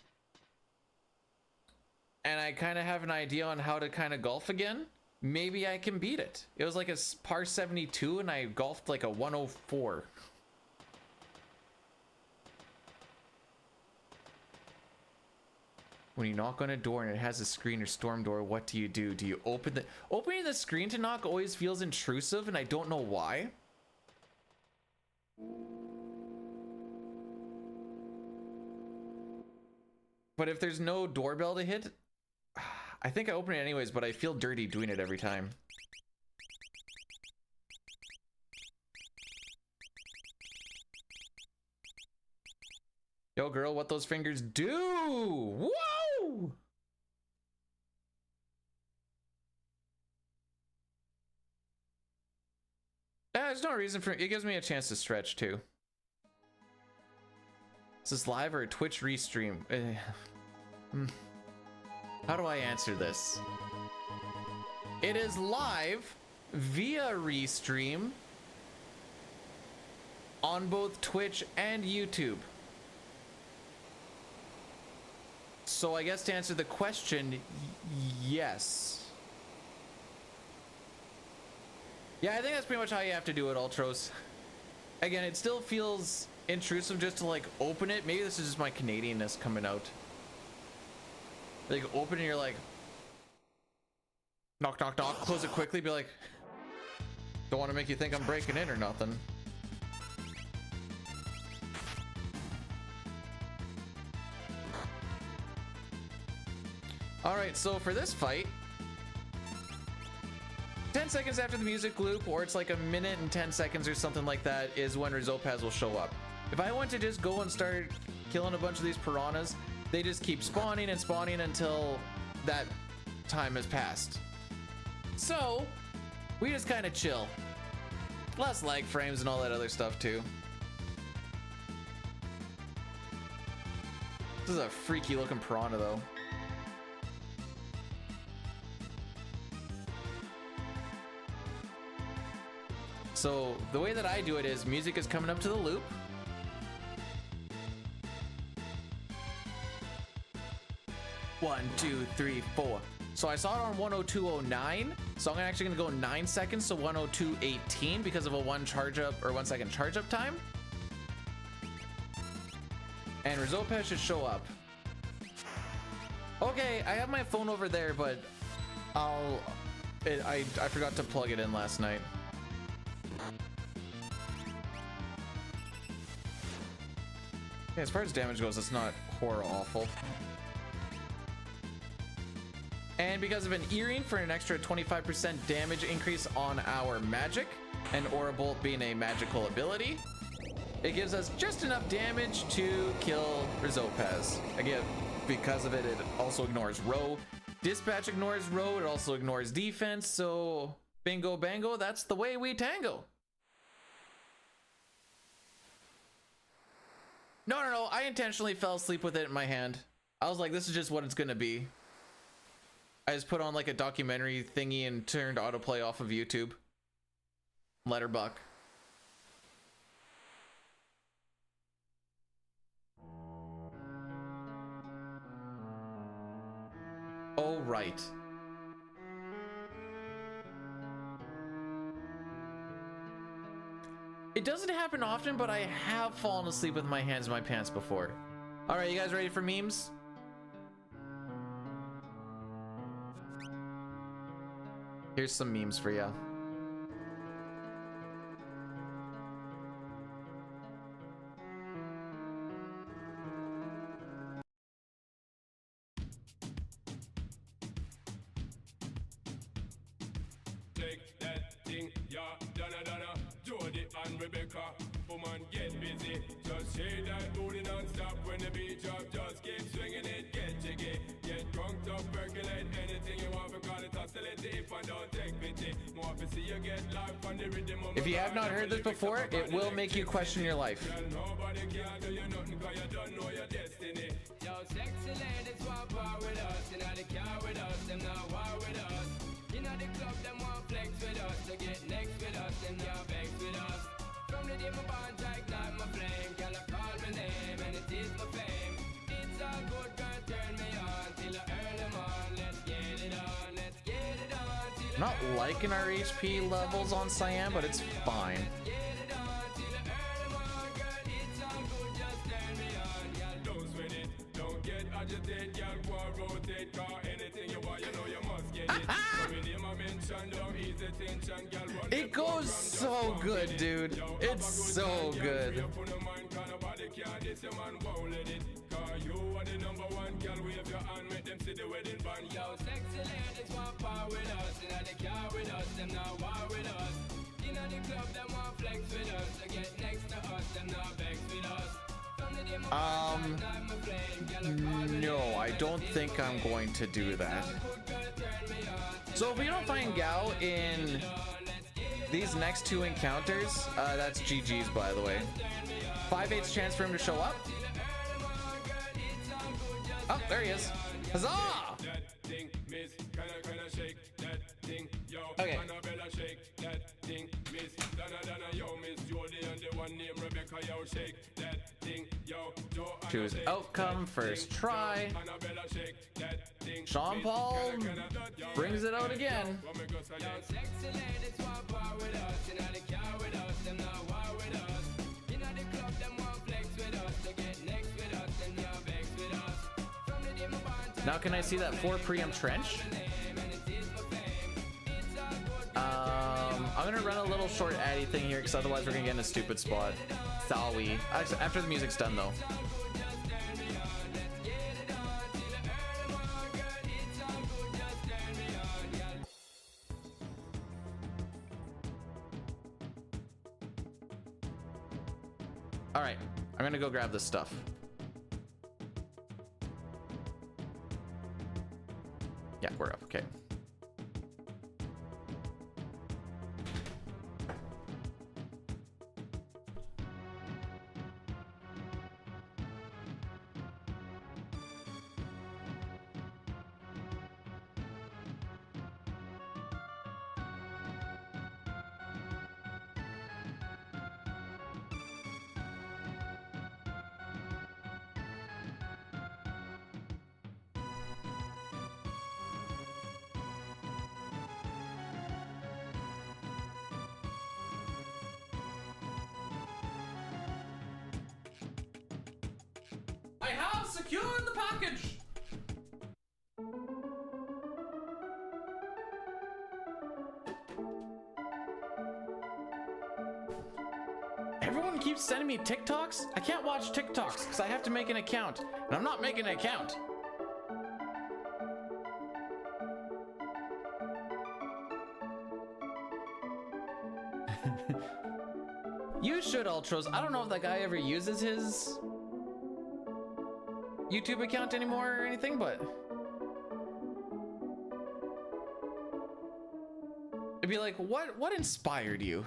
and I kind of have an idea on how to kind of golf again, maybe I can beat it. It was like a par 72, and I golfed like a 104. When you knock on a door and it has a screen or storm door, what do? Do you open the... Opening the screen to knock always feels intrusive, and I don't know why. But if there's no doorbell to hit, I think I open it anyways, but I feel dirty doing it every time. Yo, girl, what those fingers do? Whoa! There's no reason for it. Gives me a chance to stretch too. Is this live or a Twitch restream? How do I answer this? It is live via restream on both Twitch and YouTube. So I guess to answer the question, yes. Yeah, I think that's pretty much how you have to do it, Ultros. Again, it still feels intrusive just to like open it. Maybe this is just my Canadianness coming out. Like open it, you're like, knock, knock, knock, close it quickly, be like, don't want to make you think I'm breaking in or nothing. All right, so for this fight, 10 seconds after the music loop, or it's like a minute and 10 seconds or something like that, is when Rizopas will show up. If I want to just go and start killing a bunch of these piranhas, they just keep spawning and spawning until that time has passed. So we just kind of chill. Less lag frames and all that other stuff too. This is a freaky looking piranha though. So the way that I do it is music is coming up to the loop. One, two, three, four. So I saw it on 102.09. So I'm actually gonna go 9 seconds to 102.18 because of a 1 second charge up time. And Rizopas should show up. Okay, I have my phone over there, but I forgot to plug it in last night. Yeah, as far as damage goes, it's not horror awful. And because of an earring for an extra 25% damage increase on our magic, and Aura Bolt being a magical ability, it gives us just enough damage to kill Rizopas. Again, because of it, it also ignores row. Dispatch ignores row, it also ignores defense, so bingo bango, that's the way we tango. No, I intentionally fell asleep with it in my hand. I was like, this is just what it's gonna be. I just put on like a documentary thingy and turned autoplay off of YouTube. Letterbuck. Oh, right. It doesn't happen often, but I have fallen asleep with my hands in my pants before. All right, you guys ready for memes? Here's some memes for you. Take that thing, yeah, Donna, Jody and Rebecca. Woman, get busy. Just shake that booty non-stop when the beat drop. Just keep swinging it, get jiggy. Get drunk up, percolate anything you want, because it's hostility if I don't take pity. More to see you get life on the rhythm of. If you have not heard this before, it will make you question your life. Nobody can do you nothing, because you don't know your destiny. Yo, sexy ladies want power with us. You know the car with us, them not war with us. You know the club, them want flex with us. To get next with us, them not vex with us. From the day my bond, I ignite my flame. Girl, I call my name, and it is my fame. It's all good, girl, turn me on till I earn them on. Let's get it on, let's get it on till I Not liking our HP levels on Cyan, but it's fine. get it on till I earn them on. Girl, it's all good, just turn me on. Girl, don't sweat it, don't get agitated. Girl, go and rotate, car anything you want, you know you must get it. So we name a mention, don't ease the tension, girl. Run It goes so good, dude. It's so good. You are the number one girl, wave your hand, make them see the wedding band. Yo, sexy ladies want power with us, you know the car with us, them not war with us. You know the club, them want flex with us, to get next to us, them not vex with us. From No, I don't think I'm going to do that. So if we don't find Gao in these next two encounters, that's GG's, by the way. 5/8 chance for him to show up. Oh, there he is. Huzzah! Okay. Choose outcome first try. Sean Paul brings it out again. Now can I see that 4 preempt trench? I'm gonna run a little short addy thing here because otherwise we're gonna get in a stupid spot. Sorry. After the music's done though. All right, I'm gonna go grab this stuff. Yeah, we're up, okay. I have secured the package! Everyone keeps sending me TikToks? I can't watch TikToks because I have to make an account, and I'm not making an account. You should, Ultros. I don't know if that guy ever uses his YouTube account anymore or anything, but it'd be like, what inspired you?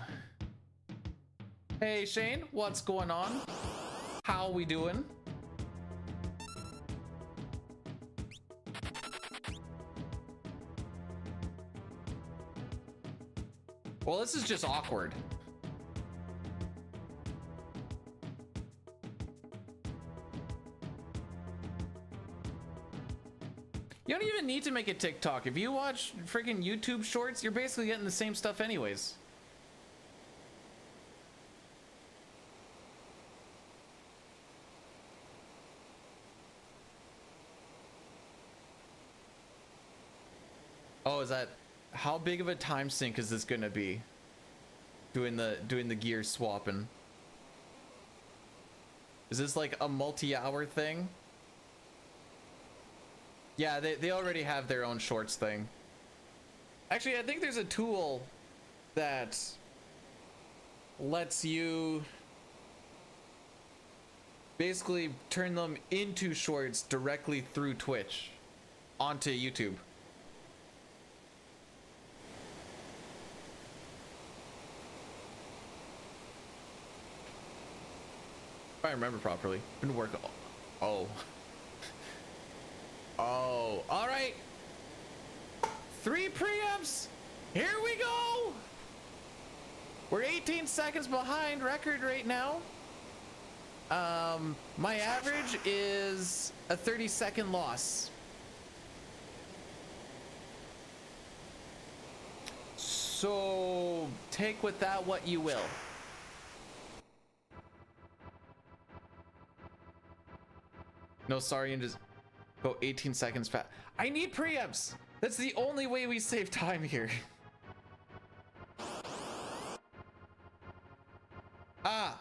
Hey Shane, what's going on? How we doing? Well, this is just awkward. You don't even need to make a TikTok. If you watch freaking YouTube shorts, you're basically getting the same stuff anyways. Oh, is that, how big of a time sink is this gonna be? Doing the gear swapping. Is this like a multi-hour thing? Yeah, they already have their own shorts thing. Actually, I think there's a tool that lets you basically turn them into shorts directly through Twitch onto YouTube. If I remember properly. Been working. Oh. Oh, all right. 3 preamps. Here we go. We're 18 seconds behind record right now. My average is a 30-second loss. So take with that what you will. No, sorry, and just go 18 seconds fast. I need preamps. That's the only way we save time here. Ah.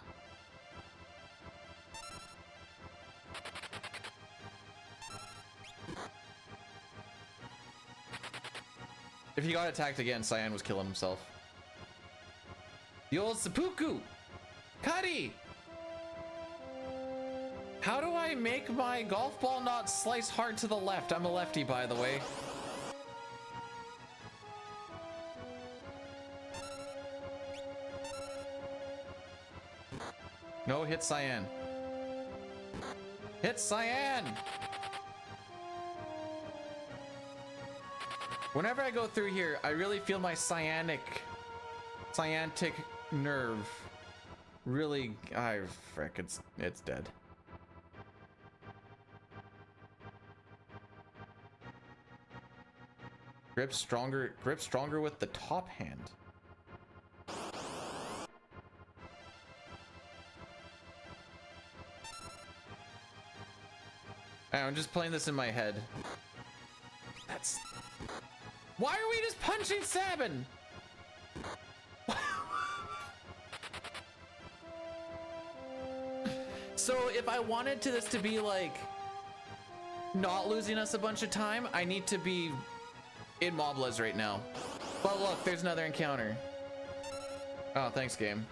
If he got attacked again, Cyan was killing himself. The old seppuku. Cuddy. make my golf ball not slice hard to the left? I'm a lefty, by the way. No, hit cyan. Hit cyan! Whenever I go through here, I really feel my cyantic nerve. Really, frick, it's dead. Grip stronger with the top hand. I'm just playing this in my head. That's... Why are we just punching Sabin? So if I wanted this to be like not losing us a bunch of time, I need to be in Moblas right now. But look, there's another encounter. Oh, thanks, game.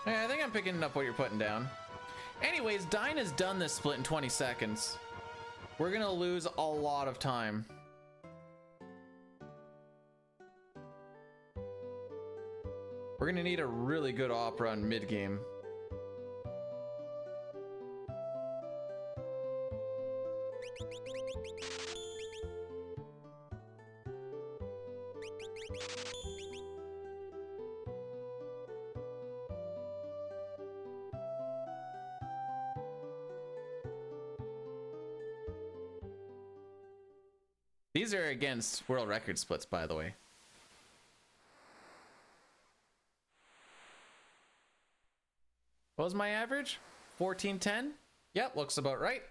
Yeah, I think I'm picking up what you're putting down. Anyways, Dyne has done this split in 20 seconds. We're gonna lose a lot of time. We're gonna need a really good op run mid-game. These are against world record splits, by the way. What was my average? 1410? Yep, looks about right.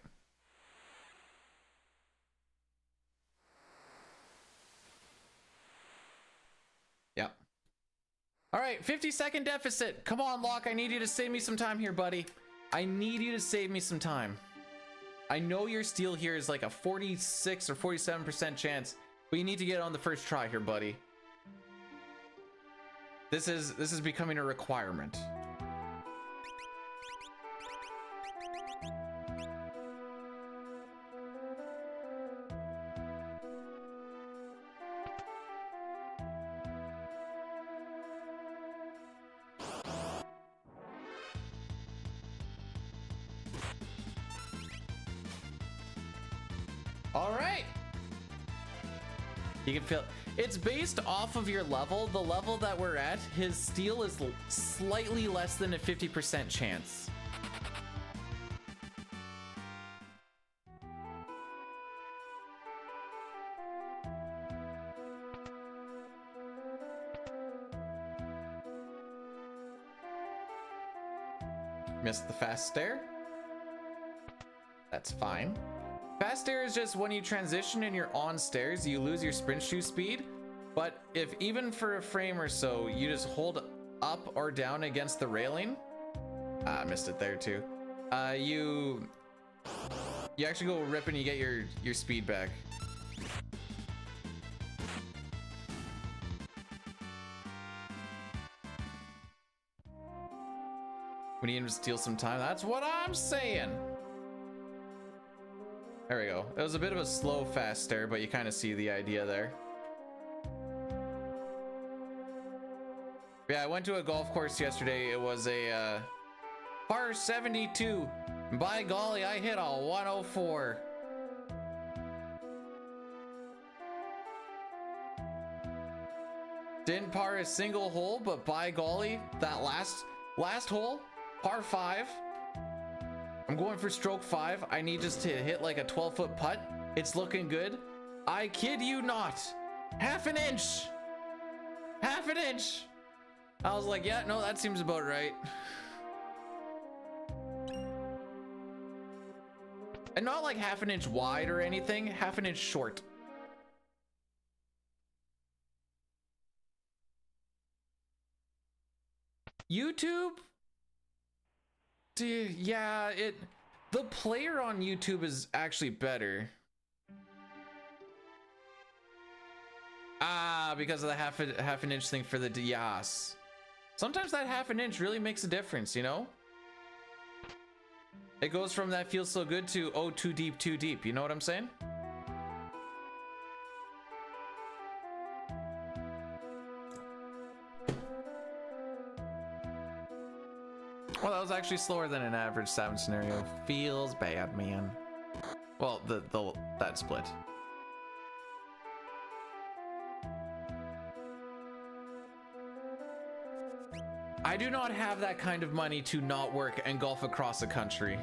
Yep. All right, 50-second deficit. Come on, Locke, I need you to save me some time here, buddy. I need you to save me some time. I know your steal here is like a 46 or 47% chance, but you need to get on the first try here, buddy. This is becoming a requirement. All right. You can feel it's based off of your level. The level that we're at, his steal is slightly less than a 50% chance. Missed the fast stare. That's fine. Fast stare is just when you transition and you're on stairs, you lose your sprint shoe speed. But if even for a frame or so, you just hold up or down against the railing. I missed it there too. You actually go rip and you get your speed back. We need him to steal some time. That's what I'm saying. There we go. It was a bit of a slow fast stare, but you kind of see the idea there. Yeah, I went to a golf course yesterday. It was a par 72. By golly, I hit a 104. Didn't par a single hole, but by golly, that last hole, par 5. I'm going for stroke 5. I need just to hit like a 12-foot putt. It's looking good. I kid you not. Half an inch. Half an inch. I was like, yeah, no, that seems about right. And not like half an inch wide or anything, half an inch short. YouTube? Dude, yeah, the player on YouTube is actually better. Ah, because of the half an inch thing for the Dias. Sometimes that half an inch really makes a difference, you know? It goes from that feels so good to, oh, too deep, you know what I'm saying? Well, that was actually slower than an average 7 scenario. Feels bad, man. Well, that split. I do not have that kind of money to not work and golf across the country.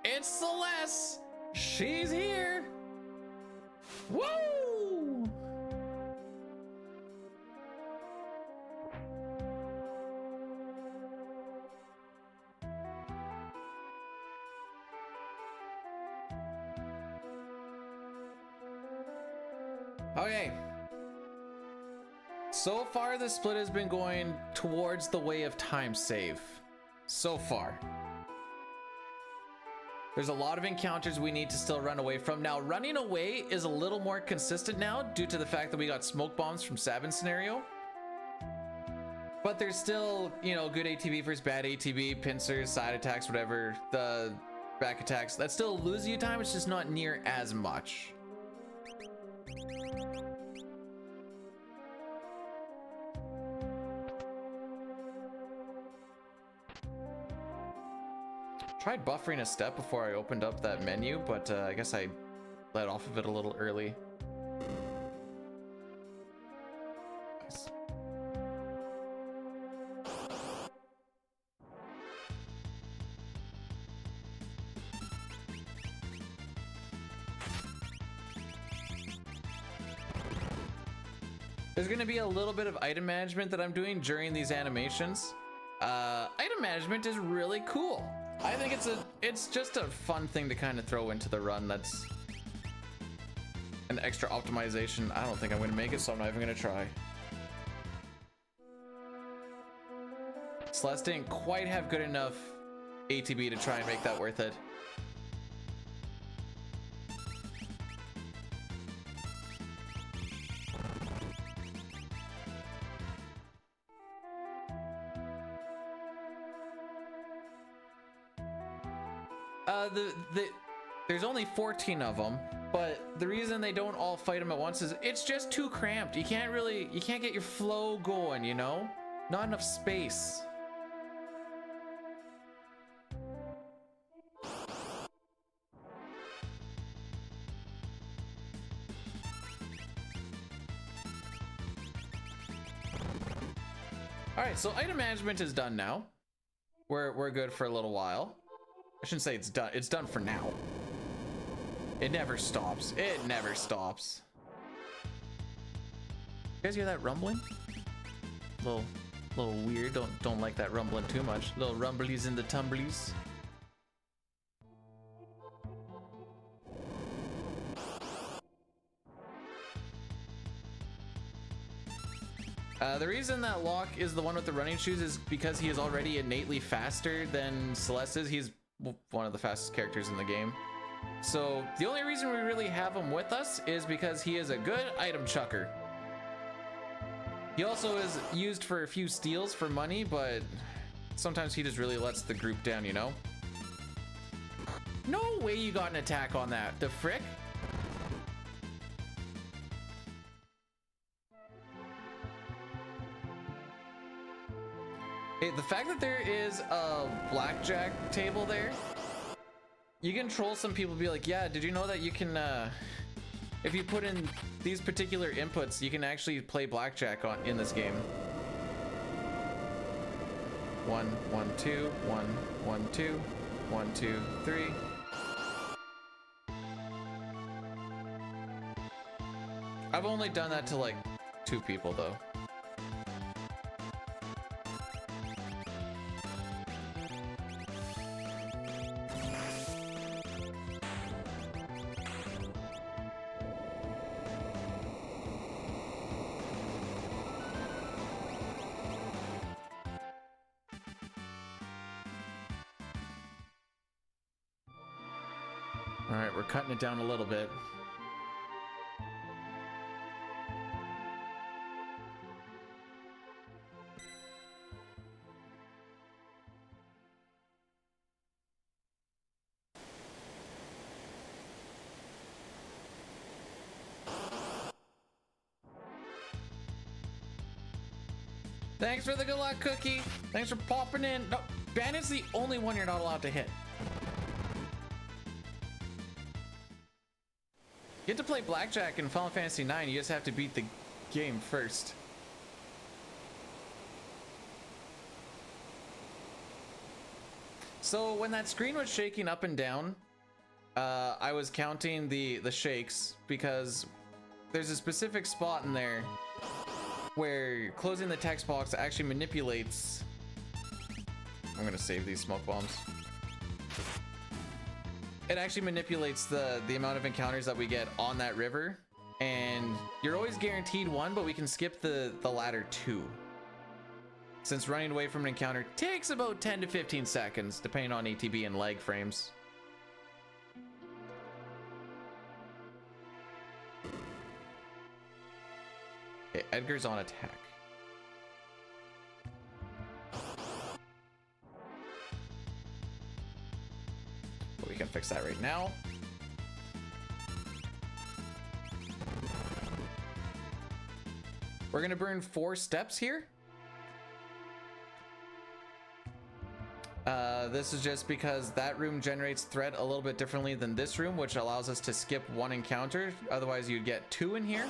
It's Celeste! She's here! Woo! Okay. So far, the split has been going towards the way of time save. So far. There's a lot of encounters we need to still run away from. Now, running away is a little more consistent now due to the fact that we got smoke bombs from 7 scenario. But there's still, you know, good ATB versus bad ATB, pincers, side attacks, whatever, the back attacks. That still loses you time, it's just not near as much. Tried buffering a step before I opened up that menu, but I guess I let off of it a little early. Nice. There's gonna be a little bit of item management that I'm doing during these animations. Item management is really cool. I think it's just a fun thing to kind of throw into the run. That's an extra optimization. I don't think I'm gonna make it, so I'm not even gonna try. Celeste didn't quite have good enough ATB to try and make that worth it. There's only 14 of them, but the reason they don't all fight them at once is it's just too cramped. You can't get your flow going, you know? Not enough space. All right, so item management is done now. We're good for a little while. I shouldn't say it's done. It's done for now. It never stops. It never stops. You guys hear that rumbling? Little weird. Don't like that rumbling too much. Little rumblies in the tumblies. The reason that Locke is the one with the running shoes is because he is already innately faster than Celeste is. He's one of the fastest characters in the game. So the only reason we really have him with us is because he is a good item chucker. He also is used for a few steals for money, but sometimes he just really lets the group down, you know? No way you got an attack on that. The frick? Hey, the fact that there is a blackjack table there, you can troll some people, be like, yeah, did you know that you can, if you put in these particular inputs, you can actually play blackjack in this game. 1, 1, 2, 1, 1, 2, 1, 2, 3. I've only done that to like 2 people though. All right, we're cutting it down a little bit. Thanks for the good luck cookie. Thanks for popping in. No, Bandit's the only one you're not allowed to hit. You get to play blackjack in Final Fantasy IX. You just have to beat the game first. So when that screen was shaking up and down, I was counting the shakes because there's a specific spot in there where closing the text box actually manipulates. I'm gonna save these smoke bombs. It actually manipulates the amount of encounters that we get on that river, and you're always guaranteed one, but we can skip the latter two, since running away from an encounter takes about 10 to 15 seconds depending on ATB and lag frames. Okay, Edgar's on attack. But we can fix that right now. We're gonna burn 4 steps here. This is just because that room generates threat a little bit differently than this room, which allows us to skip 1 encounter. Otherwise you'd get 2 in here.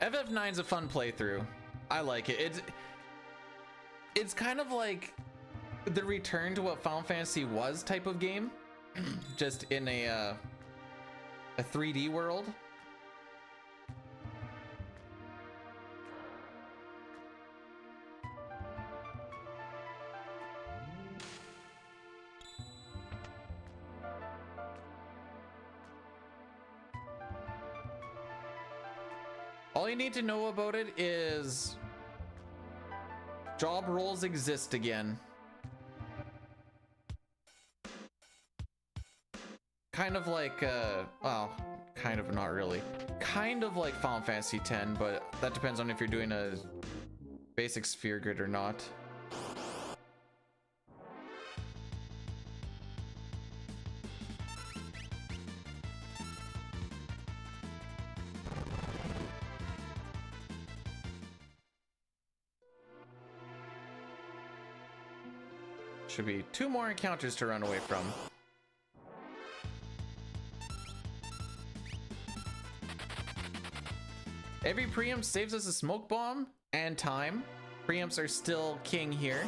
FF9's a fun playthrough. I like it. It's kind of like the return to what Final Fantasy was type of game, just in a 3D world. All you need to know about it is job roles exist again. Kind of like, well, kind of not really. Kind of like Final Fantasy X, but that depends on if you're doing a basic sphere grid or not. Should be 2 more encounters to run away from. Every preempt saves us a smoke bomb and time. Preempts are still king here.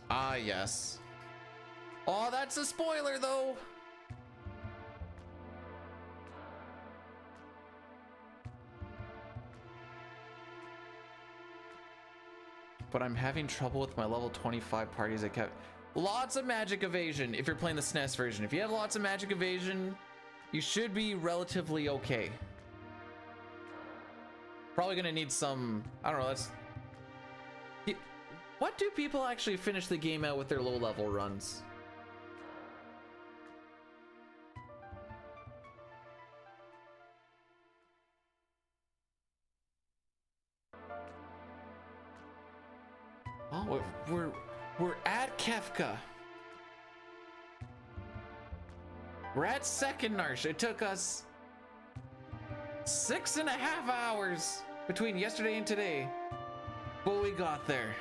Ah, yes. Oh, that's a spoiler, though. But I'm having trouble with my level 25 parties. I kept lots of magic evasion if you're playing the SNES version. If you have lots of magic evasion, you should be relatively okay. Probably gonna need some, I don't know, that's... What do people actually finish the game out with their low level runs? Oh, we're at Kefka. We're at second Narshe. It took us 6.5 hours between yesterday and today, but we got there.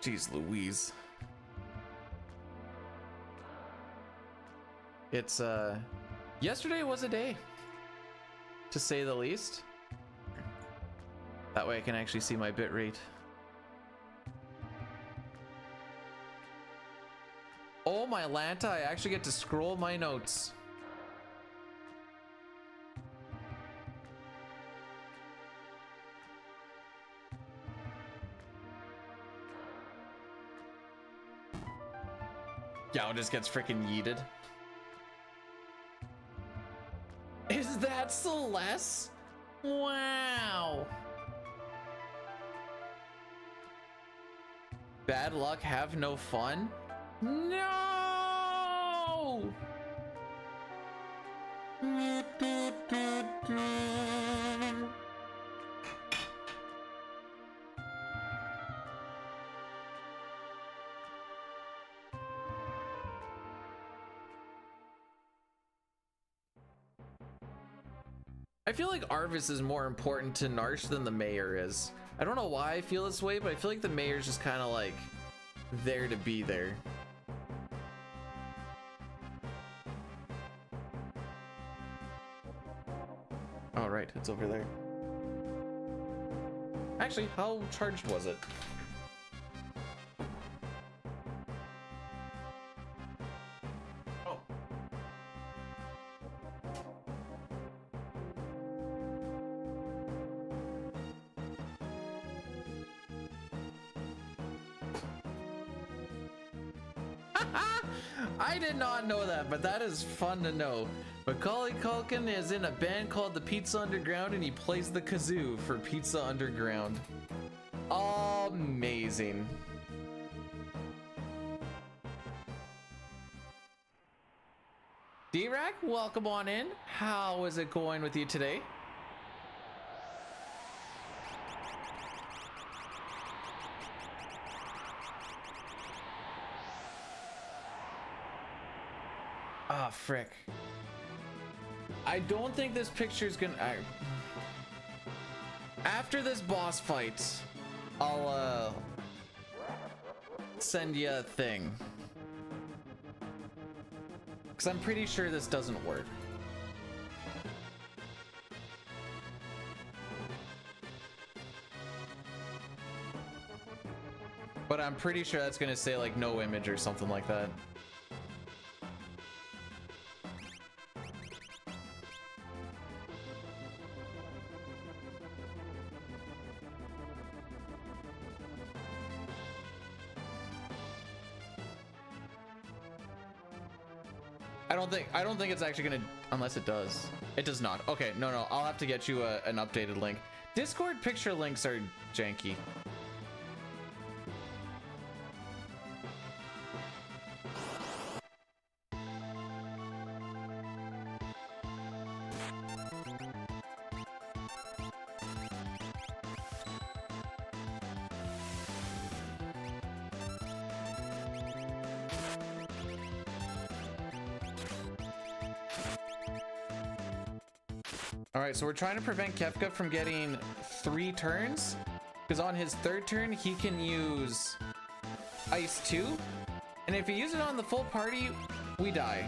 Jeez Louise. Yesterday was a day, to say the least. That way I can actually see my bit rate. Oh my Lanta, I actually get to scroll my notes. Yao just gets freaking yeeted. Is that Celeste? Wow. Bad luck, have no fun? No! I feel like Arvis is more important to Narshe than the mayor is. I don't know why I feel this way, but I feel like the mayor's just kind of like there to be there. Oh, right, it's over there. Actually, how charged was it? Oh. I did not know that, but that is fun to know. Macaulay Culkin is in a band called the Pizza Underground and he plays the kazoo for Pizza Underground. Amazing. D-Rack, welcome on in. How is it going with you today? Ah, frick. I don't think this picture's gonna... After this boss fight, I'll send you a thing. Because I'm pretty sure this doesn't work. But I'm pretty sure that's gonna say like no image or something like that. I don't think it's actually gonna, unless it does. It does not. Okay, no, I'll have to get you an updated link. Discord picture links are janky. Alright, so we're trying to prevent Kefka from getting 3 turns, because on his 3rd turn he can use Ice 2, and if he uses it on the full party, we die.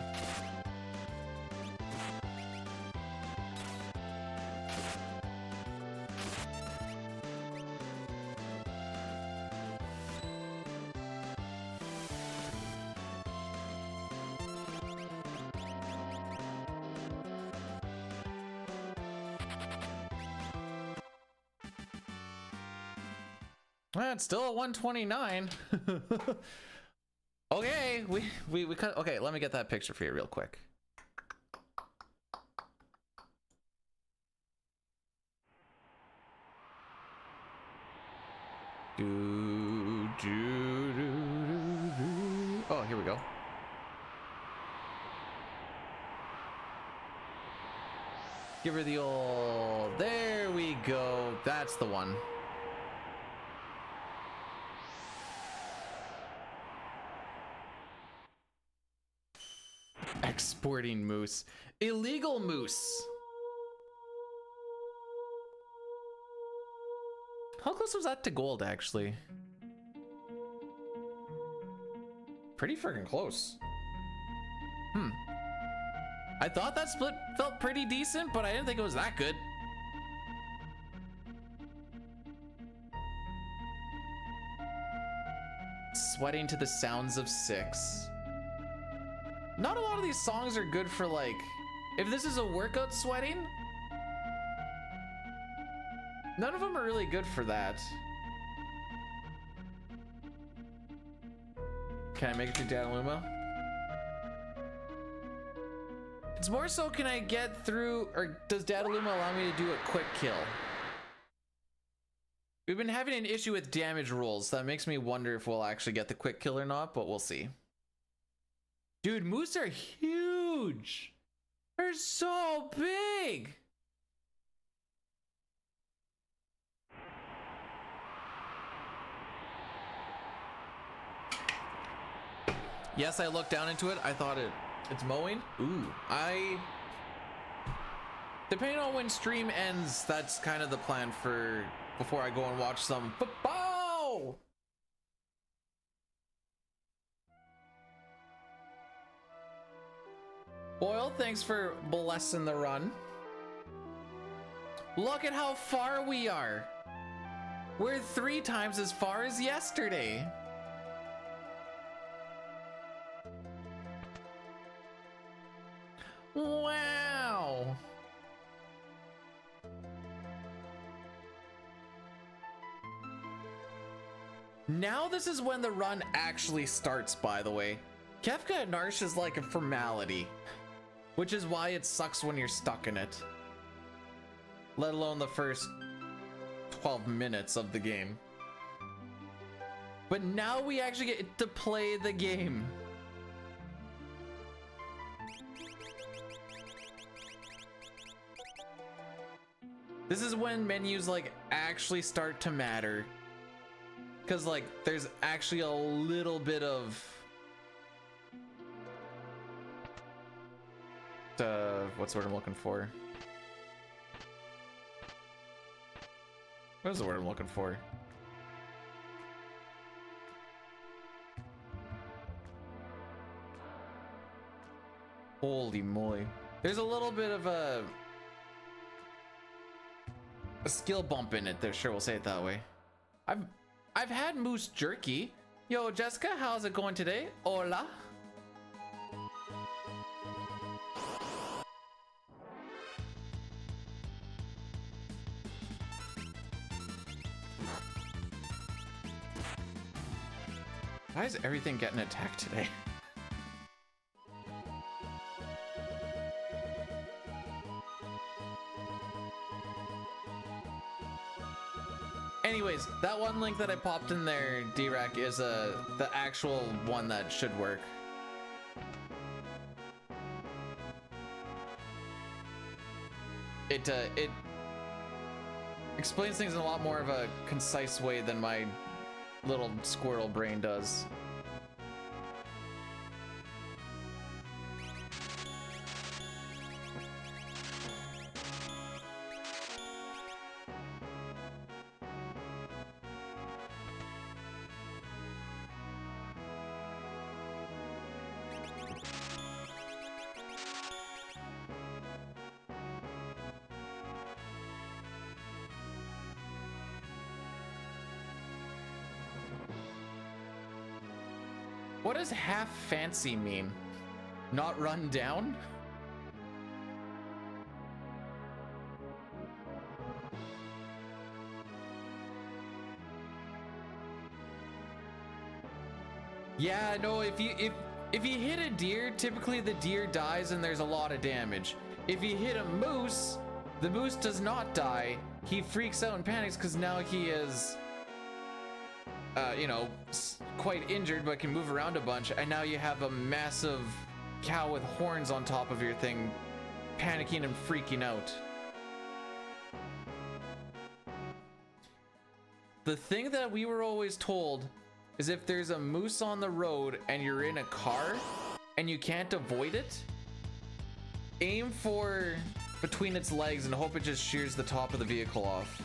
It's still a 129. Okay, we cut. Okay, let me get that picture for you real quick. Oh, here we go. Give her the old. There we go. That's the one. Exporting moose. Illegal moose. How close was that to gold, actually? Pretty freaking close. I thought that split felt pretty decent, but I didn't think it was that good. Sweating to the sounds of 6. Not a lot of these songs are good for, like, if this is a workout sweating, none of them are really good for that. Can I make it to Dataluma? It's more so, can I get through, or does Dataluma allow me to do a quick kill? We've been having an issue with damage rules. That makes me wonder if we'll actually get the quick kill or not, but we'll see. Dude, moose are huge. They're so big. Yes, I looked down into it. I thought it's mowing. Ooh, depending on when stream ends, that's kind of the plan for before I go and watch some football. Boyle, thanks for blessing the run. Look at how far we are. We're 3 times as far as yesterday. Wow. Now this is when the run actually starts, by the way. Kefka and Narshe is like a formality, which is why it sucks when you're stuck in it. Let alone the first 12 minutes of the game. But now we actually get to play the game. This is when menus like actually start to matter. Cause like there's actually a little bit of what's the word I'm looking for? What is the word I'm looking for? Holy moly. There's a little bit of a skill bump in it there, sure, we'll say it that way. I've had moose jerky. Yo, Jessica, how's it going today? Hola. Why is everything getting attacked today? Anyways, that one link that I popped in there, D-Rack, is the actual one that should work. It explains things in a lot more of a concise way than my little squirrel brain does. What does half fancy mean? Not run down? Yeah, no, if you hit a deer, typically the deer dies and there's a lot of damage. If you hit a moose, the moose does not die. He freaks out and panics because now he is you know, quite injured but can move around a bunch, and now you have a massive cow with horns on top of your thing panicking and freaking out. The thing that we were always told is if there's a moose on the road and you're in a car and you can't avoid it, aim for between its legs and hope it just shears the top of the vehicle off.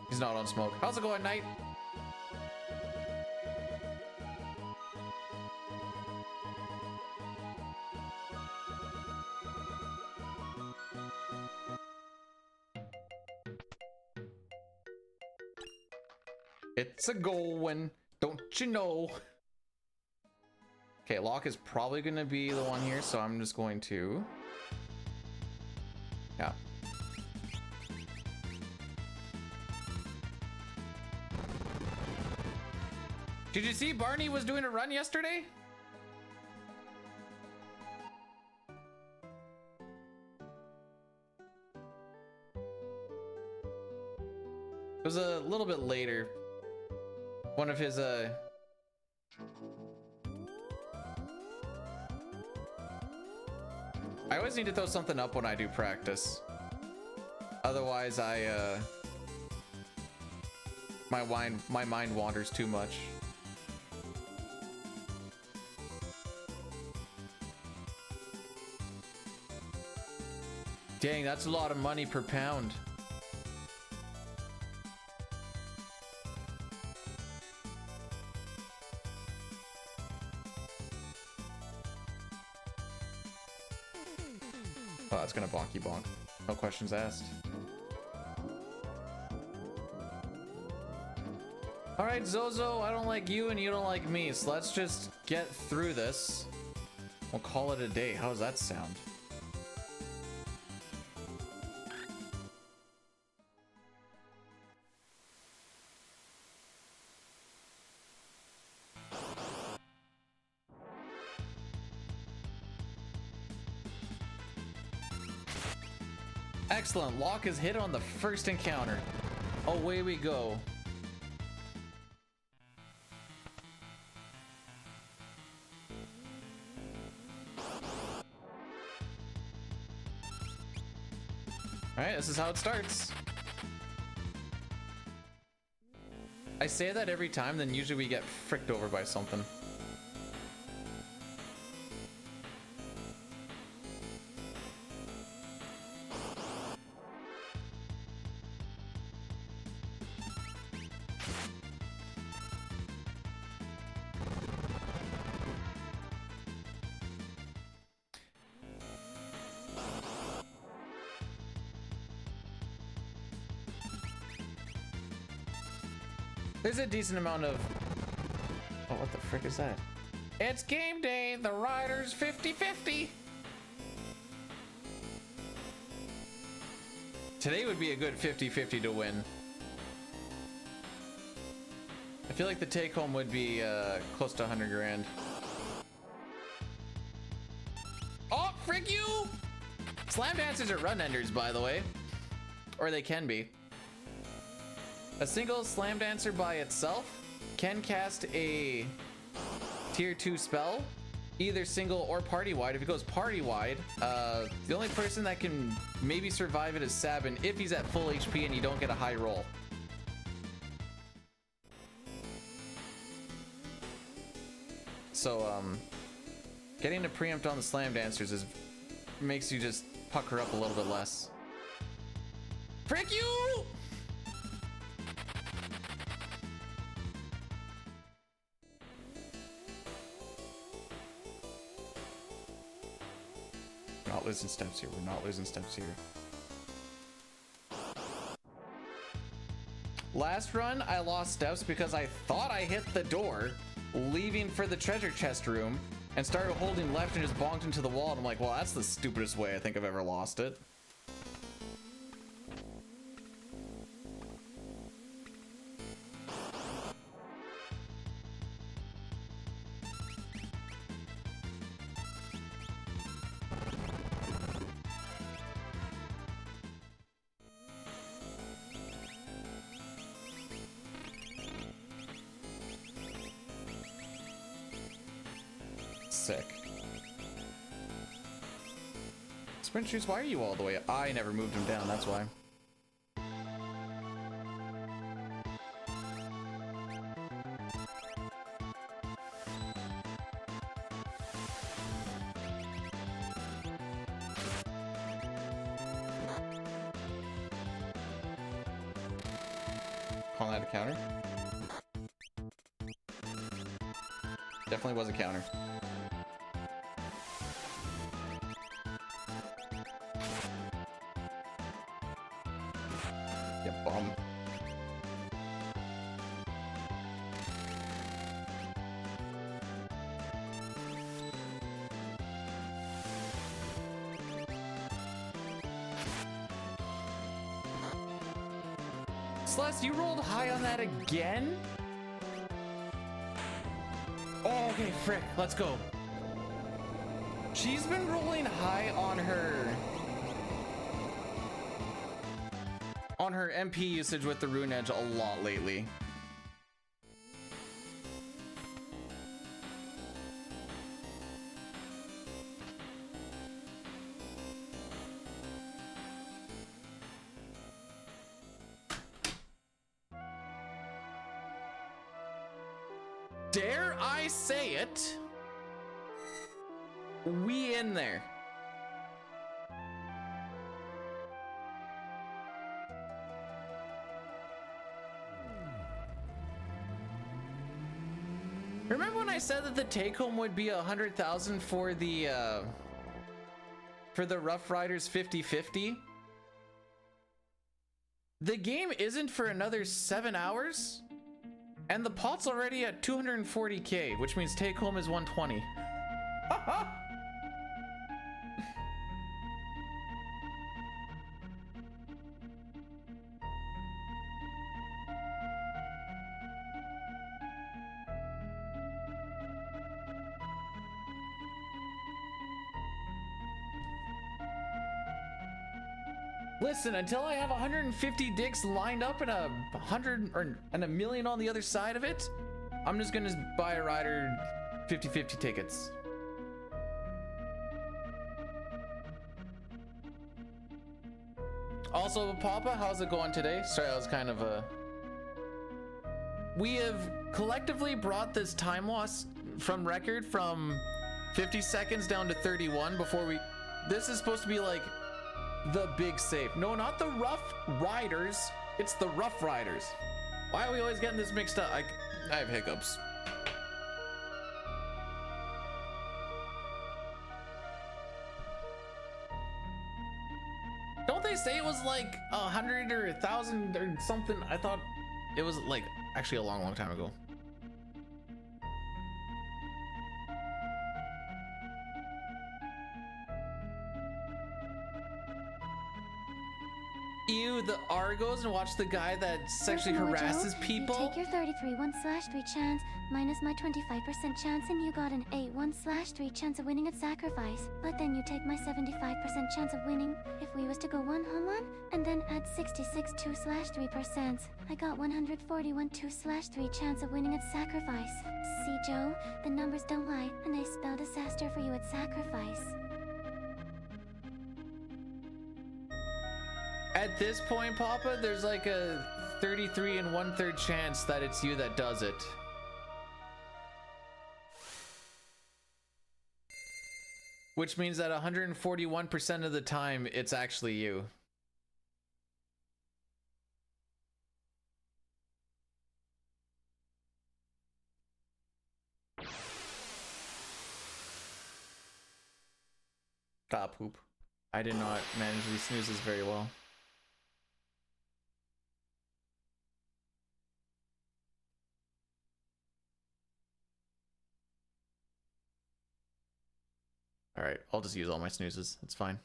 He's not on smoke. How's it going, Knight? It's a going, don't you know? Okay, lock is probably going to be the one here, so I'm just going to... Yeah. Did you see Barney was doing a run yesterday? It was a little bit later. One of his, I always need to throw something up when I do practice. Otherwise, my mind wanders too much. Dang, that's a lot of money per pound. Oh, that's gonna bonky bonk. No questions asked. All right, Zozo, I don't like you and you don't like me, so let's just get through this. We'll call it a day. How does that sound? Excellent. Lock is hit on the first encounter. Away we go. Alright, this is how it starts. I say that every time, then usually we get fricked over by something. There's a decent amount of... Oh, what the frick is that? It's game day! The riders 50-50! Today would be a good 50-50 to win. I feel like the take home would be close to 100 grand. Oh, frick you! Slam dancers are run enders, by the way. Or they can be. A single slam dancer by itself can cast a tier 2 spell, either single or party wide. If it goes party wide, the only person that can maybe survive it is Sabin if he's at full HP and you don't get a high roll. So getting to preempt on the slam dancers makes you just pucker up a little bit less. Frick you! We're not losing steps here. We're not losing steps here. Last run, I lost steps because I thought I hit the door, leaving for the treasure chest room, and started holding left and just bonked into the wall. And I'm like, well, that's the stupidest way I think I've ever lost it. Sick. Sprint shoes, why are you all the way up? I never moved him down, that's why. Calling that a counter? Definitely was a counter. Glitchless, you rolled high on that again? Oh, okay, frick, let's go. She's been rolling high on her MP usage with the Rune Edge a lot lately. Dare I say it? We in there. Remember when I said that the take home would be 100,000 for the Rough Riders 50/50? The game isn't for another 7 hours, and the pot's already at 240k, which means take home is 120. Listen, until I have 150 dicks lined up and 100 and a million on the other side of it, I'm just gonna buy a rider 50/50 tickets. Also, Papa, how's it going today? Sorry, I was kind of we have collectively brought this time loss from record from 50 seconds down to 31 before we. This is supposed to be like the big save. No, not the Rough Riders. It's the Rough Riders. Why are we always getting this mixed up? I have hiccups. Don't they say it was like 100 or 1,000 or something? I thought it was like actually a long time ago. Ew, the Argos, and watch the guy that sexually harasses people. You take your 33 1/3 chance minus my 25% chance, and you got an 8 1/3 chance of winning at sacrifice. But then you take my 75% chance of winning if we was to go 1-on-1, and then add 66 2/3%. I got 141 2/3 chance of winning at sacrifice. See, Joe, the numbers don't lie, and they spell disaster for you at sacrifice. At this point, Papa, there's like a 33 1/3 chance that it's you that does it. Which means that 141% of the time, it's actually you. Ah, poop. I did not manage these snoozes very well. All right, I'll just use all my snoozes. It's fine.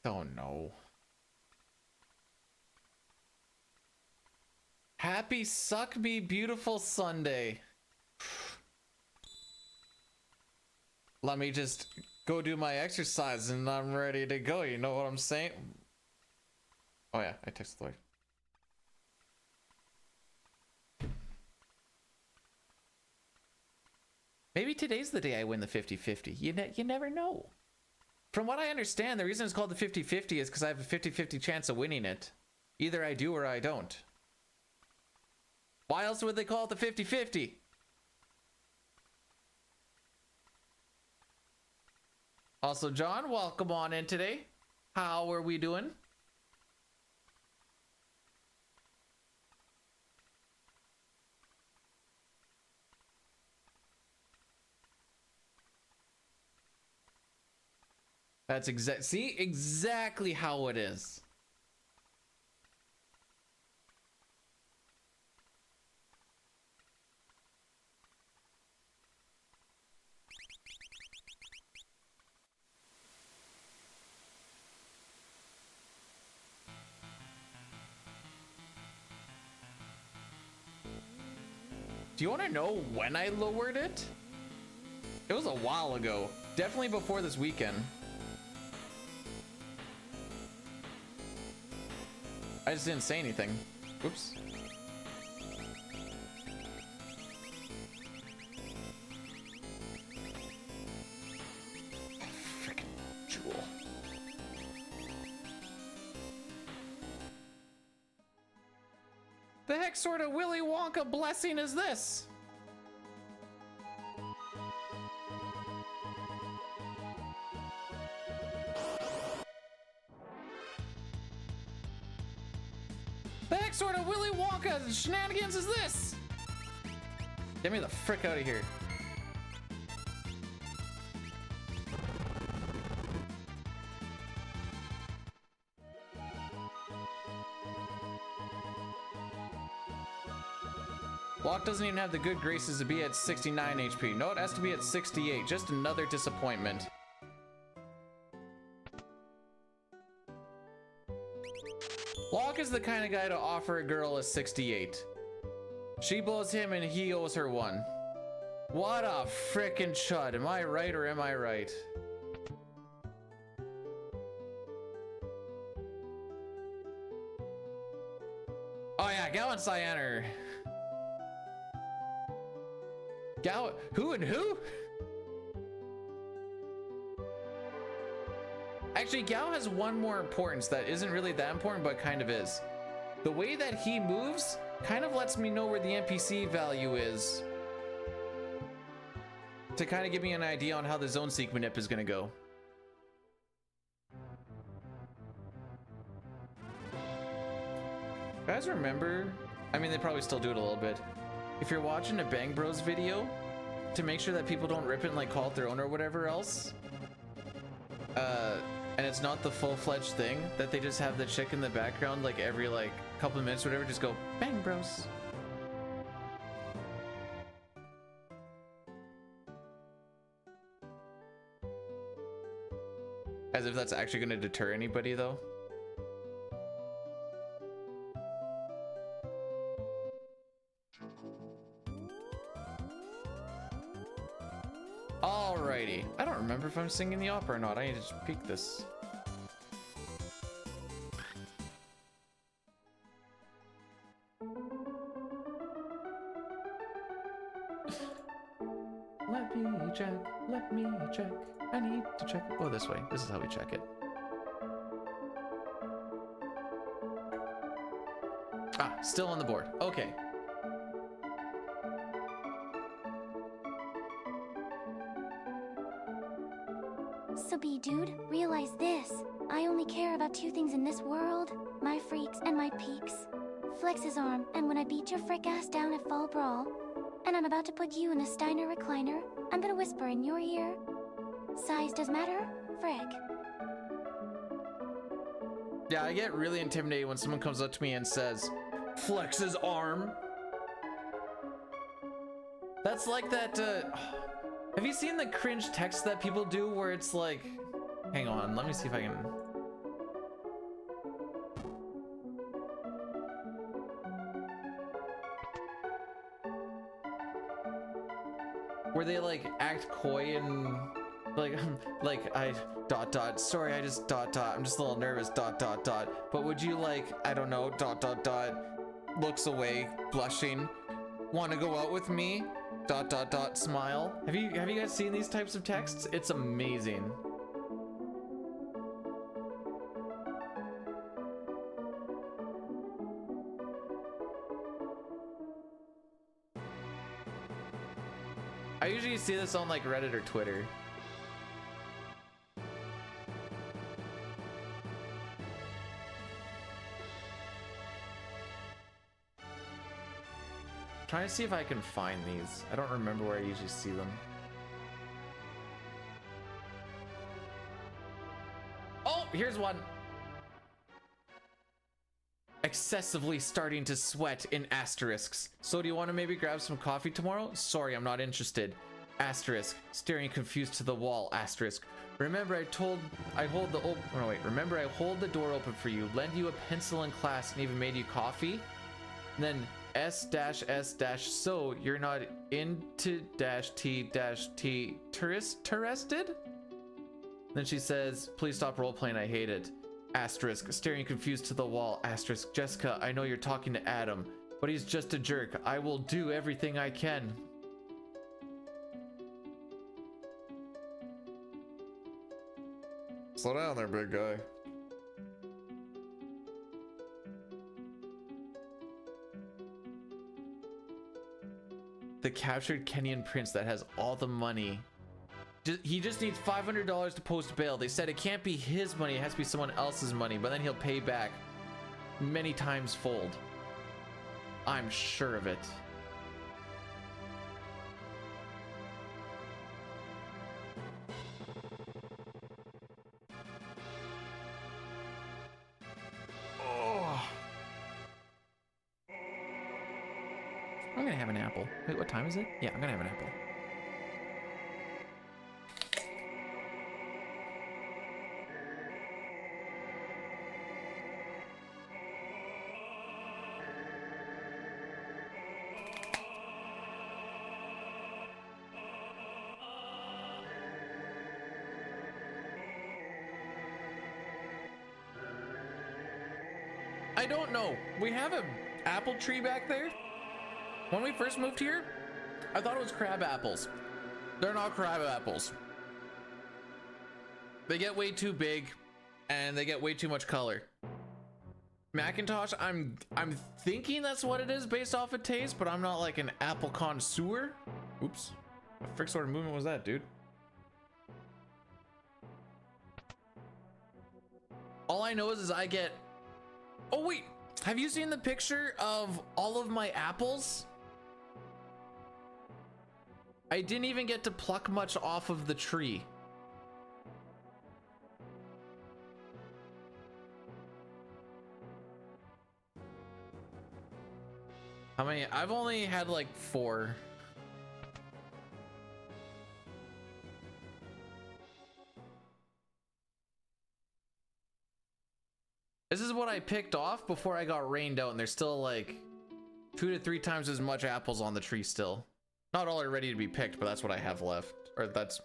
Oh no. Happy Suck Me Beautiful Sunday. Let me just go do my exercise and I'm ready to go. You know what I'm saying? Oh yeah, I texted the wife. Maybe today's the day I win the 50/50. You never know. From what I understand, the reason it's called the 50/50 is because I have a 50/50 chance of winning it. Either I do or I don't. Why else would they call it the 50/50? Also, John, welcome on in today. How are we doing? That's exactly how it is. Do you want to know when I lowered it? It was a while ago. Definitely before this weekend. I just didn't say anything. Oops. Freaking jewel. The heck sort of Willy Wonka blessing is this? The heck sort of Willy Wonka shenanigans is this? Get me the frick out of here. Block doesn't even have the good graces to be at 69 HP. No, it has to be at 68. Just another disappointment. Block is the kind of guy to offer a girl a 68. She blows him and he owes her one. What a frickin' chud. Am I right or am I right? Oh yeah, Gal and Cyanar. Gal, who and who? Actually, Gao has one more importance that isn't really that important, but kind of is. The way that he moves kind of lets me know where the NPC value is, to kind of give me an idea on how the zone seek manip is going to go. Guys, remember? I mean, they probably still do it a little bit. If you're watching a Bang Bros video, to make sure that people don't rip it and like call it their own or whatever else, and it's not the full-fledged thing that they just have the chick in the background like every like couple of minutes or whatever, just go Bang Bros. As if that's actually going to deter anybody though. Alrighty. I don't remember if I'm singing the opera or not. I need to just peek this. Let me check. Let me check. I need to check. Oh, this way. This is how we check it. Ah, still on the board. Okay. So B dude, realize this. I only care about two things in this world. My freaks and my peaks. Flex his arm, and when I beat your frick ass down at Fall Brawl, and I'm about to put you in a Steiner recliner, I'm gonna whisper in your ear. Size does matter? Frick. Yeah, I get really intimidated when someone comes up to me and says, flex his arm. That's like that, have you seen the cringe text that people do where it's like, hang on, let me see if I can. Where they like act coy and like I ... sorry, I just ... I'm just a little nervous ... but would you like, I don't know ... looks away, blushing, want to go out with me ... smile. Have you guys seen these types of texts? It's amazing. I usually see this on like Reddit or Twitter. Trying to see if I can find these. I don't remember where I usually see them. Oh, here's one. Excessively starting to sweat in asterisks. So do you want to maybe grab some coffee tomorrow? Sorry, I'm not interested. Asterisk. Staring confused to the wall. Asterisk. Remember I hold the door open for you, lend you a pencil in class, and even made you coffee? And then S-S- so you're not into -T interested? Then she says, please stop role-playing, I hate it. Asterisk, staring confused to the wall. Asterisk, Jessica, I know you're talking to Adam, but he's just a jerk. I will do everything I can. Slow down there, big guy. The captured Kenyan prince that has all the money. He just needs $500 to post bail. They said it can't be his money, it has to be someone else's money, but then he'll pay back many times fold. I'm sure of it. Oh. I'm gonna have an apple. Wait, what time is it? Yeah, I'm gonna have an apple. I don't know. We have an apple tree back there. When we first moved here, I thought it was crab apples. They're not crab apples. They get way too big and they get way too much color. Macintosh, I'm thinking that's what it is based off of taste, but I'm not like an apple connoisseur. Oops. What frick sort of movement was that, dude? All I know is I get... Oh wait, have you seen the picture of all of my apples? I didn't even get to pluck much off of the tree. How many? I've only had like 4. This is what I picked off before I got rained out, and there's still like 2 to 3 times as much apples on the tree still. Not all are ready to be picked, but that's what I have left. Or that's...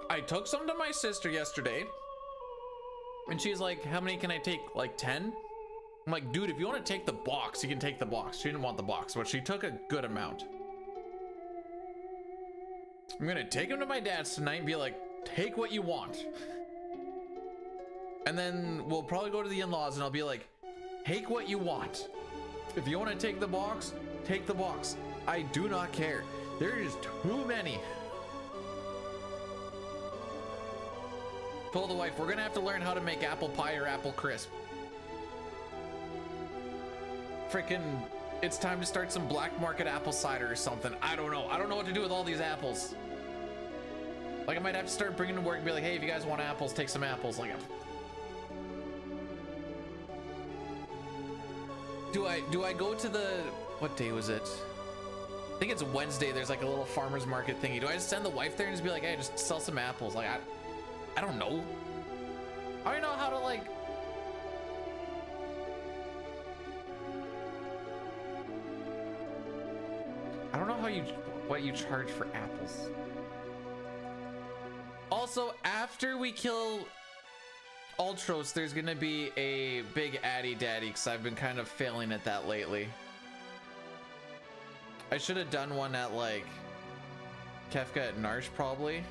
I took some to my sister yesterday, and she's like, how many can I take? Like 10? I'm like, dude, if you want to take the box, you can take the box. She didn't want the box, but she took a good amount. I'm gonna take them to my dad's tonight and be like, take what you want. And then we'll probably go to the in-laws and I'll be like, take what you want. If you want to take the box, take the box. I do not care. There is too many. Told the wife, we're gonna have to learn how to make apple pie or apple crisp. Frickin', it's time to start some black market apple cider or something. I don't know. I don't know what to do with all these apples. Like, I might have to start bringing them to work and be like, hey, if you guys want apples, take some apples. Like, do I go to the, what day was it? I think it's Wednesday. There's like a little farmer's market thingy. Do I just send the wife there and just be like, hey, just sell some apples? Like, I don't know. I don't know how to like... I don't know how what you charge for apples. Also, after we kill Ultros, there's gonna be a big Addy Daddy, because I've been kind of failing at that lately. I should have done one at like Kefka at Narshe probably.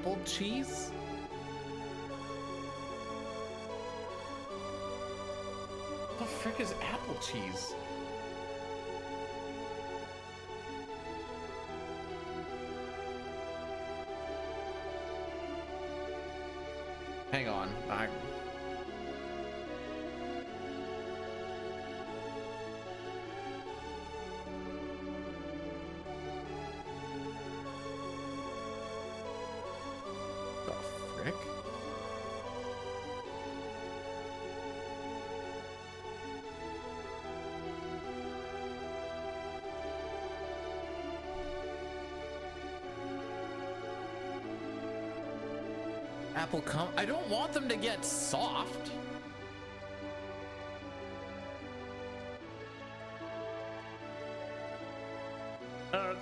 apple cheese? What the frick is apple cheese? Hang on. The frick? Apple come. I don't want them to get soft.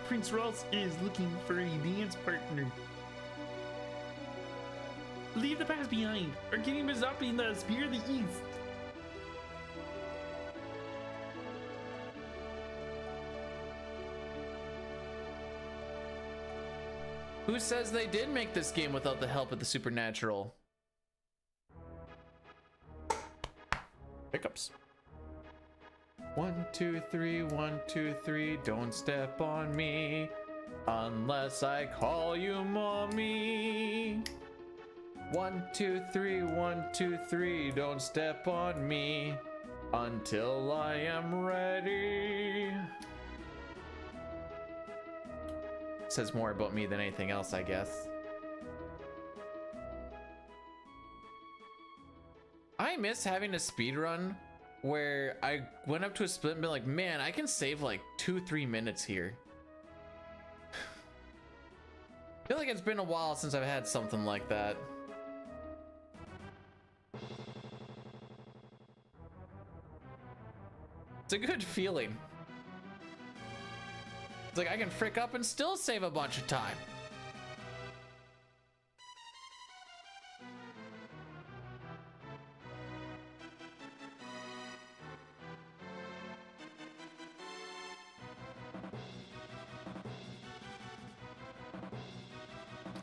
Prince Ross is looking for a dance partner. Leave the past behind, or give him his up in the Spear of the East. Who says they did make this game without the help of the supernatural? Hiccups. 1, 2, 3, 1, 2, 3, don't step on me unless I call you mommy. 1, 2, 3, 1, 2, 3, don't step on me until I am ready. Says more about me than anything else, I guess. I miss having a speedrun where I went up to a split and been like, man, I can save like 2-3 minutes here. I feel like it's been a while since I've had something like that. It's a good feeling. It's like I can frick up and still save a bunch of time.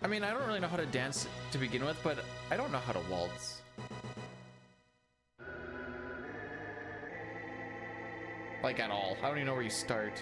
I mean, I don't really know how to dance to begin with, but I don't know how to waltz. Like at all. I don't even know where you start.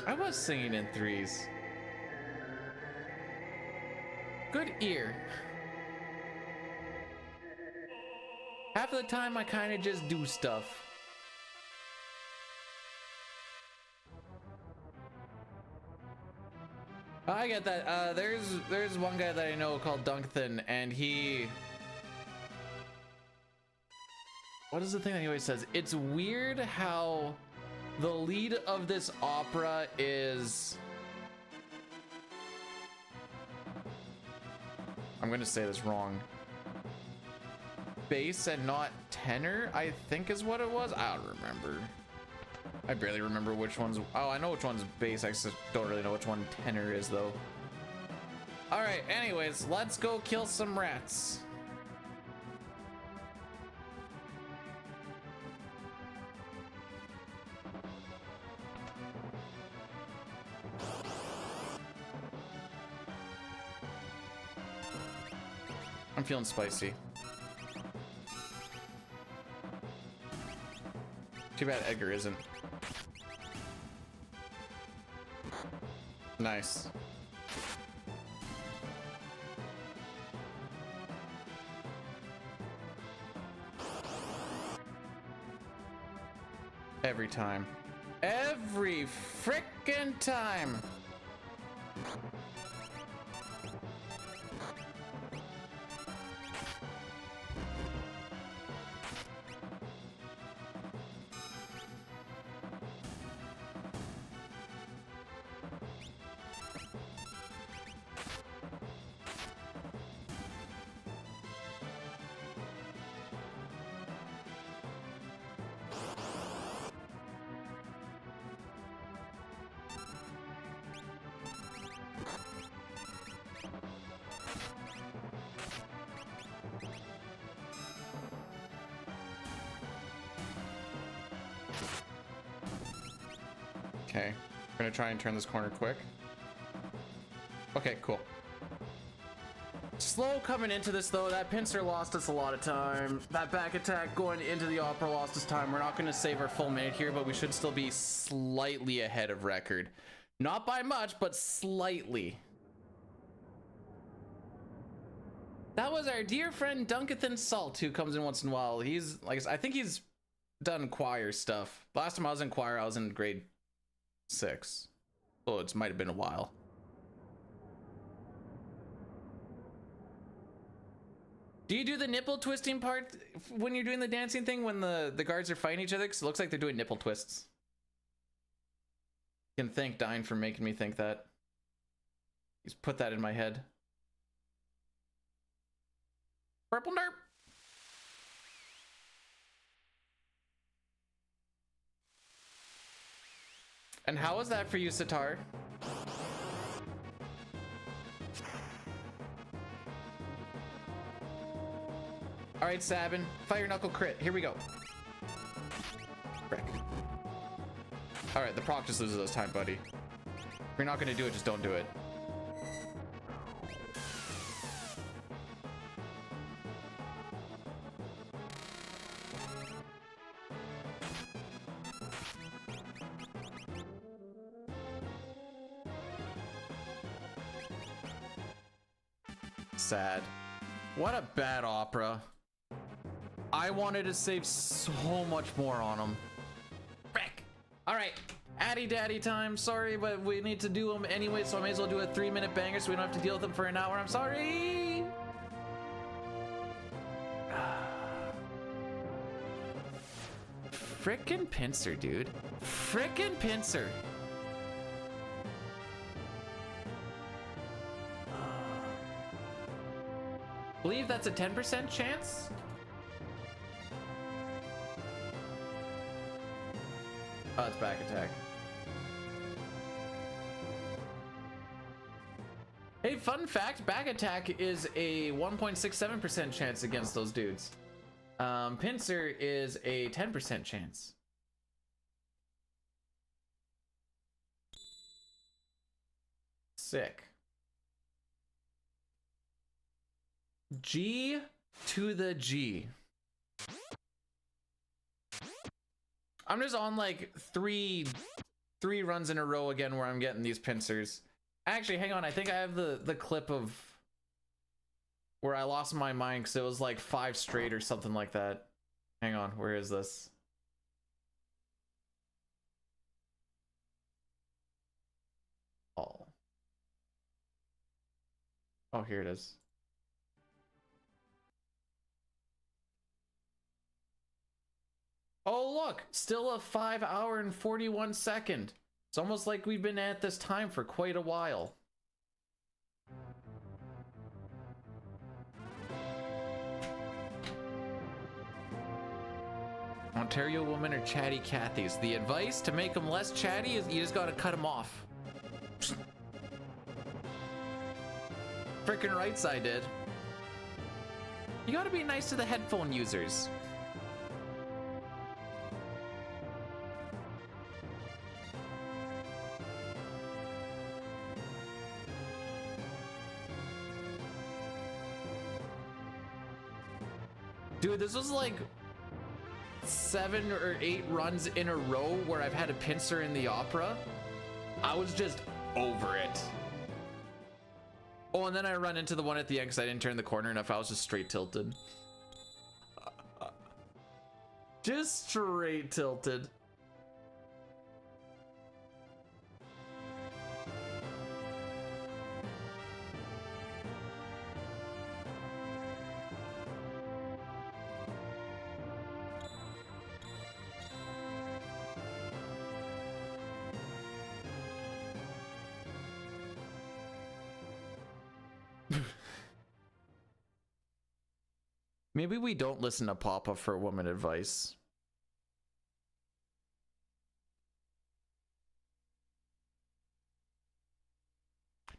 I was singing in threes. Good ear. Half of the time I kind of just do stuff. I get that. There's one guy that I know called Dunkthan, and he... What is the thing that he always says? It's weird how the lead of this opera is... I'm gonna say this wrong. Bass and not tenor, I think is what it was. I don't remember. I barely remember which one's... Oh, I know which one's bass. I just don't really know which one tenor is, though. All right, anyways, let's go kill some rats. I'm feeling spicy. Too bad Edgar isn't. Nice. Every time. Every frickin' time. Okay, we're gonna try and turn this corner quick. Okay, cool. Slow coming into this though. That pincer lost us a lot of time. That back attack going into the opera lost us time. We're not going to save our full minute here, but we should still be slightly ahead of record. Not by much, but slightly. That was our dear friend Dunkathan Salt, who comes in once in a while. He's like, I think he's done choir stuff. Last time I was in choir, I was in grade 6. Oh, it might have been a while. Do you do the nipple twisting part when you're doing the dancing thing when the guards are fighting each other? Because it looks like they're doing nipple twists. You can thank Dine for making me think that. He's put that in my head. Purple derp. And how was that for you, Sitar? All right, Sabin, fire knuckle crit. Here we go. Frick. All right, the proc just loses us time, buddy. If you're not gonna do it, just don't do it. Sad. What a bad opera. I wanted to save so much more on him. Frick. All right, Addy Daddy time. Sorry, but we need to do them anyway, so I may as well do a 3-minute banger so we don't have to deal with them for an hour. I'm sorry. Frickin' pincer, dude. Frickin' pincer. Believe that's a 10% chance. Oh, it's back attack. Hey, fun fact, back attack is a 1.67% chance against those dudes. Pincer is a 10% chance. Sick. G to the G. I'm just on like three runs in a row again where I'm getting these pincers. Actually, hang on. I think I have the clip of where I lost my mind because it was like 5 straight or something like that. Hang on. Where is this? Oh, here it is. Oh, look, still a 5 hour and 41 second. It's almost like we've been at this time for quite a while. Ontario women are chatty Cathys. The advice to make them less chatty is you just gotta cut them off. Frickin' rights I did. You gotta be nice to the headphone users. Dude, this was like 7 or 8 runs in a row where I've had a pincer in the opera. I was just over it. Oh, and then I run into the one at the end because I didn't turn the corner enough. I was just straight tilted. Just straight tilted. Maybe we don't listen to Papa for woman advice.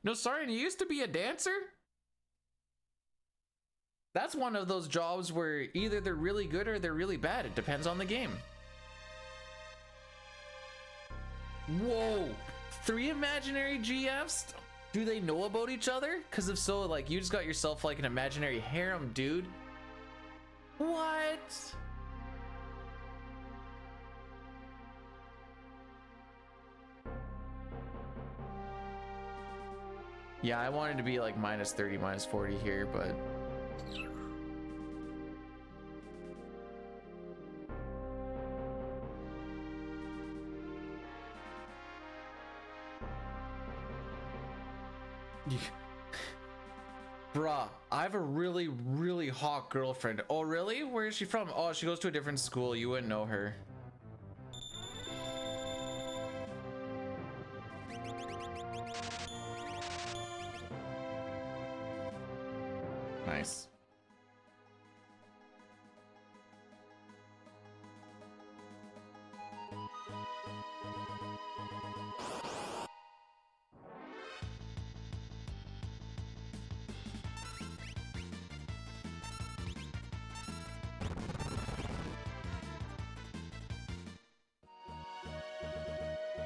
No, sorry, you used to be a dancer? That's one of those jobs where either they're really good or they're really bad. It depends on the game. Whoa, 3 imaginary GFs? Do they know about each other? Because if so, like, you just got yourself like an imaginary harem, dude. What? Yeah, I wanted to be like minus 30, minus 40 here, but bruh, I have a really, really hot girlfriend. Oh, really? Where is she from? Oh, she goes to a different school. You wouldn't know her. Nice.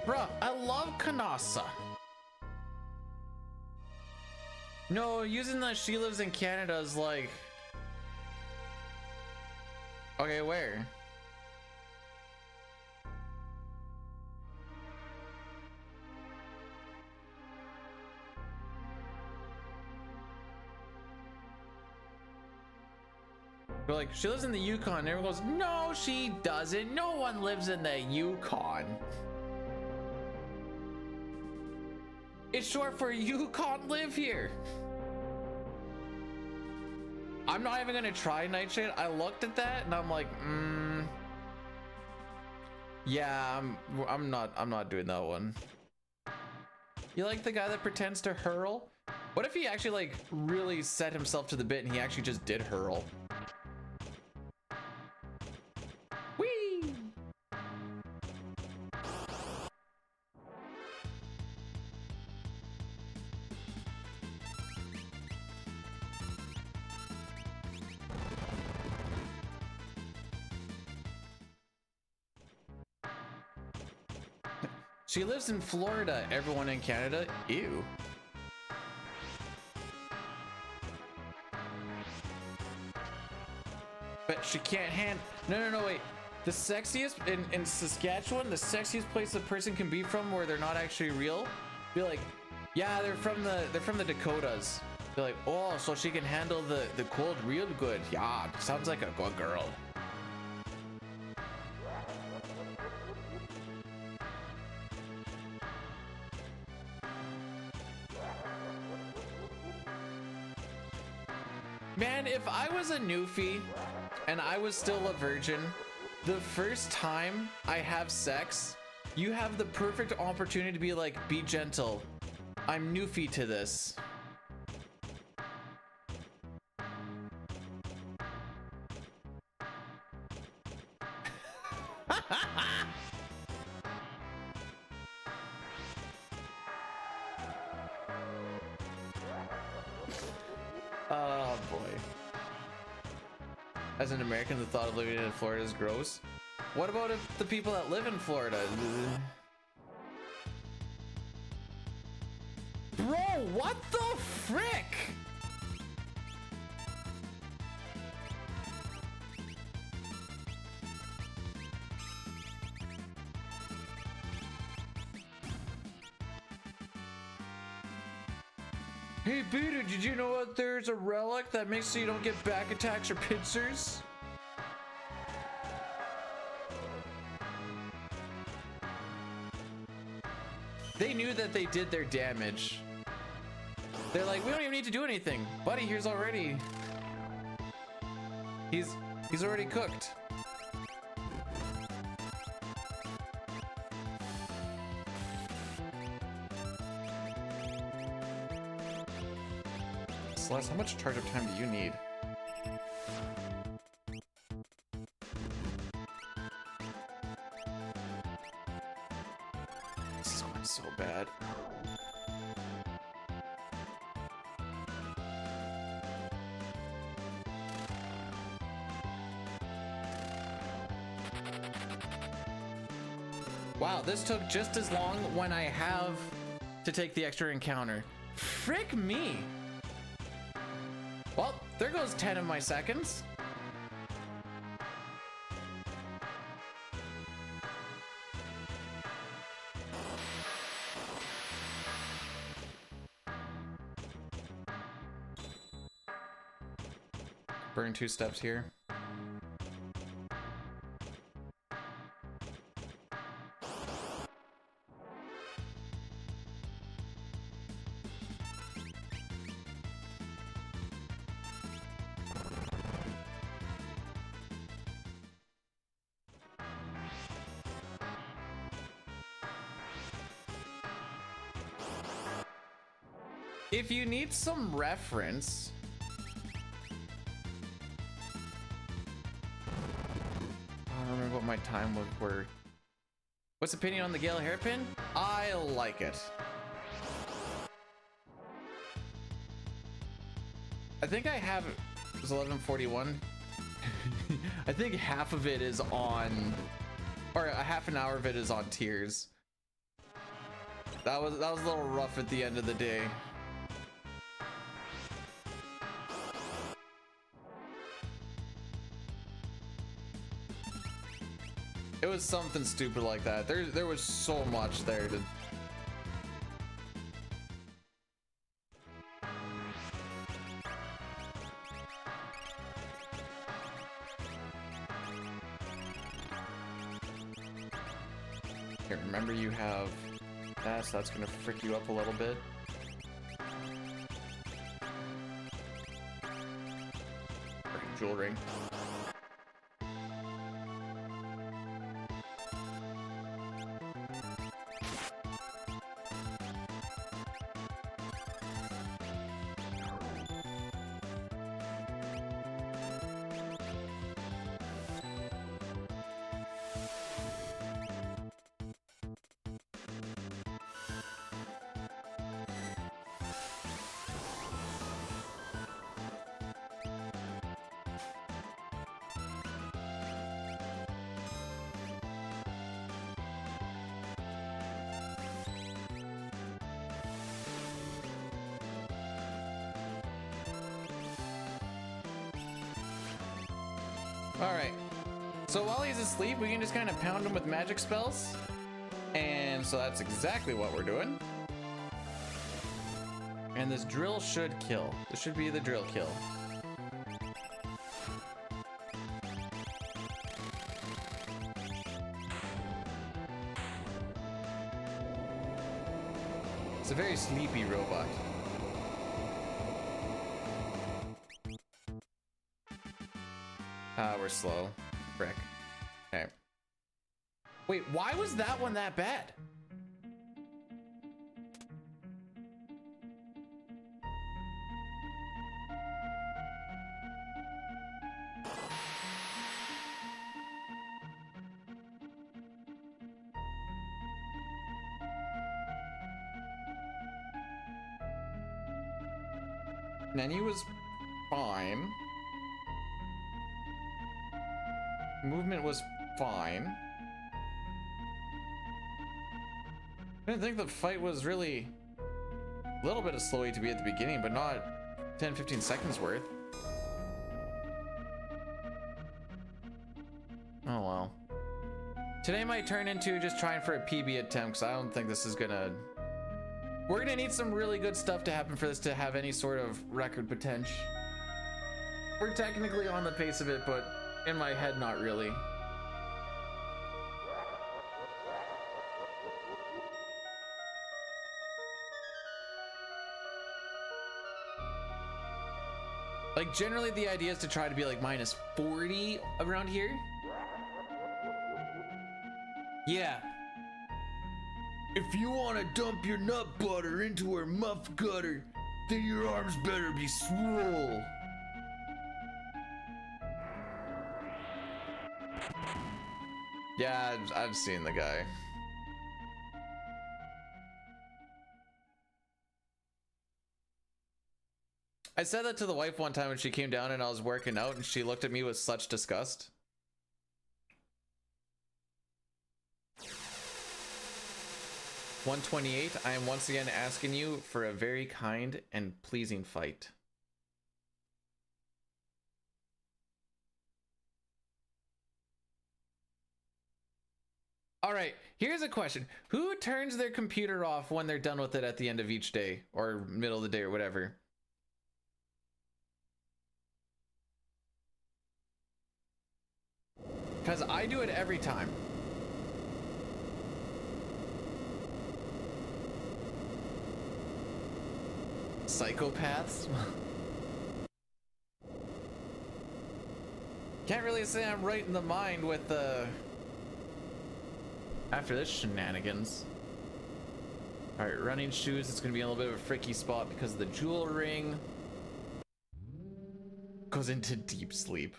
Bruh, I love Kanasa. No, using that she lives in Canada is like... Okay, where? We're like, she lives in the Yukon. And everyone goes, no, she doesn't. No one lives in the Yukon. It's short for Yukon live here. I'm not even gonna try Nightshade. I looked at that and I'm like, yeah, I'm not doing that one. You like the guy that pretends to hurl? What if he actually like really set himself to the bit and he actually just did hurl? Whee! She lives in Florida, everyone in Canada. Ew. But she can't no, wait. The sexiest, in Saskatchewan, the sexiest place a person can be from where they're not actually real, be like, yeah, they're from the Dakotas. They're like, oh, so she can handle the cold real good. Yeah, sounds like a good girl. Man, if I was a newfie and I was still a virgin, the first time I have sex, you have the perfect opportunity to be like, be gentle. I'm newfie to this. Oh boy. As an American, the thought of living in Florida is gross. What about if the people that live in Florida? Bro, what the frick? Hey Peter, did you know that there's a relic that makes so you don't get back attacks or pincers? They knew that they did their damage. They're like, we don't even need to do anything. Buddy here's already... He's already cooked. Celeste, how much charge-up time do you need? This is going so bad. Wow, this took just as long when I have to take the extra encounter. Frick me. Well, there goes 10 of my seconds. Burn 2 steps here. If you need some reference, I don't remember what my time were. What's opinion on the Gale hairpin? I like it. I think I have it was 11:41. I think half of it is on, or a half an hour of it is on tiers. That was a little rough at the end of the day. It was something stupid like that. There was so much there to... Here, remember you have that, so that's gonna frick you up a little bit. Frickin' jewel ring. Alright, so while he's asleep, we can just kind of pound him with magic spells. And so that's exactly what we're doing. And this drill should kill. This should be the drill kill. It's a very sleepy robot. We're slow. Frick. Okay. Wait, why was that one that bad? Nanny was fine. Movement was fine. I didn't think the fight was really a little bit of slowy to be at the beginning, but not 10-15 seconds worth. Oh well. Today might turn into just trying for a PB attempt, because I don't think this is gonna... We're gonna need some really good stuff to happen for this to have any sort of record potential. We're technically on the pace of it, but in my head, not really. Like, generally the idea is to try to be like minus 40 around here. Yeah. If you want to dump your nut butter into her muff gutter, then your arms better be swole. Yeah, I've seen the guy. I said that to the wife one time when she came down and I was working out and she looked at me with such disgust. 128, I am once again asking you for a very kind and pleasing fight. All right, here's a question. Who turns their computer off when they're done with it at the end of each day or middle of the day or whatever? Because I do it every time. Psychopaths? Can't really say I'm right in the mind with after this shenanigans. Alright, running shoes, it's gonna be a little bit of a freaky spot because of the jewel ring. Goes into deep sleep.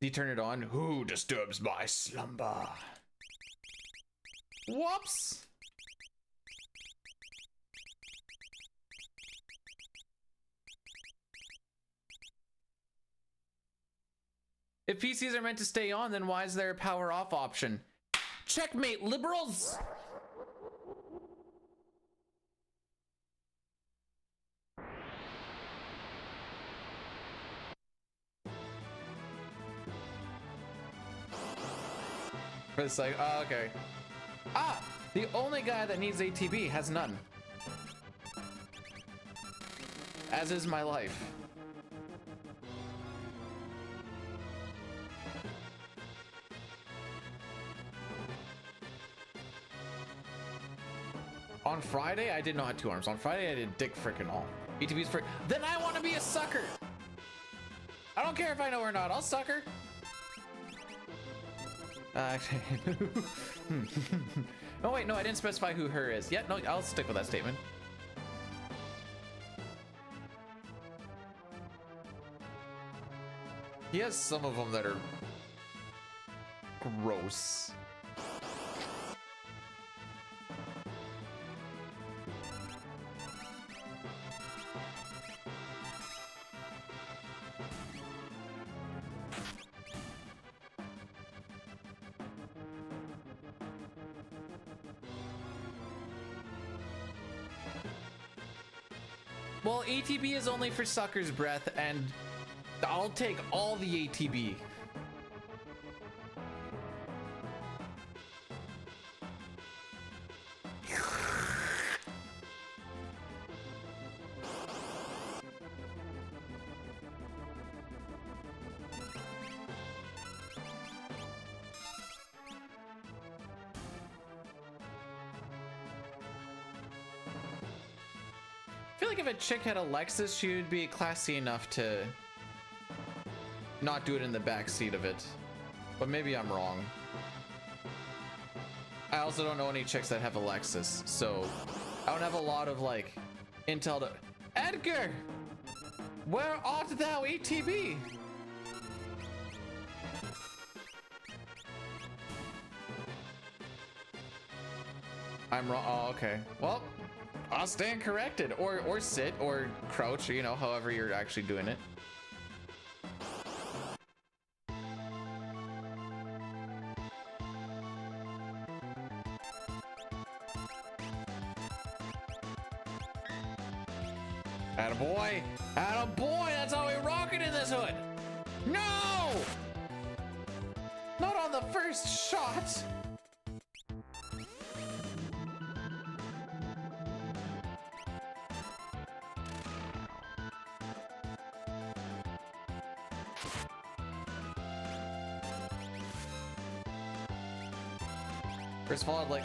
You turn it on. Who disturbs my slumber? Whoops! If PCs are meant to stay on, then why is there a power off option? Checkmate, liberals! It's like, oh, okay. Ah! The only guy that needs ATB has none. As is my life. On Friday, I did not have 2 arms. On Friday, I did dick frickin' all. ATB's for. Then I want to be a sucker! I don't care if I know or not, I'll sucker! Oh wait, no, I didn't specify who her is. Yeah, no, I'll stick with that statement. He has some of them that are gross. Well, ATB is only for sucker's breath, and I'll take all the ATB. I feel like if a chick had a Lexus, she would be classy enough to not do it in the back seat of it. But maybe I'm wrong. I also don't know any chicks that have a Lexus, so I don't have a lot of like intel to. Edgar, where art thou, ATB? I'm wrong. Oh, okay. Well, I'll stand corrected, or sit, or crouch, or, you know, however you're actually doing it. Attaboy! Attaboy! That's how we rock it in this hood! No! Not on the first shot! First of all, I'd like...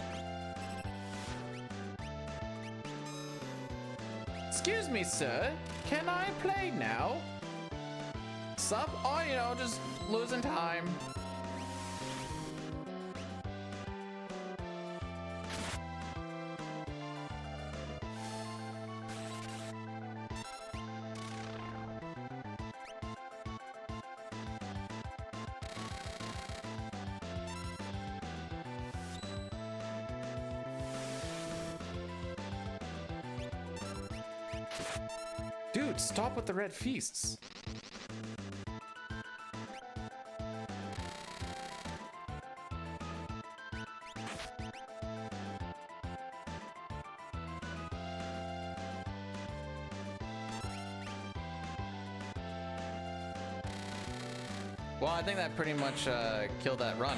Excuse me, sir. Can I play now? Sup? Oh, you know, just losing time. Dude, stop with the red feasts. Well, I think that pretty much killed that run.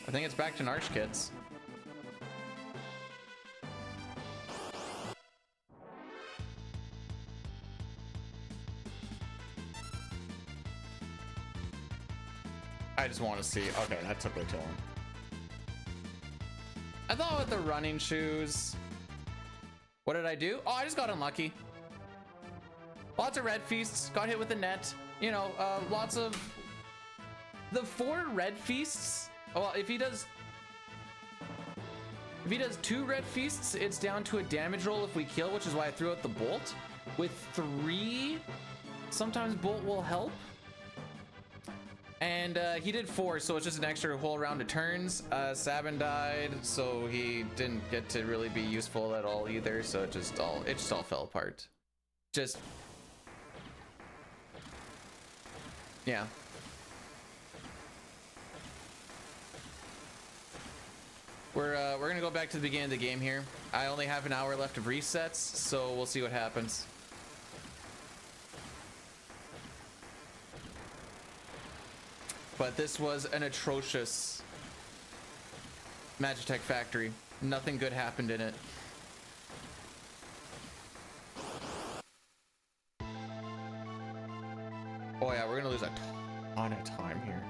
I think it's back to Narshe kids. I just want to see. Okay, that took way too long. I thought with the running shoes. What did I do? Oh, I just got unlucky. Lots of red feasts. Got hit with the net. You know, lots of the 4 red feasts. Well, if he does 2 red feasts, it's down to a damage roll if we kill, which is why I threw out the bolt. With 3, sometimes bolt will help. And he did 4, so it's just an extra whole round of turns. Sabin died, so he didn't get to really be useful at all either. So it just all fell apart. Just yeah. We're gonna go back to the beginning of the game here. I only have an hour left of resets, so we'll see what happens. But this was an atrocious Magitech Factory. Nothing good happened in it. Oh yeah, we're gonna lose a ton of time here.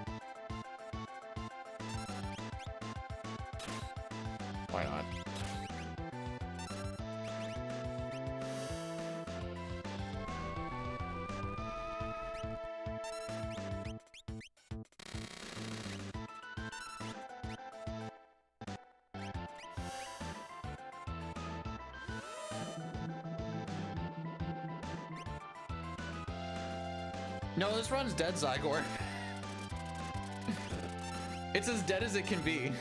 Why not? No, this run's dead, Zygor. It's as dead as it can be.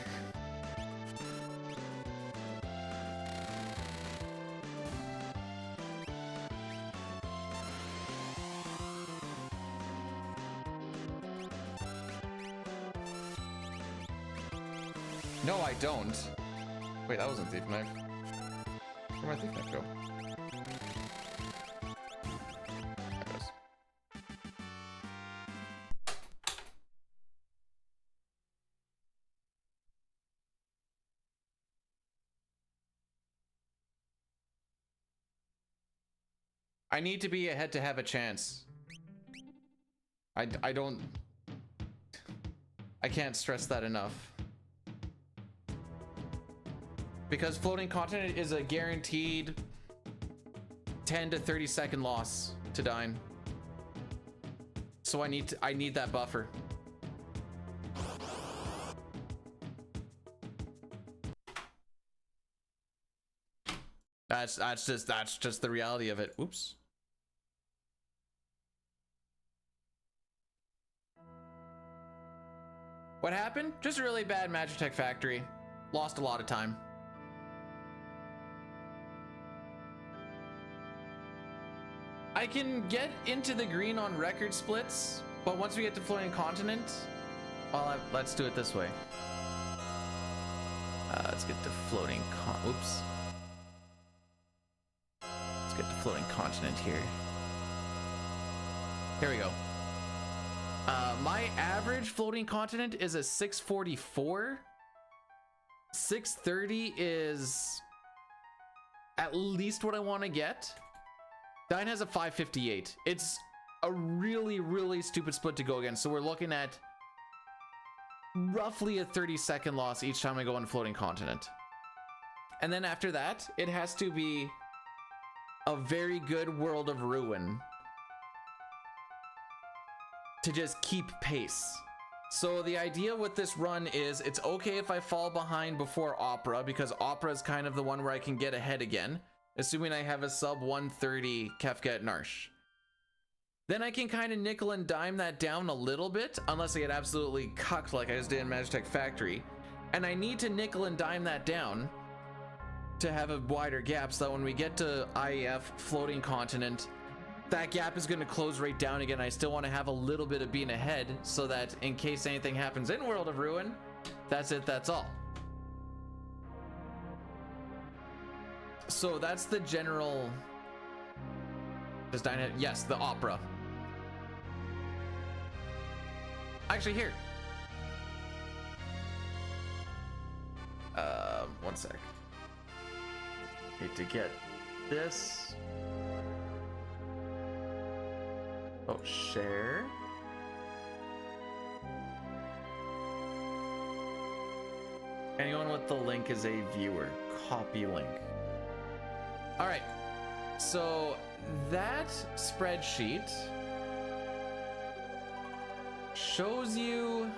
No, I don't. Wait, that wasn't thief knife. Where'd my thief knife go? There it goes. I need to be ahead to have a chance. I can't stress that enough. Because floating continent is a guaranteed 10 to 30 second loss to Dine. So I need that buffer. That's just the reality of it. Oops. What happened? Just a really bad Magitech Factory. Lost a lot of time. I can get into the green on record splits, but once we get to floating continent, well, let's do it this way. Let's get to floating oops. Let's get to floating continent here. Here we go. My average floating continent is a 644. 630 is at least what I want to get. Dine has a 558. It's a really, really stupid split to go against. So we're looking at roughly a 30-second loss each time I go on floating continent. And then after that, it has to be a very good World of Ruin to just keep pace. So the idea with this run is it's okay if I fall behind before Opera, because Opera is kind of the one where I can get ahead again, assuming I have a sub 130 Kefka at Narshe. Then I can kind of nickel and dime that down a little bit, unless I get absolutely cucked like I just did in Magitech Factory. And I need to nickel and dime that down to have a wider gap so that when we get to IEF floating continent, that gap is going to close right down again. I still want to have a little bit of being ahead so that in case anything happens in World of Ruin, that's it, that's all. So that's the general. Does Dinah? Yes, the opera. Actually, here. One sec. Need to get this. Oh, share. Anyone with the link is a viewer. Copy link. All right. So that spreadsheet shows you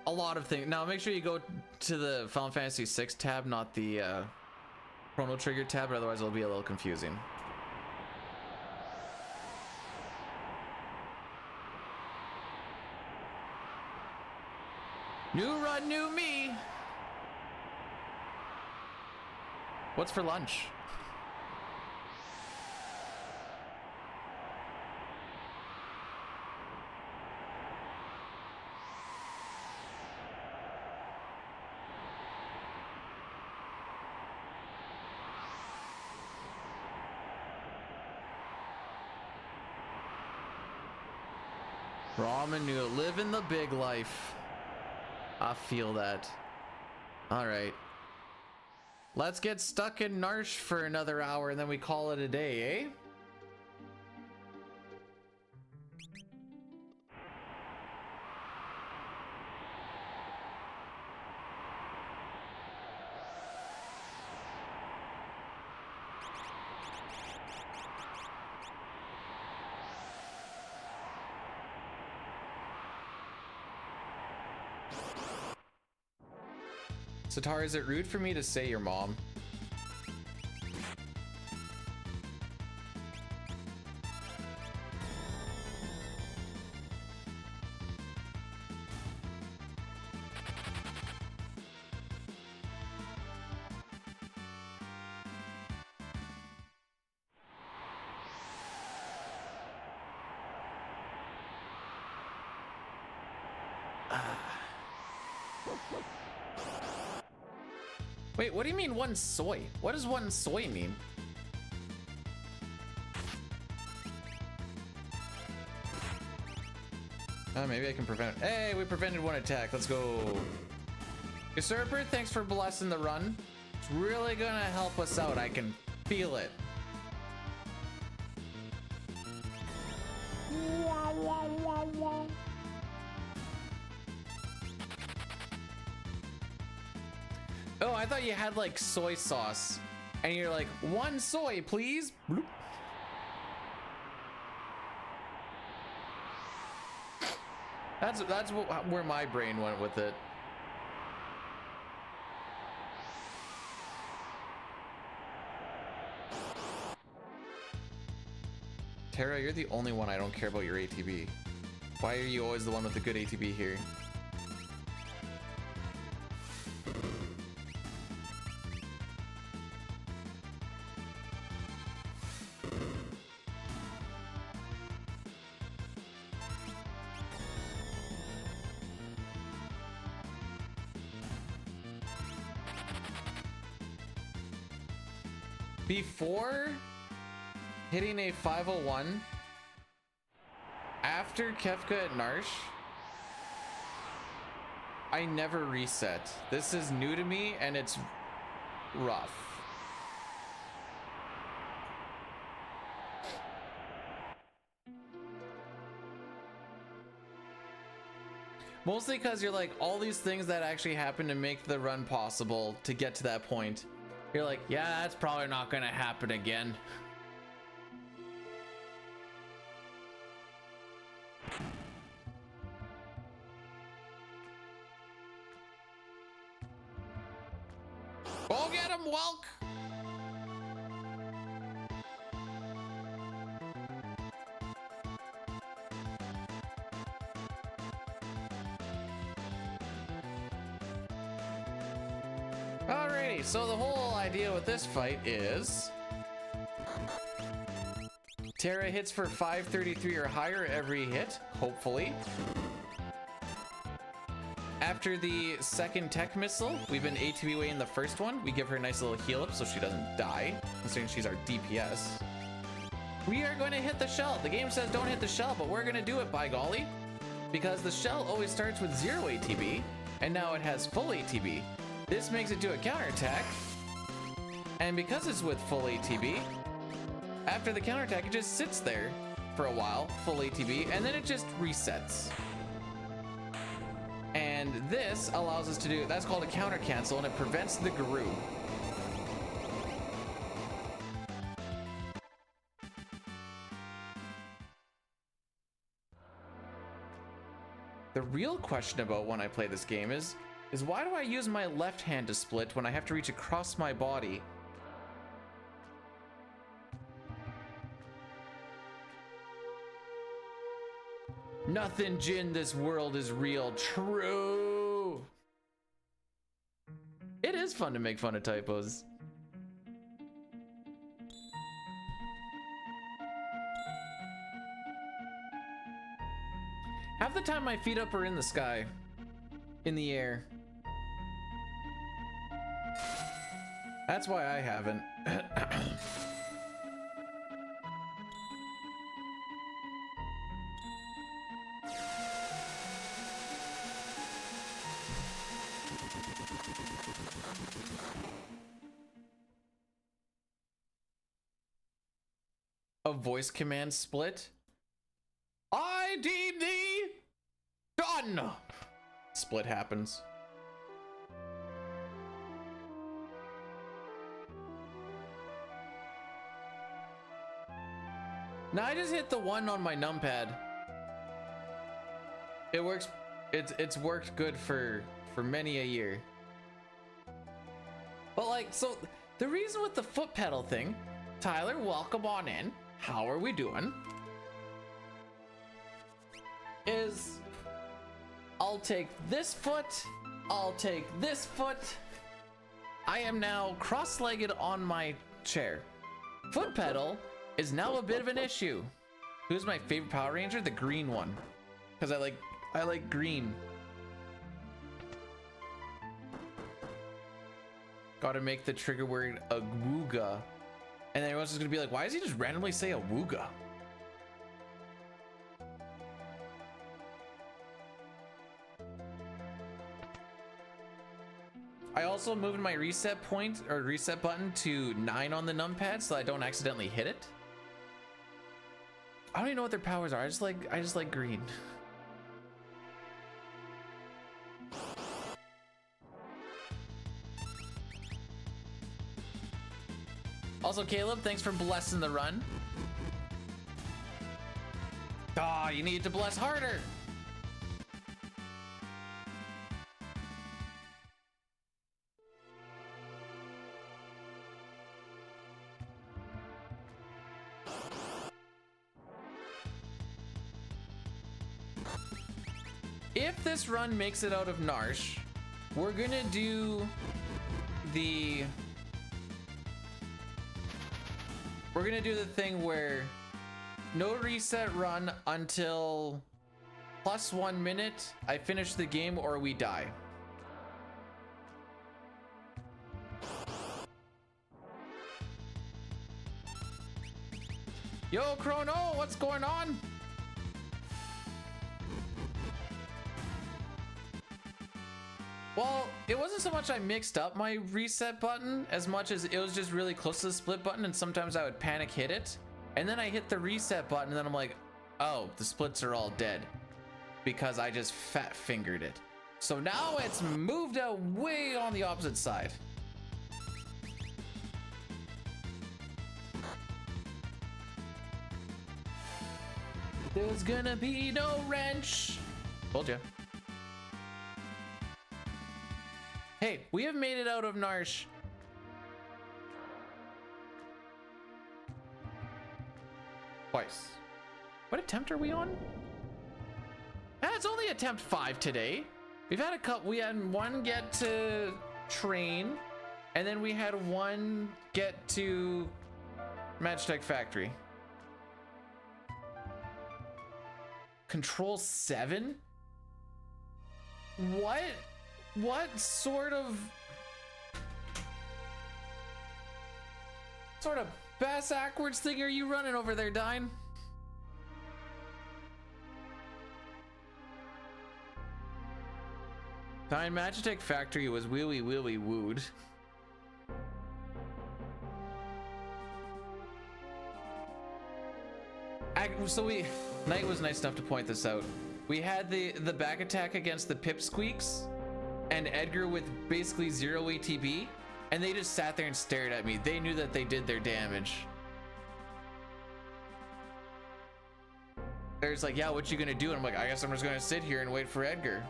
a lot of things. Now make sure you go to the Final Fantasy VI tab, not the Chrono Trigger tab, otherwise it'll be a little confusing. New run, new me. What's for lunch? Ramen noodle, living the big life. I feel that. All right. Let's get stuck in Narshe for another hour and then we call it a day, eh? Satar, is it rude for me to say your mom? Wait, what do you mean one soy? What does one soy mean? Maybe I can prevent it. Hey, we prevented one attack. Let's go. Usurper, thanks for blessing the run. It's really gonna help us out. I can feel it. Oh, I thought you had like soy sauce and you're like, one soy, please. Bloop. That's where my brain went with it. Tara, you're the only one I don't care about your ATB. Why are you always the one with the good ATB here? Before hitting a 501, after Kefka at Narshe, I never reset. This is new to me and it's rough. Mostly because you're like, all these things that actually happen to make the run possible to get to that point. You're like, yeah, that's probably not gonna happen again. Go get him, Welk! Alrighty, so the whole idea with this fight is Terra hits for 533 or higher every hit, hopefully. After the second tech missile, we've been ATB away in the first one. We give her a nice little heal up so she doesn't die, considering she's our DPS. We are going to hit the shell. The game says don't hit the shell, but we're going to do it, by golly. Because the shell always starts with 0 ATB, and now it has full ATB. This makes it do a counterattack. And because it's with full ATB, after the counterattack, it just sits there for a while, full ATB, and then it just resets. And this allows us to do, that's called a counter cancel, and it prevents the Guru. The real question about when I play this game is why do I use my left hand to split when I have to reach across my body? Nothing, Jin, this world is real. True. It is fun to make fun of typos. Half the time my feet up are in the sky, in the air. That's why I haven't. A voice command split. I deem thee done. Split happens. Now I just hit the 1 on my numpad. It works. It's worked good for many a year. But like, so the reason with the foot pedal thing, Tyler, welcome on in. How are we doing? Is I'll take this foot, I'll take this foot. I am now cross-legged on my chair. Foot pedal is now a bit of an issue. Who's my favorite Power Ranger? The green one. Because I like green. Gotta make the trigger word awooga. And then everyone's just gonna be like, why does he just randomly say awooga? I also moved my reset point or reset button to 9 on the numpad so I don't accidentally hit it. I don't even know what their powers are. I just like green. Also, Caleb, thanks for blessing the run. Ah, you need to bless harder. If this run makes it out of Narshe, we're gonna do the thing where no reset run until +1 minute I finish the game or we die. Yo, Chrono, what's going on? Well, it wasn't so much I mixed up my reset button as much as it was just really close to the split button, and sometimes I would panic hit it, and then I hit the reset button and then I'm like, oh, the splits are all dead because I just fat fingered it. So now it's moved out way on the opposite side. There's gonna be no wrench. Told ya. Hey, we have made it out of Narshe. Twice. What attempt are we on? It's only attempt 5 today. We've had a couple. We had one get to train, and then we had one get to Magitech Factory. Control 7? What sort of bass backwards thing are you running over there, Dine? Dine, Magitech Factory was wheelie wooed. So Knight was nice enough to point this out. We had the back attack against the Pipsqueaks and Edgar with basically 0 ATB, and they just sat there and stared at me. They knew that they did their damage. They're just like, yeah, what you gonna do? And I'm like, I guess I'm just gonna sit here and wait for Edgar.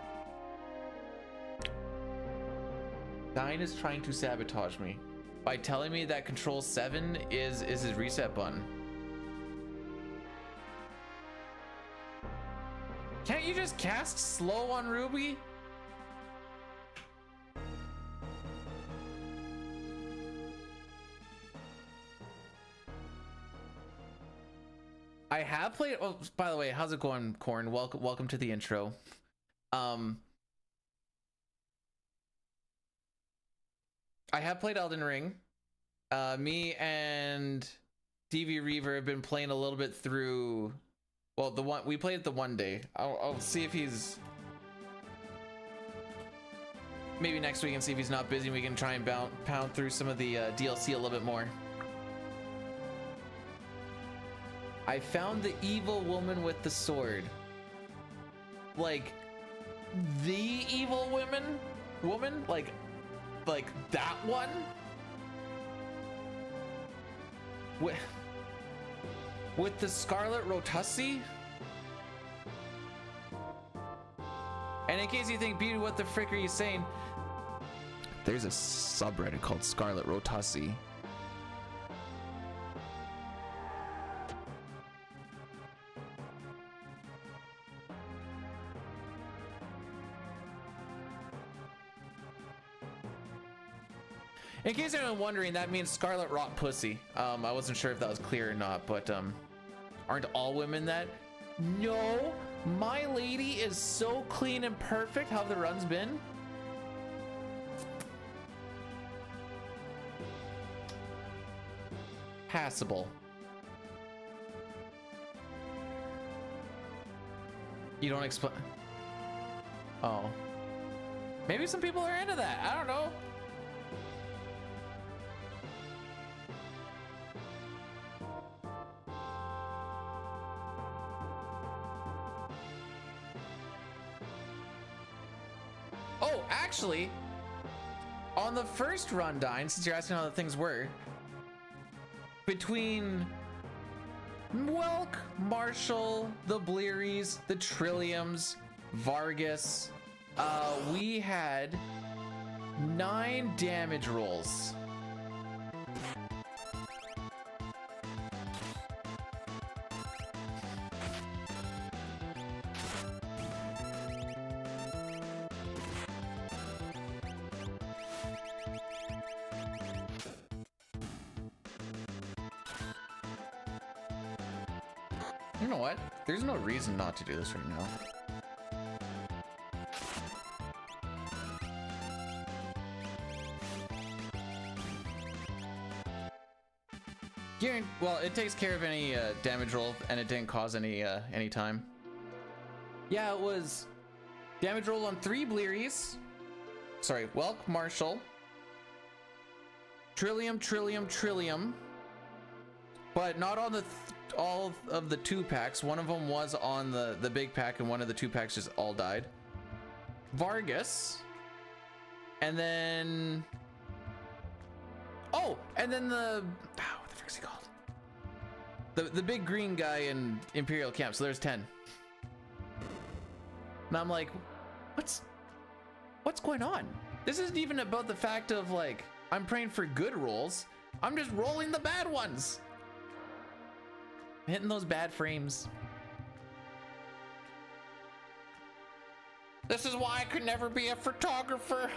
Dine is trying to sabotage me by telling me that Control 7 is his reset button. Can't you just cast slow on Ruby? I have played. Oh, by the way, how's it going, Corn? Welcome to the intro. I have played Elden Ring. Me and DV Reaver have been playing a little bit through. Well, we played it the one day. I'll see if he's maybe next week and see if he's not busy. We can try and pound through some of the DLC a little bit more. I found the evil woman with the sword. Like the evil woman, like that one. With the Scarlet Rotussi? And in case you think, Beauty, what the frick are you saying? There's a subreddit called Scarlet Rotussi. In case anyone's wondering, that means Scarlet Rot Pussy. I wasn't sure if that was clear or not, but aren't all women that? No, my lady is so clean and perfect. How have the runs been? Passable. You don't explain. Oh, maybe some people are into that. I don't know. Oh, actually, on the first run, Dine, since you're asking how the things were, between Welk, Marshall, the Blearies, the Trilliums, Vargas, we had 9 damage rolls. You know what? There's no reason not to do this right now. Well, it takes care of any damage roll, and it didn't cause any time. Yeah, it was damage roll on 3 Blearies. Sorry, Welk, Marshall, Trillium, but not on the all of the 2 packs. One of them was on the big pack, and one of the 2 packs just all died. Vargas, and then and then what the frick's he called? The big green guy in Imperial camp. So there's 10. And I'm like, what's going on? This isn't even about the fact of like I'm praying for good rolls. I'm just rolling the bad ones. Hitting those bad frames. This is why I could never be a photographer.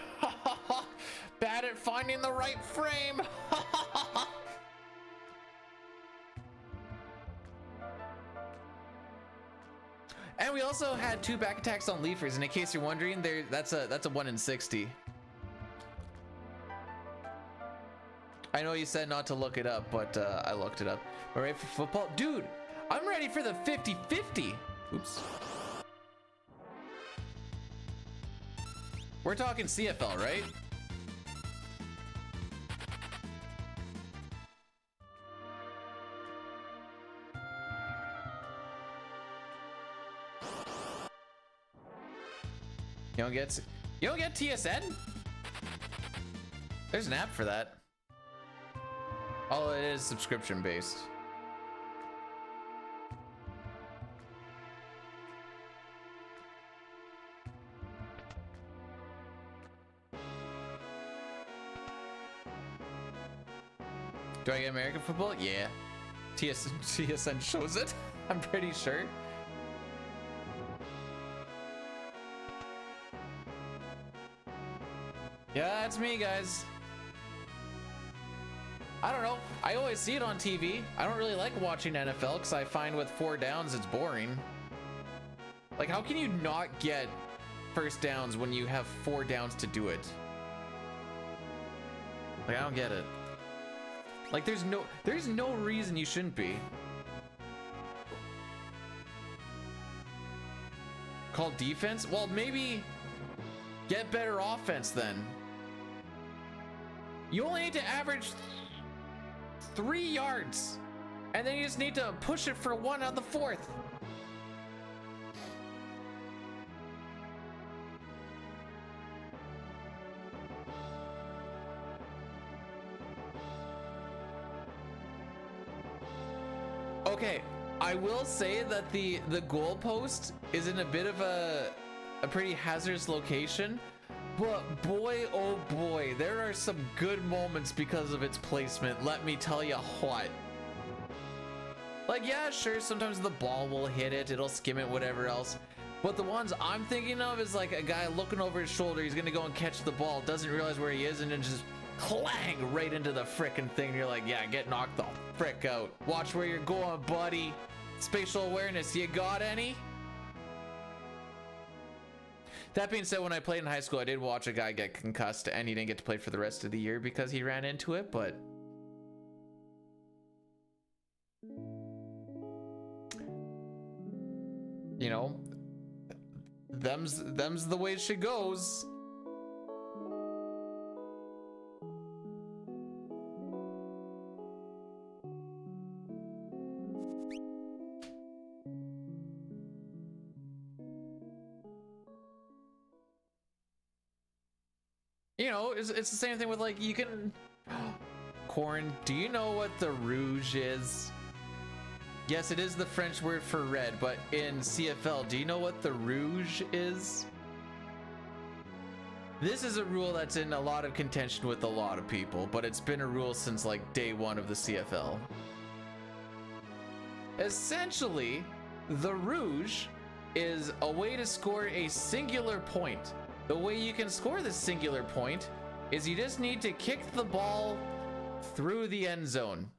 Bad at finding the right frame. And we also had 2 back attacks on Leafers, and in case you're wondering, that's a 1 in 60. I know you said not to look it up, but I looked it up. All right, for football, dude, I'm ready for the 50-50. Oops. We're talking CFL, right? You don't get TSN? There's an app for that. Oh, it is subscription based. Do I get American football? Yeah. TSN shows it. I'm pretty sure. Yeah, that's me, guys. I don't know. I always see it on TV. I don't really like watching NFL because I find with 4 downs, it's boring. Like, how can you not get first downs when you have 4 downs to do it? Like, I don't get it. Like, there's no reason you shouldn't be. Called defense? Well, maybe get better offense then. You only need to average 3 yards, and then you just need to push it for 1 on the 4th. Okay, I will say that the goalpost is in a bit of a pretty hazardous location. But boy, oh boy, there are some good moments because of its placement. Let me tell you what. Like, yeah, sure, sometimes the ball will hit it, it'll skim it, whatever else. But the ones I'm thinking of is like a guy looking over his shoulder, he's gonna go and catch the ball, doesn't realize where he is, and then just clang right into the frickin' thing. You're like, yeah, get knocked the frick out. Watch where you're going, buddy. Spatial awareness, you got any? That being said, when I played in high school, I did watch a guy get concussed and he didn't get to play for the rest of the year because he ran into it, but you know, them's the way she goes. You know, it's the same thing with, like, you can... Corn, do you know what the rouge is? Yes, it is the French word for red, but in CFL, do you know what the rouge is? This is a rule that's in a lot of contention with a lot of people, but it's been a rule since, like, day 1 of the CFL. Essentially, the rouge is a way to score a singular point. The way you can score this singular point is you just need to kick the ball through the end zone.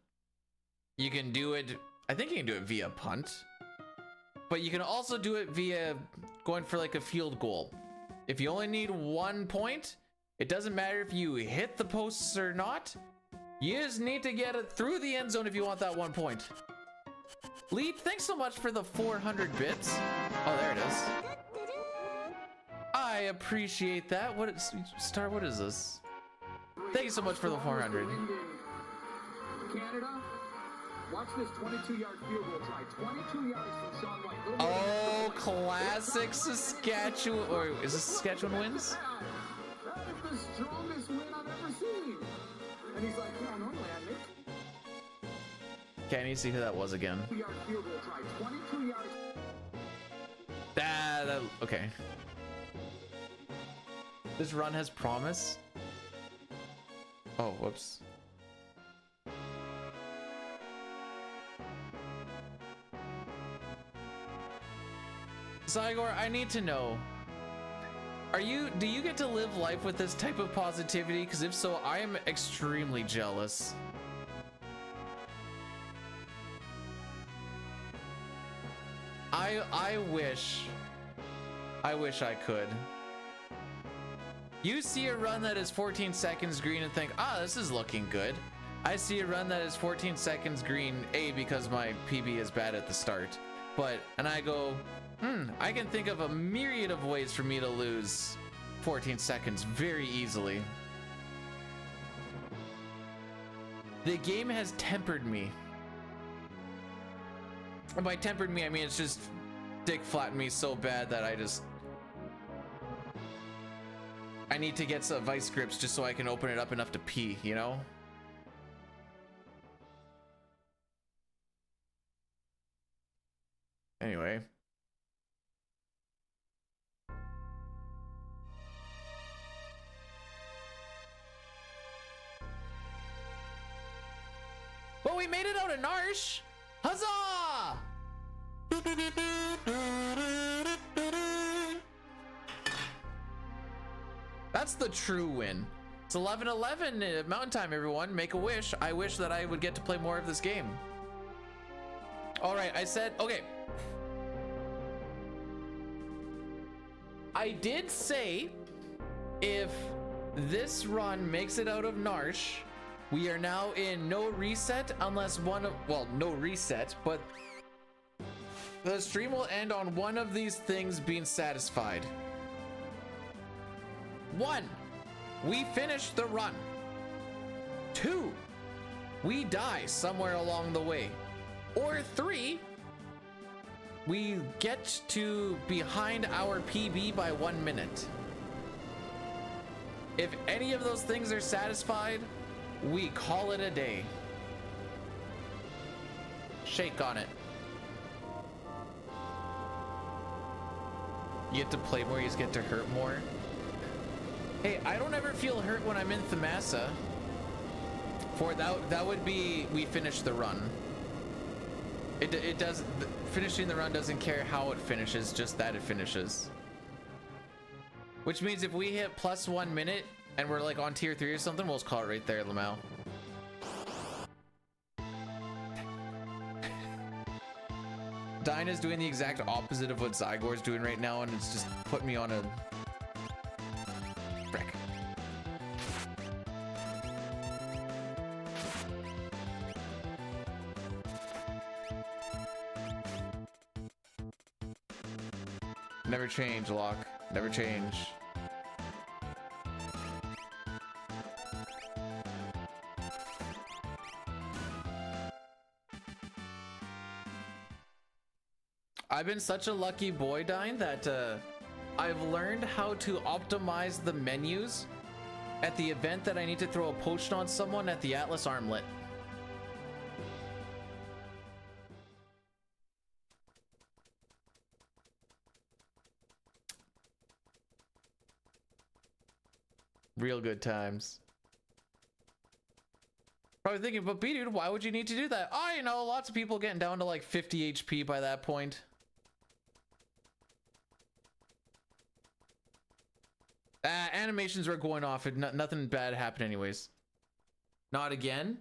You can do it, I think you can do it via punt, but you can also do it via going for like a field goal. If you only need 1 point, it doesn't matter if you hit the posts or not. You just need to get it through the end zone if you want that 1 point. Lead, thanks so much for the 400 bits. Oh, there it is. I appreciate that. What is Star? What is this? Thank you so much for the 400. Canada, watch this 22-yard field goal try. 22 yards from Sean White. Oh, classic Saskatchewan. Or is this Saskatchewan wins? That is the strongest win I've ever seen. And he's like, yeah, normally I make. Okay, I need to see who that was again. 22-yard field goal try. 22 yards. Okay. This run has promise. Oh, whoops. Zygor, I need to know. Do you get to live life with this type of positivity? Because if so, I am extremely jealous. I wish I could. You see a run that is 14 seconds green and think, ah, this is looking good. I see a run that is 14 seconds green, A, because my PB is bad at the start, and I go, I can think of a myriad of ways for me to lose 14 seconds very easily. The game has tempered me. And by tempered me, I mean it's just dick flattened me so bad that I need to get some vice grips just so I can open it up enough to pee, you know? Anyway. Well, we made it out of Narshe! Huzzah! That's the true win. It's 11:11 Mountain Time, everyone. Make a wish. I wish that I would get to play more of this game. All right, I said, okay. I did say if this run makes it out of Narshe, we are now in no reset unless no reset, but the stream will end on one of these things being satisfied. 1, we finish the run. 2, we die somewhere along the way. Or 3, we get to behind our PB by 1 minute. If any of those things are satisfied, we call it a day. Shake on it. You get to play more, you just get to hurt more. Hey, I don't ever feel hurt when I'm in Thamasa. For that would be we finish the run. It does, finishing the run doesn't care how it finishes, just that it finishes. Which means if we hit plus 1 minute and we're like on tier 3 or something, we'll just call it right there, Lamau. Dinah's doing the exact opposite of what Zygor's doing right now, and it's just put me on a frick. Never change, Locke. Never change. I've been such a lucky boy, Dine, that I've learned how to optimize the menus at the event that I need to throw a potion on someone at the Atlas Armlet. Real good times. Probably thinking, but B-Dude, why would you need to do that? Oh, you know, lots of people getting down to like 50 HP by that point. Animations were going off and nothing bad happened anyways. Not again?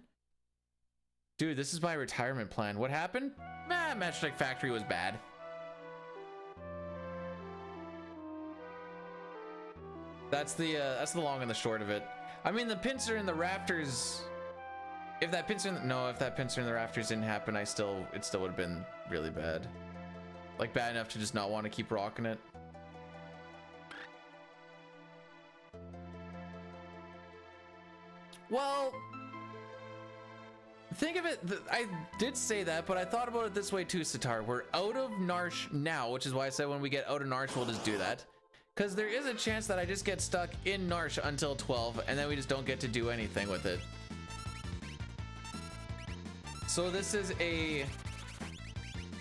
Dude, this is my retirement plan. What happened? Magitech Factory was bad. That's the long and the short of it. I mean, the pincer in the rafters, if that pincer in the rafters didn't happen, it still would have been really bad. Like bad enough to just not want to keep rocking it. Well, think of it, I did say that, but I thought about it this way too, Sitar. We're out of Narshe now, which is why I said when we get out of Narshe, we'll just do that. Because there is a chance that I just get stuck in Narshe until 12, and then we just don't get to do anything with it. So this is a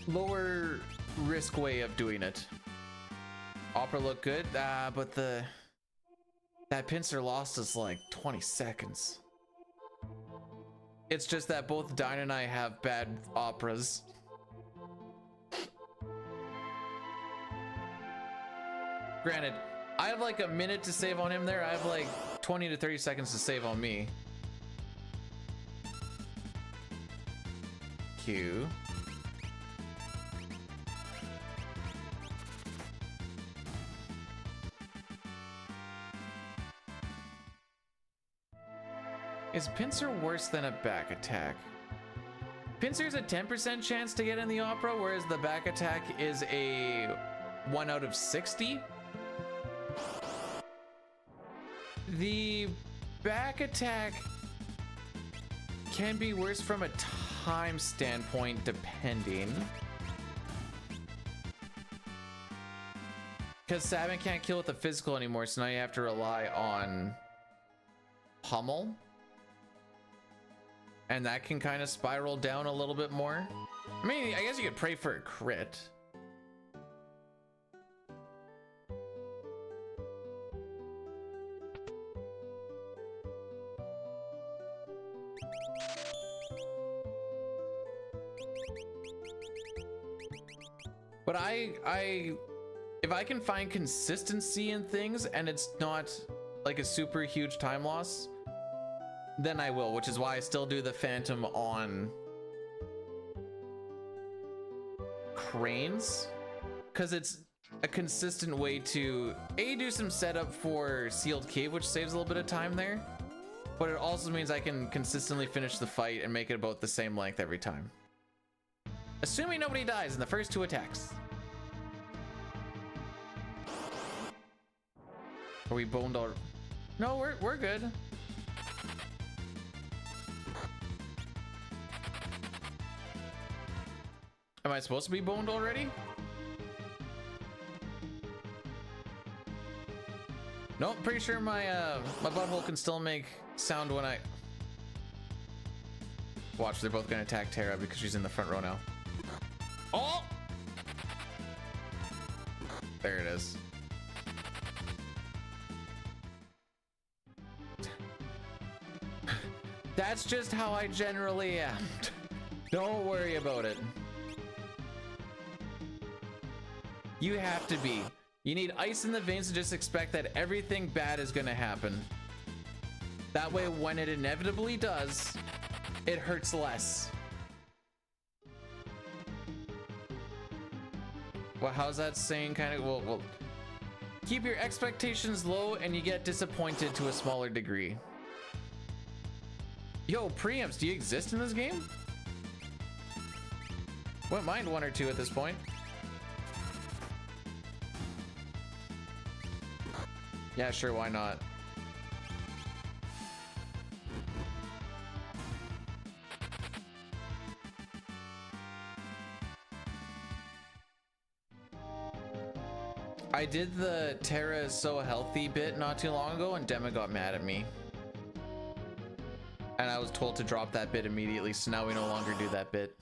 lower risk way of doing it. Opera looked good, but that pincer lost us like 20 seconds. It's just that both Dine and I have bad operas. Granted, I have like a minute to save on him there. I have like 20 to 30 seconds to save on me. Q. Is Pincer worse than a back attack? Pincer's a 10% chance to get in the opera, whereas the back attack is a 1 out of 60. The back attack can be worse from a time standpoint, depending. Because Sabin can't kill with the physical anymore, so now you have to rely on Pummel. And that can kind of spiral down a little bit more. I mean, I guess you could pray for a crit. But if I can find consistency in things and it's not like a super huge time loss, then I will, which is why I still do the Phantom on cranes, because it's a consistent way to do some setup for sealed cave, which saves a little bit of time there, but it also means I can consistently finish the fight and make it about the same length every time, assuming nobody dies in the first 2 attacks. Are we boned already? No, we're good. Am I supposed to be boned already? Nope, pretty sure my my butthole can still make sound when I watch. They're both gonna attack Terra because she's in the front row now. Oh, there it is. That's just how I generally am. Don't worry about it. You have to be. You need ice in the veins to just expect that everything bad is gonna happen. That way, when it inevitably does, it hurts less. Well, how's that saying? Kind of, well, keep your expectations low and you get disappointed to a smaller degree. Yo, preamps, do you exist in this game? Wouldn't mind 1 or 2 at this point. Yeah, sure, why not? I did the Terra is so healthy bit not too long ago and Dema got mad at me. And I was told to drop that bit immediately, so now we no longer do that bit.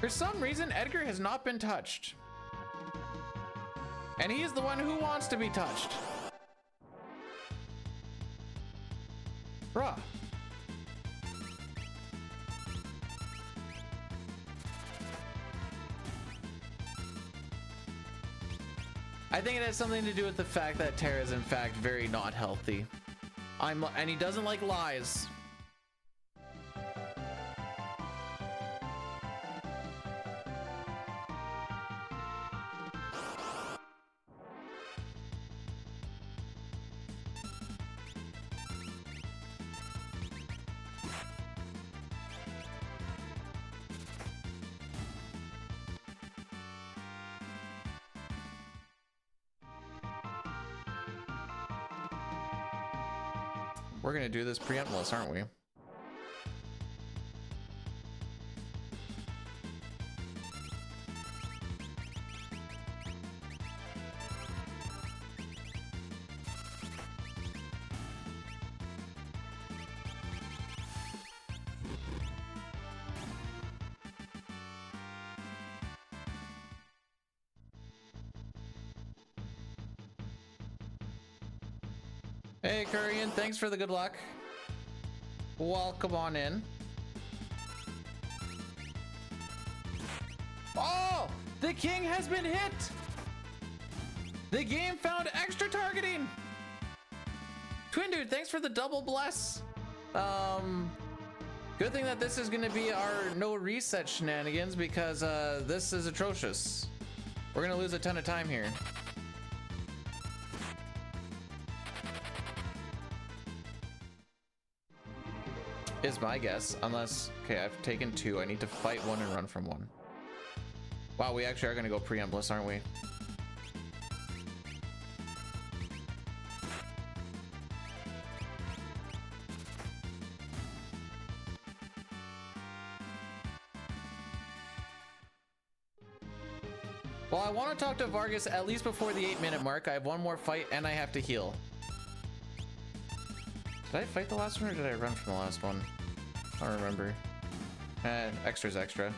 For some reason, Edgar has not been touched. And he is the one who wants to be touched. Bruh. I think it has something to do with the fact that Terra is in fact very not healthy. And he doesn't like lies. We're gonna do this preemptless, aren't we? Hey, Kurian, thanks for the good luck. Welcome on in. Oh, the king has been hit. The game found extra targeting. Twin Dude, thanks for the double bless. Good thing that this is gonna be our no reset shenanigans because this is atrocious. We're gonna lose a ton of time here. Is my guess, unless, okay, I've taken 2. I need to fight 1 and run from 1. Wow, we actually are gonna go preemptless, aren't we? Well, I want to talk to Vargas at least before the 8-minute mark. I have 1 more fight and I have to heal. Did I fight the last one or did I run from the last one? I don't remember. Extra's extra.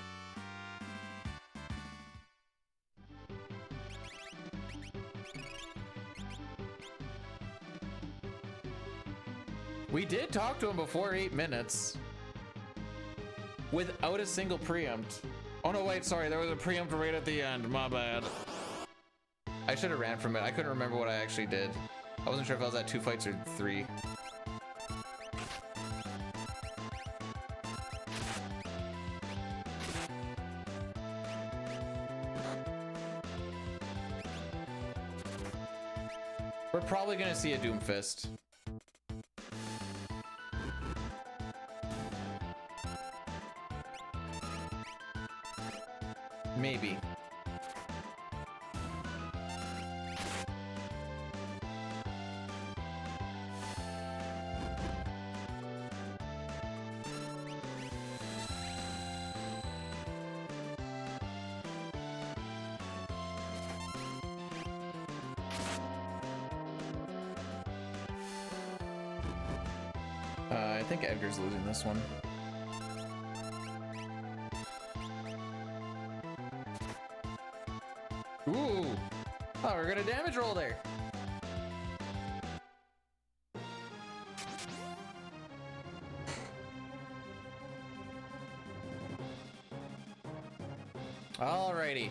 We did talk to him before 8 minutes. Without a single preempt. Oh no, wait, sorry, there was a preempt right at the end. My bad. I should have ran from it. I couldn't remember what I actually did. I wasn't sure if I was at 2 fights or 3. We're probably gonna see a Doomfist. Maybe. I think Edgar's losing this one. Ooh! Oh, we're gonna damage roll there. Alrighty.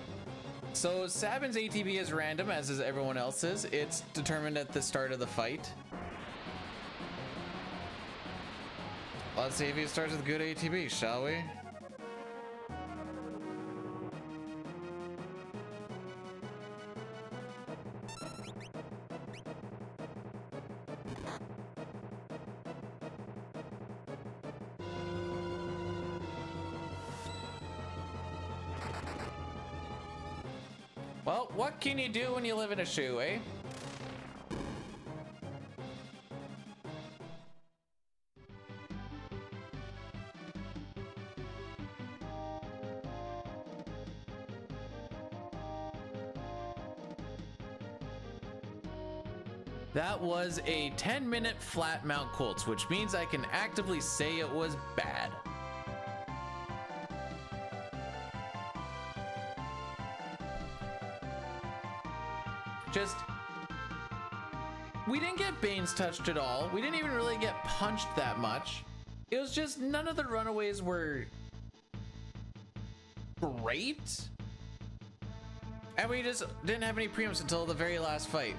So Sabin's ATB is random, as is everyone else's. It's determined at the start of the fight. Let's see if he starts with good ATB, shall we? Well, what can you do when you live in a shoe, eh? That was a 10-minute flat mount Koltz, which means I can actively say it was bad. Just, we didn't get Bane's touched at all. We didn't even really get punched that much. It was just none of the runaways were great. And we just didn't have any preempts until the very last fight.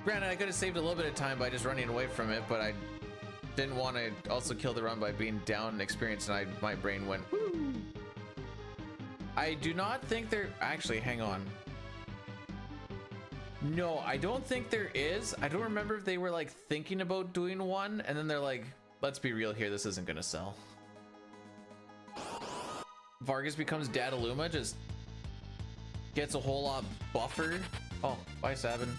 Granted, I could have saved a little bit of time by just running away from it, but I didn't want to also kill the run by being down in experience, and my brain went, woo. I do not think there, actually, hang on. No, I don't think there is. I don't remember if they were like thinking about doing one, and then they're like, let's be real here, this isn't gonna sell. Vargas becomes Dadaluma, just gets a whole lot buffer. Oh, bye Sabin.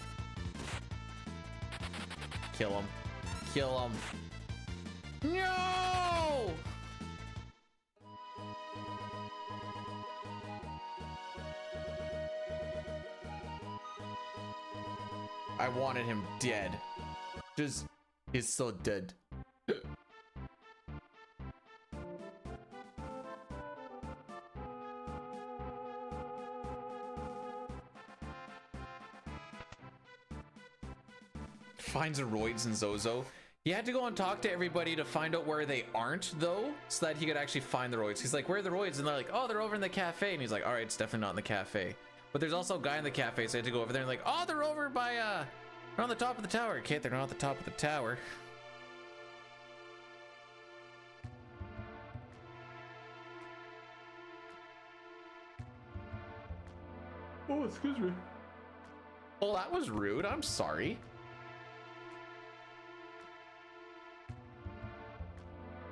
Kill him. Kill him. No! I wanted him dead. Just, he's so dead. Finds roids and Zozo. He had to go and talk to everybody to find out where they aren't, though, so that he could actually find the roids. He's like, where are the roids? And they're like, oh, they're over in the cafe. And he's like, all right, it's definitely not in the cafe. But there's also a guy in the cafe, so I had to go over there and like, oh, they're over by, they're on the top of the tower. Okay, they're not at the top of the tower. Oh, excuse me. Well, that was rude. I'm sorry.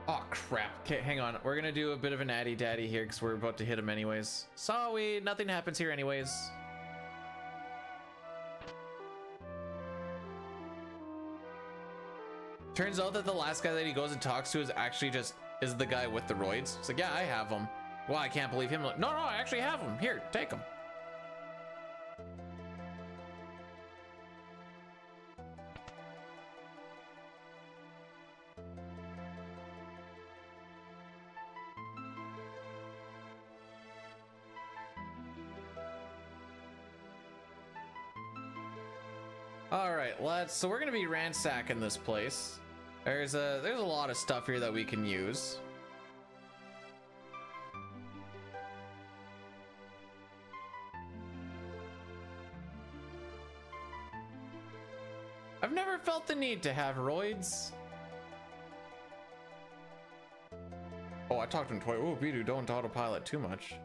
Oh, crap. Okay, hang on. We're gonna do a bit of an addy daddy here because we're about to hit him anyways. Sorry, nothing happens here anyways. Turns out that the last guy that he goes and talks to is actually is the guy with the roids. It's like, yeah, I have him. Well, I can't believe him. Like, no, I actually have him. Here, take him. All right, so we're gonna be ransacking this place. There's a lot of stuff here that we can use. I've never felt the need to have roids. Oh, I talked to him twice. Oh, Bidu, don't autopilot too much.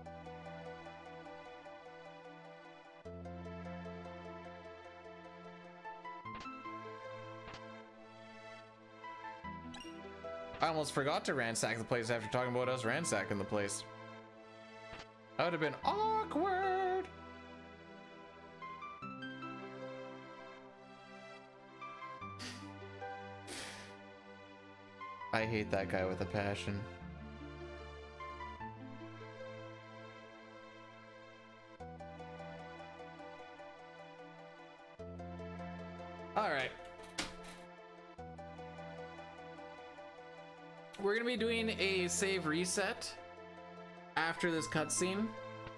I almost forgot to ransack the place after talking about us ransacking the place. That would have been awkward. I hate that guy with a passion. All right. We're gonna be doing a save reset after this cutscene.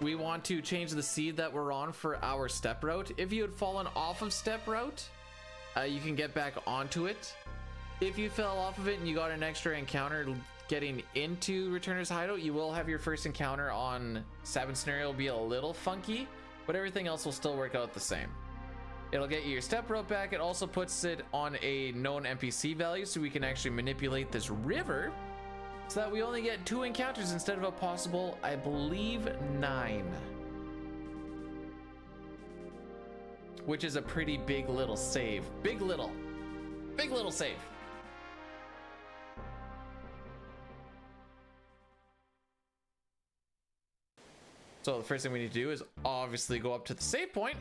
We want to change the seed that we're on for our step route. If you had fallen off of step route, you can get back onto it. If you fell off of it and you got an extra encounter getting into Returner's Hideout, you will have your first encounter on Sabin Scenario be a little funky, but everything else will still work out the same. It'll get you your step rope back. It also puts it on a known NPC value so we can actually manipulate this river so that we only get 2 encounters instead of a possible, I believe, 9. Which is a pretty big little save. Big little save. So the first thing we need to do is obviously go up to the save point.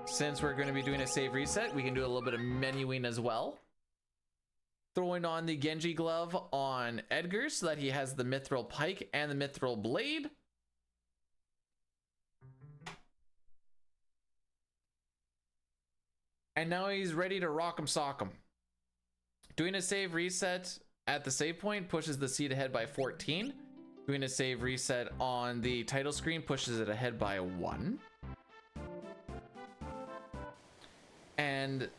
Since we're going to be doing a save reset, we can do a little bit of menuing as well. Throwing on the Genji glove on Edgar so that he has the Mithril Pike and the Mithril Blade. And now he's ready to rock 'em sock 'em. Doing a save reset at the save point pushes the seed ahead by 14. Doing a save reset on the title screen pushes it ahead by 1. And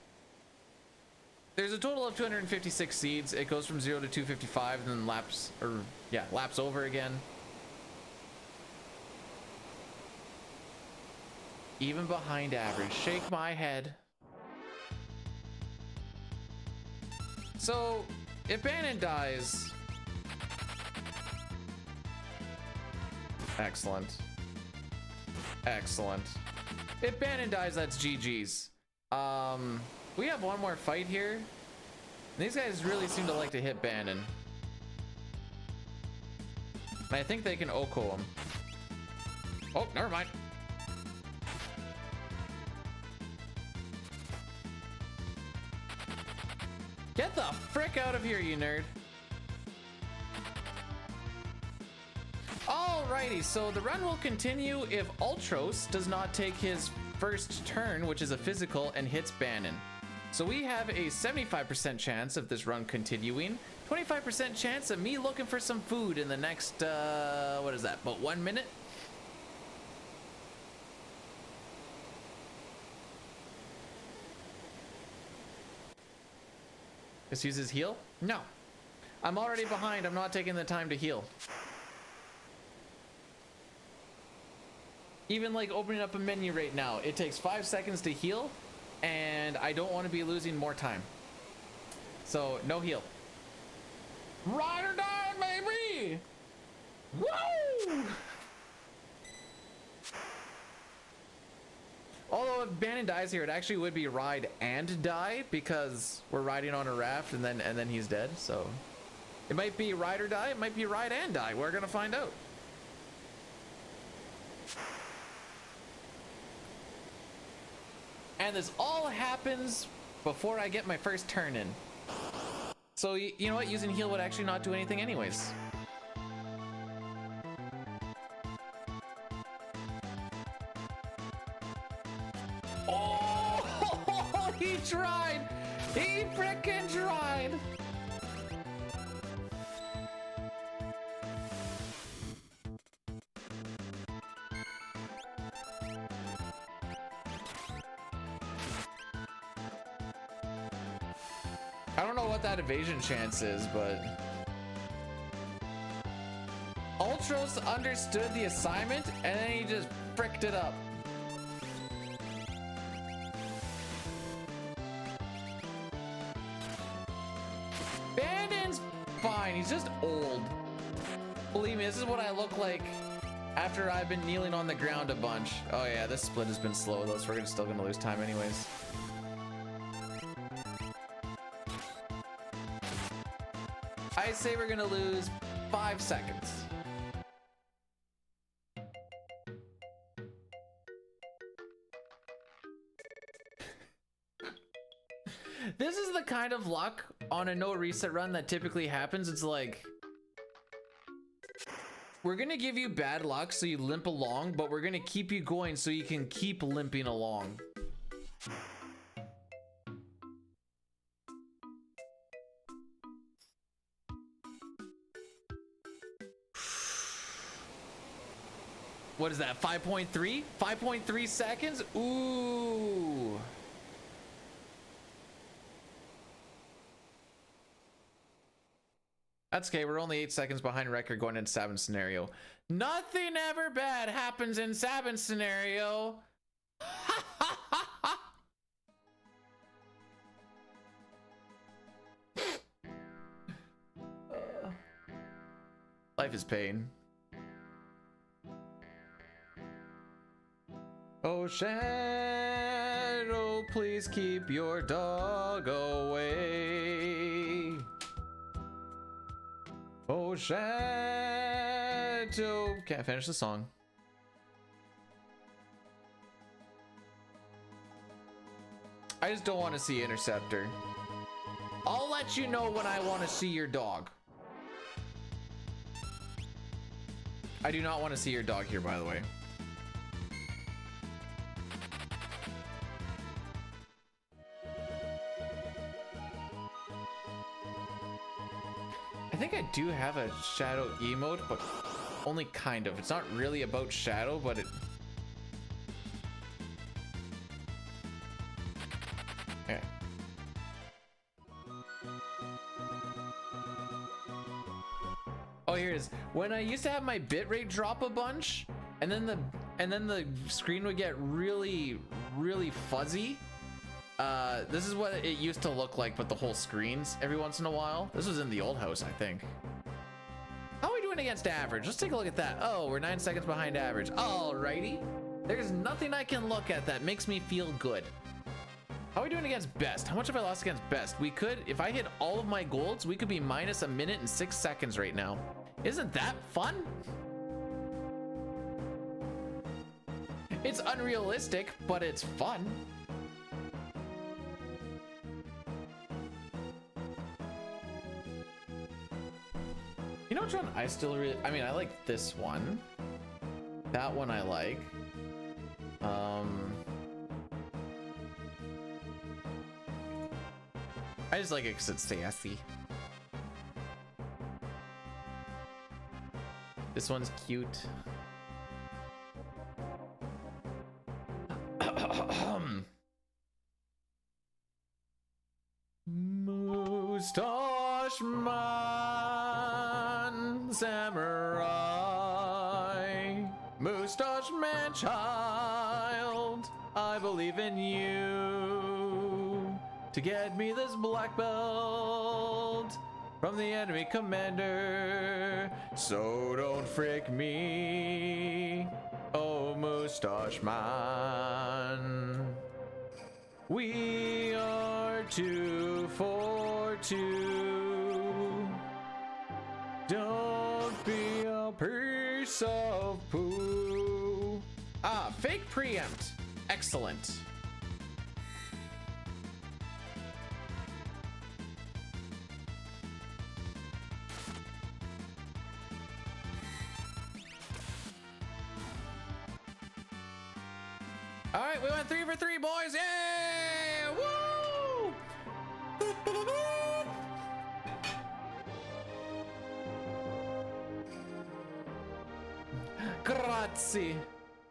there's a total of 256 seeds. It goes from 0 to 255 and then laps over again. Even behind average. Shake my head. So if Bannon dies, excellent. If Bannon dies, that's GG's. We have one more fight here. These guys really seem to like to hit Bannon. And I think they can Oko him. Oh, never mind. Get the frick out of here, you nerd. Alrighty, so the run will continue if Ultros does not take his first turn, which is a physical, and hits Bannon. So we have a 75% chance of this run continuing, 25% chance of me looking for some food in the next, what is that, about 1 minute? Just use his heal? No. I'm already behind. I'm not taking the time to heal. Even like opening up a menu right now, it takes 5 seconds to heal, and I don't want to be losing more time. So no heal. Ride or die, baby! Woo! Although if Bannon dies here, it actually would be ride and die because we're riding on a raft and then he's dead. So it might be ride or die. It might be ride and die. We're gonna find out. And this all happens before I get my first turn in. So you know what? Using heal would actually not do anything anyways. Oh, he tried. He frickin' tried. I don't know what that evasion chance is, but Ultros understood the assignment and then he just fricked it up. Bandon's fine, he's just old. Believe me, this is what I look like after I've been kneeling on the ground a bunch. Oh yeah, this split has been slow though, so we're still gonna lose time anyways. I say we're gonna lose 5 seconds. This is the kind of luck on a no reset run that typically happens. It's like, we're gonna give you bad luck so you limp along, but we're gonna keep you going so you can keep limping along. What is that, 5.3? 5.3 seconds? Ooh. That's okay, we're only 8 seconds behind record going into Sabin scenario. Nothing ever bad happens in Sabin scenario. Life is pain. Oh, Shadow, please keep your dog away. Oh, Shadow. Can't finish the song. I just don't want to see Interceptor. I'll let you know when I want to see your dog. I do not want to see your dog here, by the way. I think I do have a shadow emote, but only kind of. It's not really about shadow, but it... Yeah. Oh, here it is. When I used to have my bitrate drop a bunch, and then the screen would get really fuzzy. This is what it used to look like with the whole screens every once in a while. This was in the old house, I think. How are we doing against average? Let's take a look at that. Oh, we're 9 seconds behind average. Alrighty. There's nothing I can look at that makes me feel good. How are we doing against best? How much have I lost against best? We could, if I hit all of my golds, we could be minus 1 minute and 6 seconds right now. Isn't that fun? It's unrealistic, but it's fun. You know which one I still really, I mean, I like this one. That one I like. I just like it because it's sassy. This one's cute. Mustache man, samurai, mustache man child, I believe in you to get me this black belt. from the enemy commander. So don't frick me, oh Mustache Man. We are 2 for 2. Don't be a piece of poo. Ah, fake preempt. Excellent. All right, we went 3 for 3, boys. Yay! Woo! Grazie.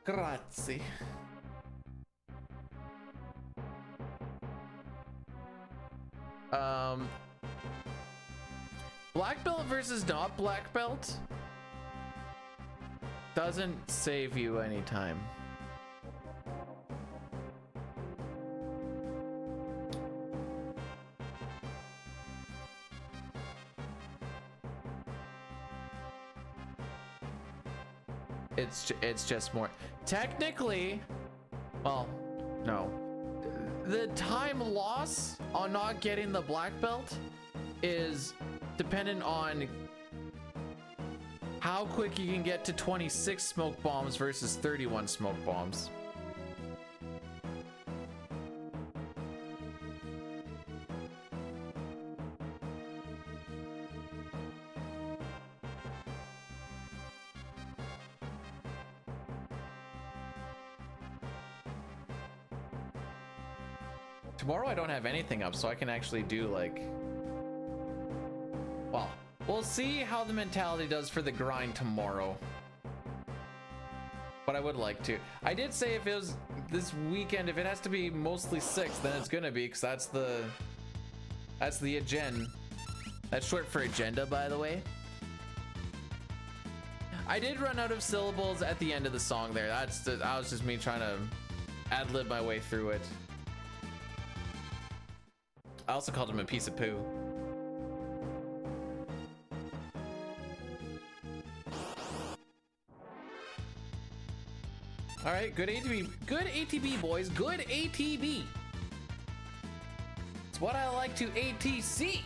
Grazie. Black belt versus not black belt doesn't save you any time. It's just more technically, well, no, the time loss on not getting the black belt is dependent on how quick you can get to 26 smoke bombs versus 31 smoke bombs. Tomorrow I don't have anything up, so I can actually do like, well, we'll see how the mentality does for the grind tomorrow. But I would like to. I did say if it was this weekend, if it has to be mostly 6, then it's gonna be, because that's the agenda. That's short for agenda, by the way. I did run out of syllables at the end of the song there. That was just me trying to ad-lib my way through it. I also called him a piece of poo. All right, good ATB. Good ATB, boys. Good ATB. It's what I like to ATC.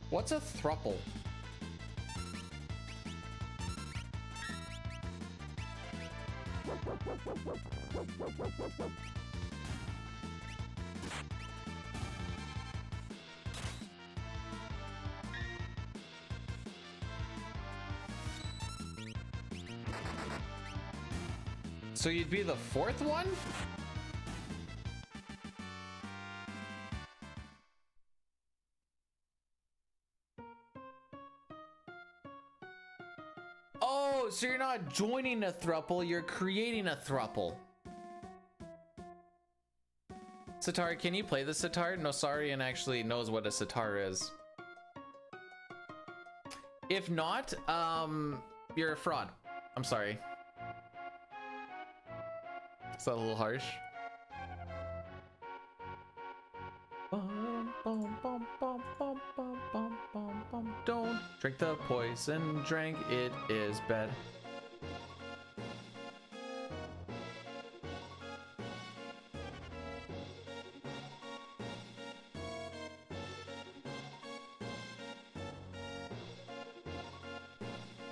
What's a thruple? So you'd be the 4th one? Oh, so you're not joining a thruple, you're creating a thruple. Sitar, can you play the sitar? Nosarian actually knows what a sitar is. If not, you're a fraud. I'm sorry. Is that a little harsh? Don't drink the poison drink, it is bad.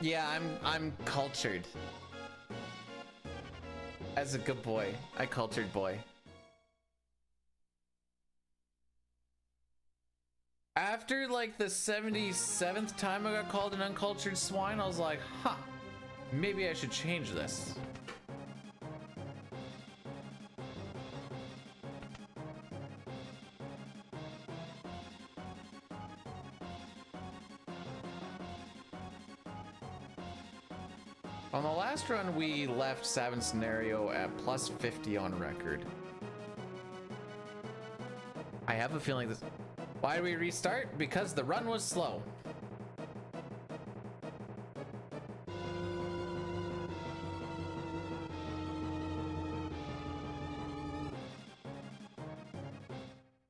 Yeah, I'm cultured. As a good boy, I cultured boy. After like the 77th time I got called an uncultured swine, I was like, huh, maybe I should change this. On the last run, we left Savin Scenario at plus 50 on record. I have a feeling this... Why do we restart? Because the run was slow.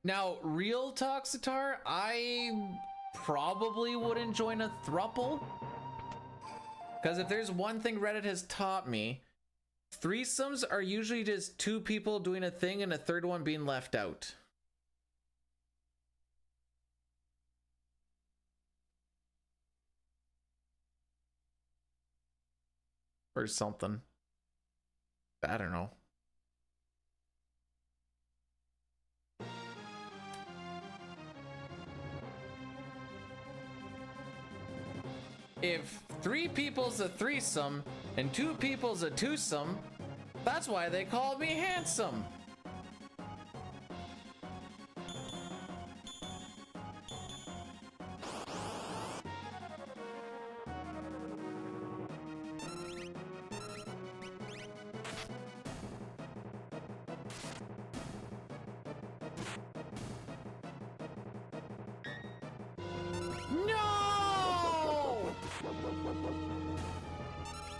Now, real talk, Sitar, I probably wouldn't join a throuple. Because if there's one thing Reddit has taught me, threesomes are usually just two people doing a thing and a third one being left out. Or something. I don't know. If 3 people's a threesome and 2 people's a twosome, that's why they called me handsome.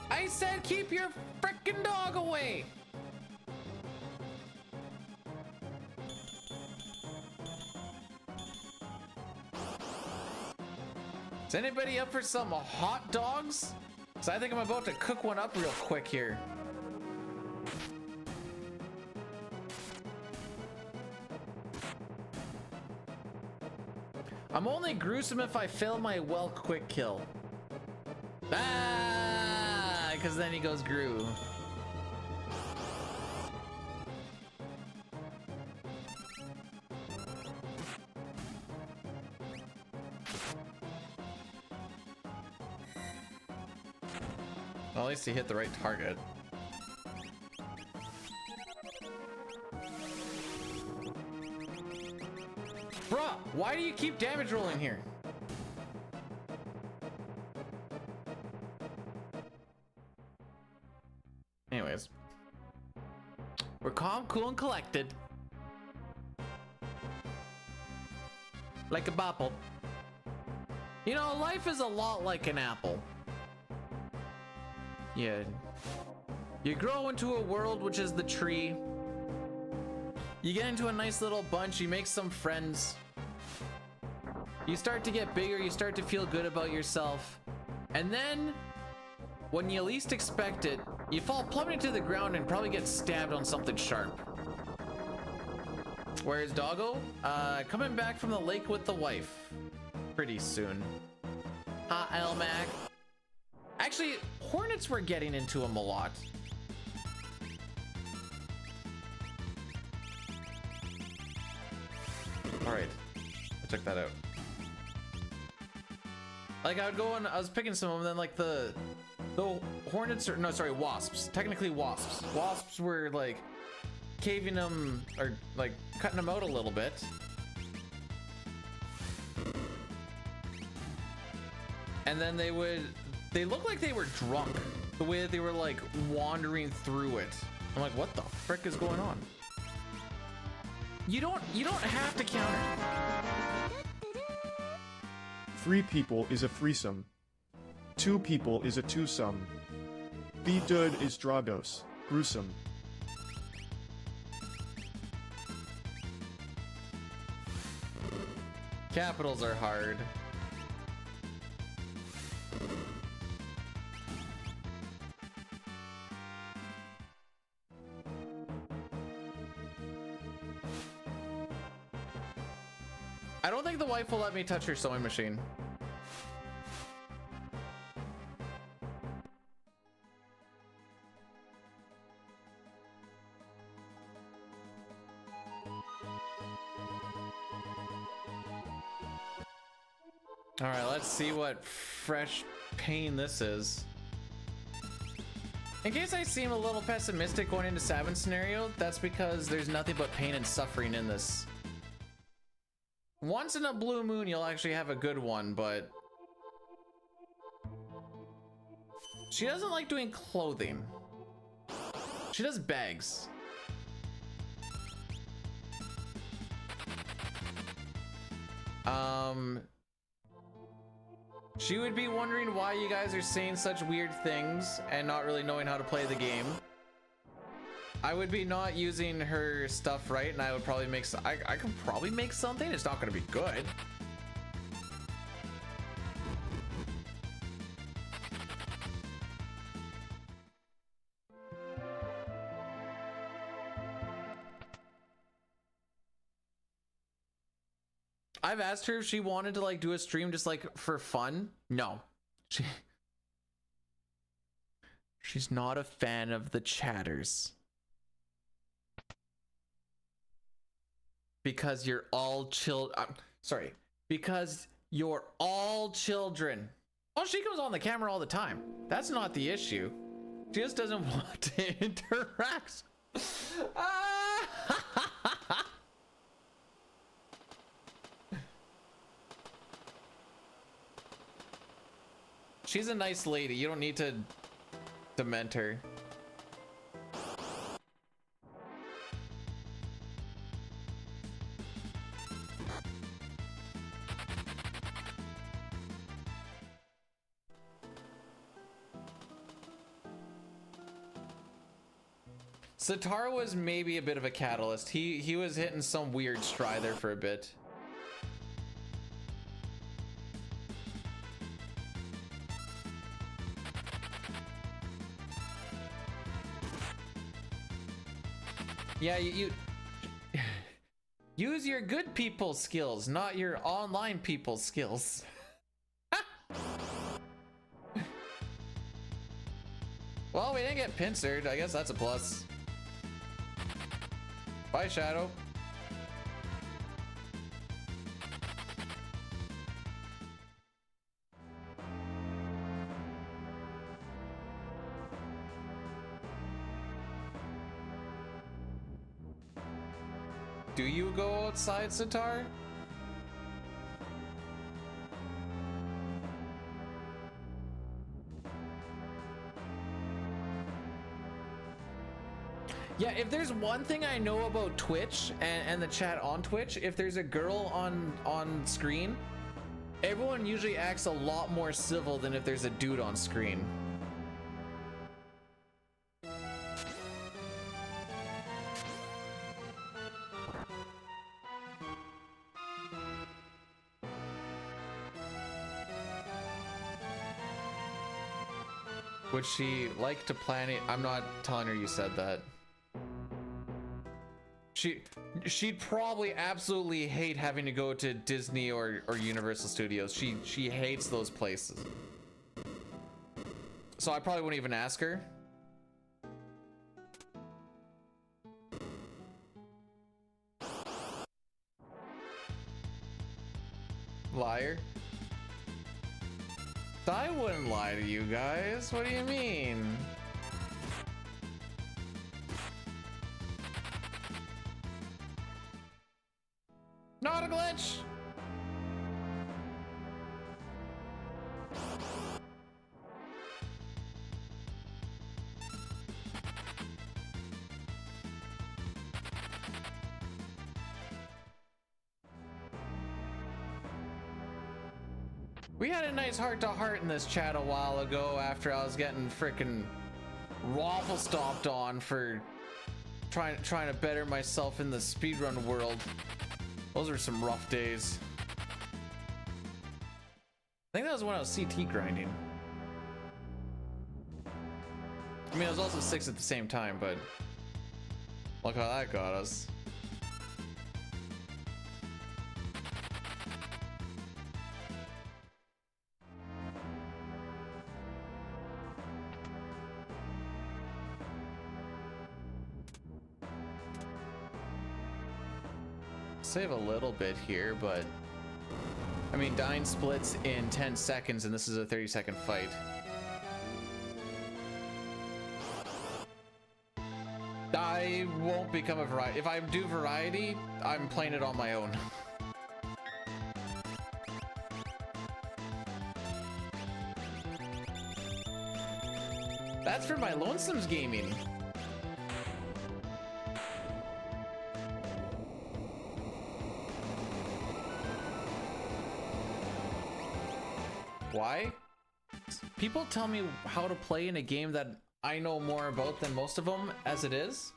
I said keep your frickin' dog away! Is anybody up for some hot dogs? So I think I'm about to cook one up real quick here. I'm only gruesome if I fail my Welk quick kill. Ah, because then he goes Gru. Well, at least he hit the right target. Bruh, why do you keep damage rolling here? Anyways, we're calm, cool, and collected. Like a bopple. You know, life is a lot like an apple. Yeah. You grow into a world, which is the tree. You get into a nice little bunch, you make some friends. You start to get bigger, you start to feel good about yourself. And then, when you least expect it, you fall plummeting to the ground and probably get stabbed on something sharp. Where's Doggo? Coming back from the lake with the wife. Pretty soon. Elmac. Actually, hornets were getting into him a lot. Alright. I took that out. Like, I would go and I was picking some of them, and then like the hornets, or no, sorry, wasps. Technically wasps. Wasps were like caving them, or like cutting them out a little bit. And then they looked like they were drunk. The way that they were like wandering through it. I'm like, what the frick is going on? You don't have to counter. 3 people is a threesome. 2 people is a twosome. B-Dud is Dragos. Gruesome. Capitals are hard. I don't think the wife will let me touch her sewing machine. All right, let's see what fresh pain this is. In case I seem a little pessimistic going into Savin scenario, that's because there's nothing but pain and suffering in this. Once in a blue moon, you'll actually have a good one, but She doesn't like doing clothing. She does bags. She would be wondering why you guys are saying such weird things and not really knowing how to play the game. I would be not using her stuff right, and I would probably make I could probably make something. It's not going to be good. I've asked her if she wanted to like do a stream just like for fun. No, she's not a fan of the chatters. Because you're all sorry, because you're all children. Oh, she comes on the camera all the time. That's not the issue. She just doesn't want to interact. She's a nice lady. You don't need to dement her. Sitar was maybe a bit of a catalyst. He was hitting some weird stride there for a bit. Yeah, you use your good people skills, not your online people skills. Well, we didn't get pincered. I guess that's a plus. Bye, Shadow. Do you go outside, Sitar? Yeah, if there's one thing I know about Twitch and the chat on Twitch, if there's a girl on screen, everyone usually acts a lot more civil than if there's a dude on screen. Would she like to plan it? I'm not telling her you said that. She'd probably absolutely hate having to go to Disney or Universal Studios. She hates those places. So I probably wouldn't even ask her. Liar. I wouldn't lie to you guys. What do you mean? Not a glitch. We had a nice heart-to-heart in this chat a while ago after I was getting frickin' waffle stomped on for trying to better myself in the speedrun world. Those are some rough days. I think that was when I was CT grinding. I mean, I was also 6 at the same time, but look how that got us. Save a little bit here, but I mean, dying splits in 10 seconds and this is a 30-second fight. I won't become a variety. If I do variety, I'm playing it on my own. That's for my Lonesomes Gaming. Why? People tell me how to play in a game that I know more about than most of them as it is.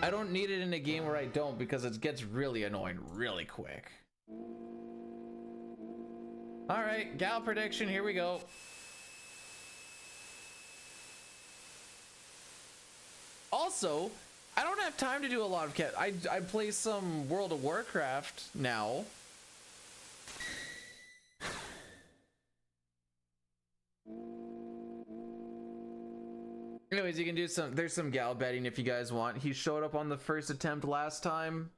I don't need it in a game where I don't, because it gets really annoying really quick. All right, gal prediction, here we go. Also, I don't have time to do a lot of cat. I play some World of Warcraft now. Anyways, you can do some, there's some gal betting if you guys want. He showed up on the first attempt last time.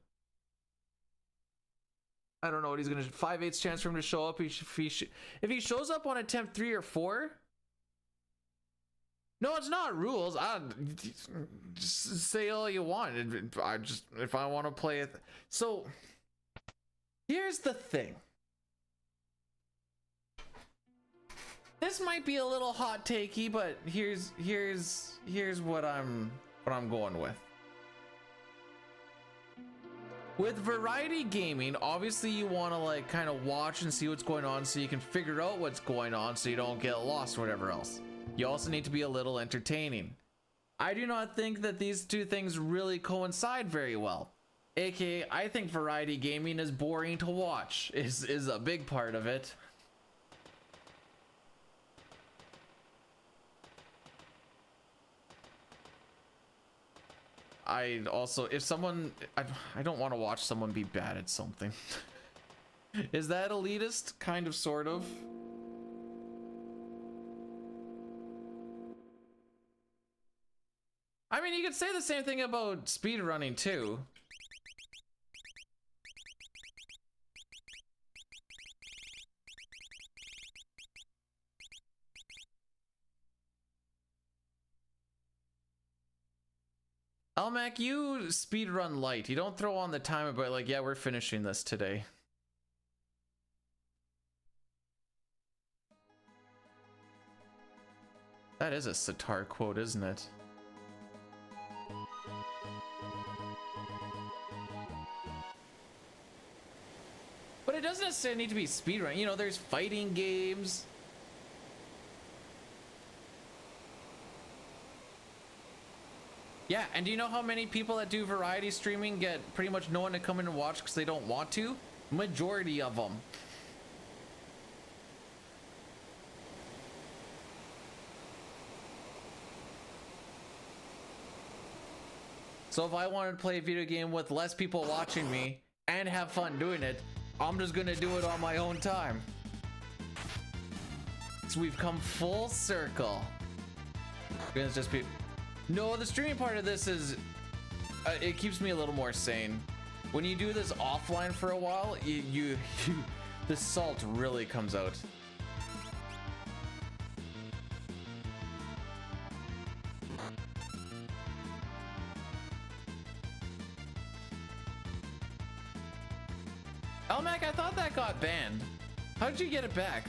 I don't know what he's gonna, 5/8 chance for him to show up. If he shows up on attempt 3 or 4. No, it's not rules. Just say all you want. If I want to play it. So here's the thing. This might be a little hot takey, but here's what I'm going with. With variety gaming, obviously you want to like kind of watch and see what's going on so you can figure out what's going on so you don't get lost or whatever else. You also need to be a little entertaining. I do not think that these two things really coincide very well. AKA, I think variety gaming is boring to watch, is a big part of it. I also, if someone, I don't want to watch someone be bad at something. Is that elitist? Kind of, sort of. I mean, you could say the same thing about speedrunning too. Elmac, you speedrun light. You don't throw on the timer, but like, yeah, we're finishing this today. That is a sitar quote, isn't it? But it doesn't necessarily need to be speedrun. You know, there's fighting games. Yeah, and do you know how many people that do variety streaming get pretty much no one to come in and watch because they don't want to? Majority of them. So if I wanted to play a video game with less people watching me and have fun doing it, I'm just gonna do it on my own time. So we've come full circle. It's just be. No, the streaming part of this is, it keeps me a little more sane. When you do this offline for a while, the salt really comes out. Elmac, I thought that got banned. How did you get it back?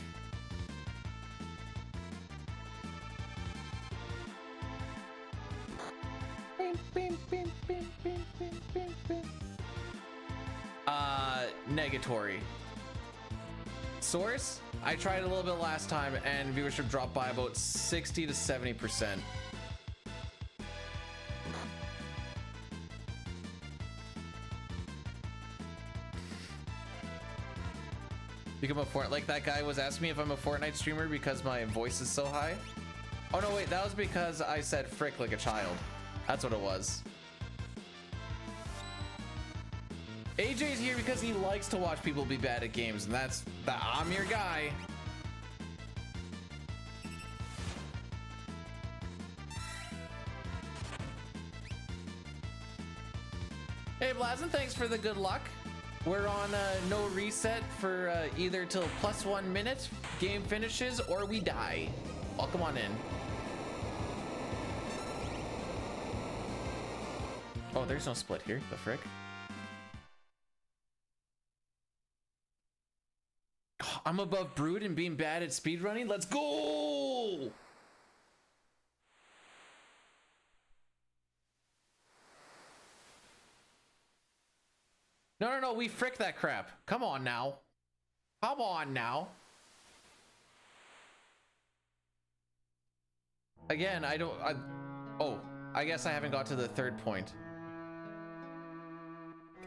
Negatory. Source? I tried a little bit last time and viewership dropped by about 60 to 70%. Become a Fortnite, like that guy was asking me if I'm a Fortnite streamer because my voice is so high. Oh no, wait, that was because I said frick like a child. That's what it was. AJ's here because he likes to watch people be bad at games, and I'm your guy. Hey Blazen, thanks for the good luck. We're on no reset for either till +1 minute, game finishes, or we die. Welcome on in. Oh, there's no split here, the frick. I'm above Brood and being bad at speedrunning. Let's go! No, we frick that crap. Come on now. Come on now. Again, oh, I guess I haven't got to the third point.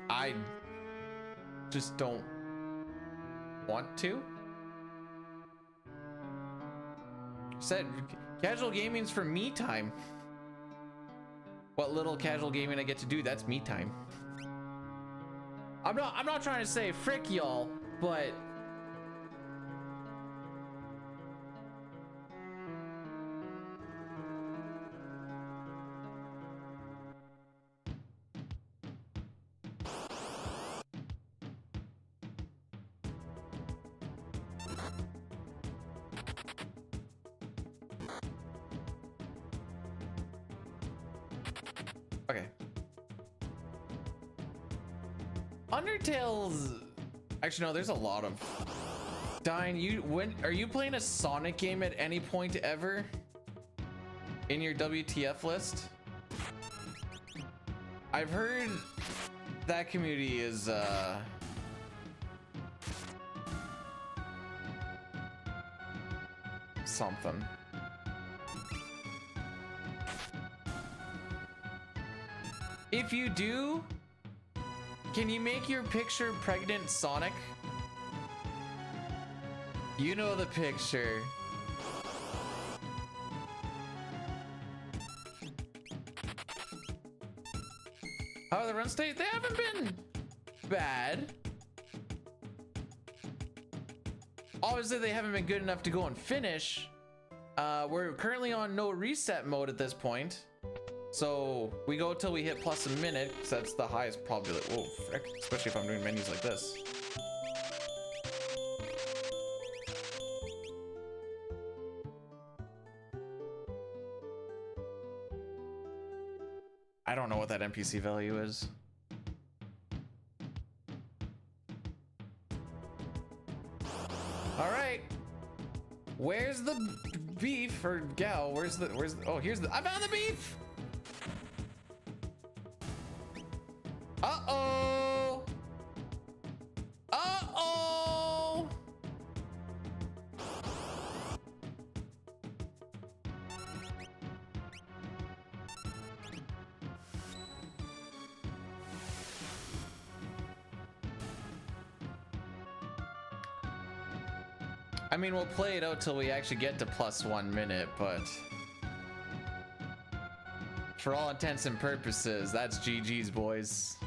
I just don't want to. Said casual gaming's for me time. What little casual gaming I get to do, that's me time. I'm not trying to say frick y'all, but okay. Undertale's actually no, there's a lot of Dine, are you playing a Sonic game at any point ever in your WTF list? I've heard that community is something. If you do, can you make your picture pregnant Sonic? You know the picture. How are the run state? They haven't been bad. Obviously, they haven't been good enough to go and finish. We're currently on no reset mode at this point. So we go till we hit plus a minute, because that's the highest probability. Whoa, frick. Especially if I'm doing menus like this. I don't know what that NPC value is. All right. Where's the beef or gal? Where's the, oh, here's the, I found the beef. Uh-oh. Uh-oh. I mean, we'll play it out till we actually get to plus 1 minute, but for all intents and purposes, that's GG's, boys.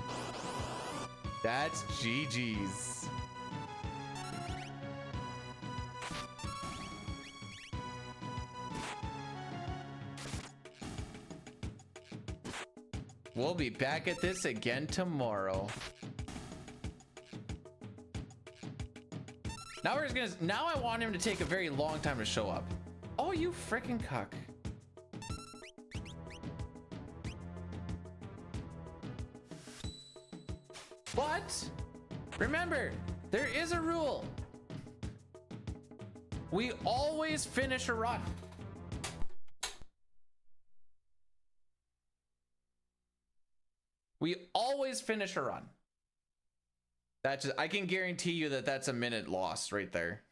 That's GG's. We'll be back at this again tomorrow. Now we're just gonna, now I want him to take a very long time to show up. Oh, you frickin' cuck. But remember, there is a rule. We always finish a run. We always finish a run. That's just, I can guarantee you that that's a minute lost right there.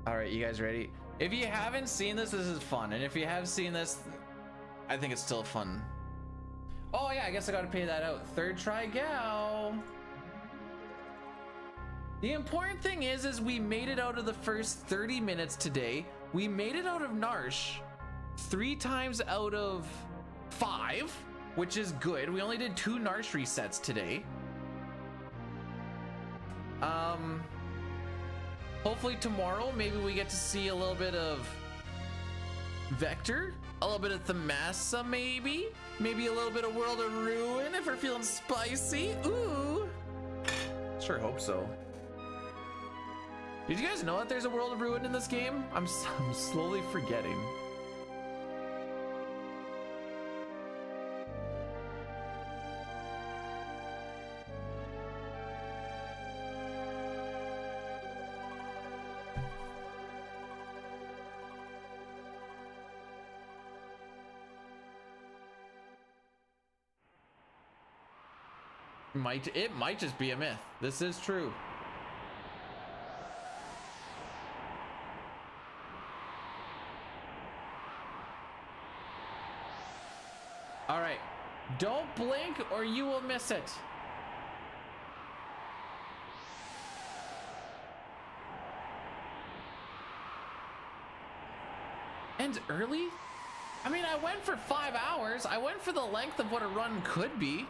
All right, you guys ready? If you haven't seen this, this is fun. And if you have seen this, I think it's still fun. Oh yeah, I guess I gotta pay that out. Third try gal. The important thing is we made it out of the first 30 minutes today. We made it out of Narshe 3 times out of 5, which is good. We only did 2 Narshe resets today. Hopefully tomorrow, maybe we get to see a little bit of Vector, a little bit of Thamasa, maybe a little bit of World of Ruin if we're feeling spicy. Ooh, sure hope so. Did you guys know that there's a World of Ruin in this game? I'm slowly forgetting. It might just be a myth. This is true. All right, don't blink or you will miss it. And early? I mean, I went for 5 hours. I went for the length of what a run could be.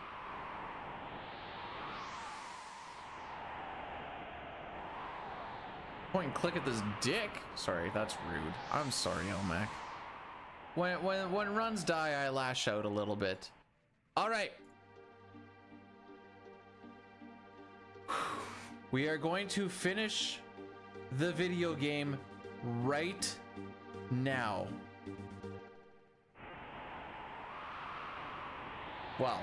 Point and click at this dick. Sorry, that's rude. I'm sorry, Elmac. When runs die, I lash out a little bit. All right. We are going to finish the video game right now. Well,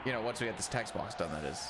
you know, once we get this text box done, that is.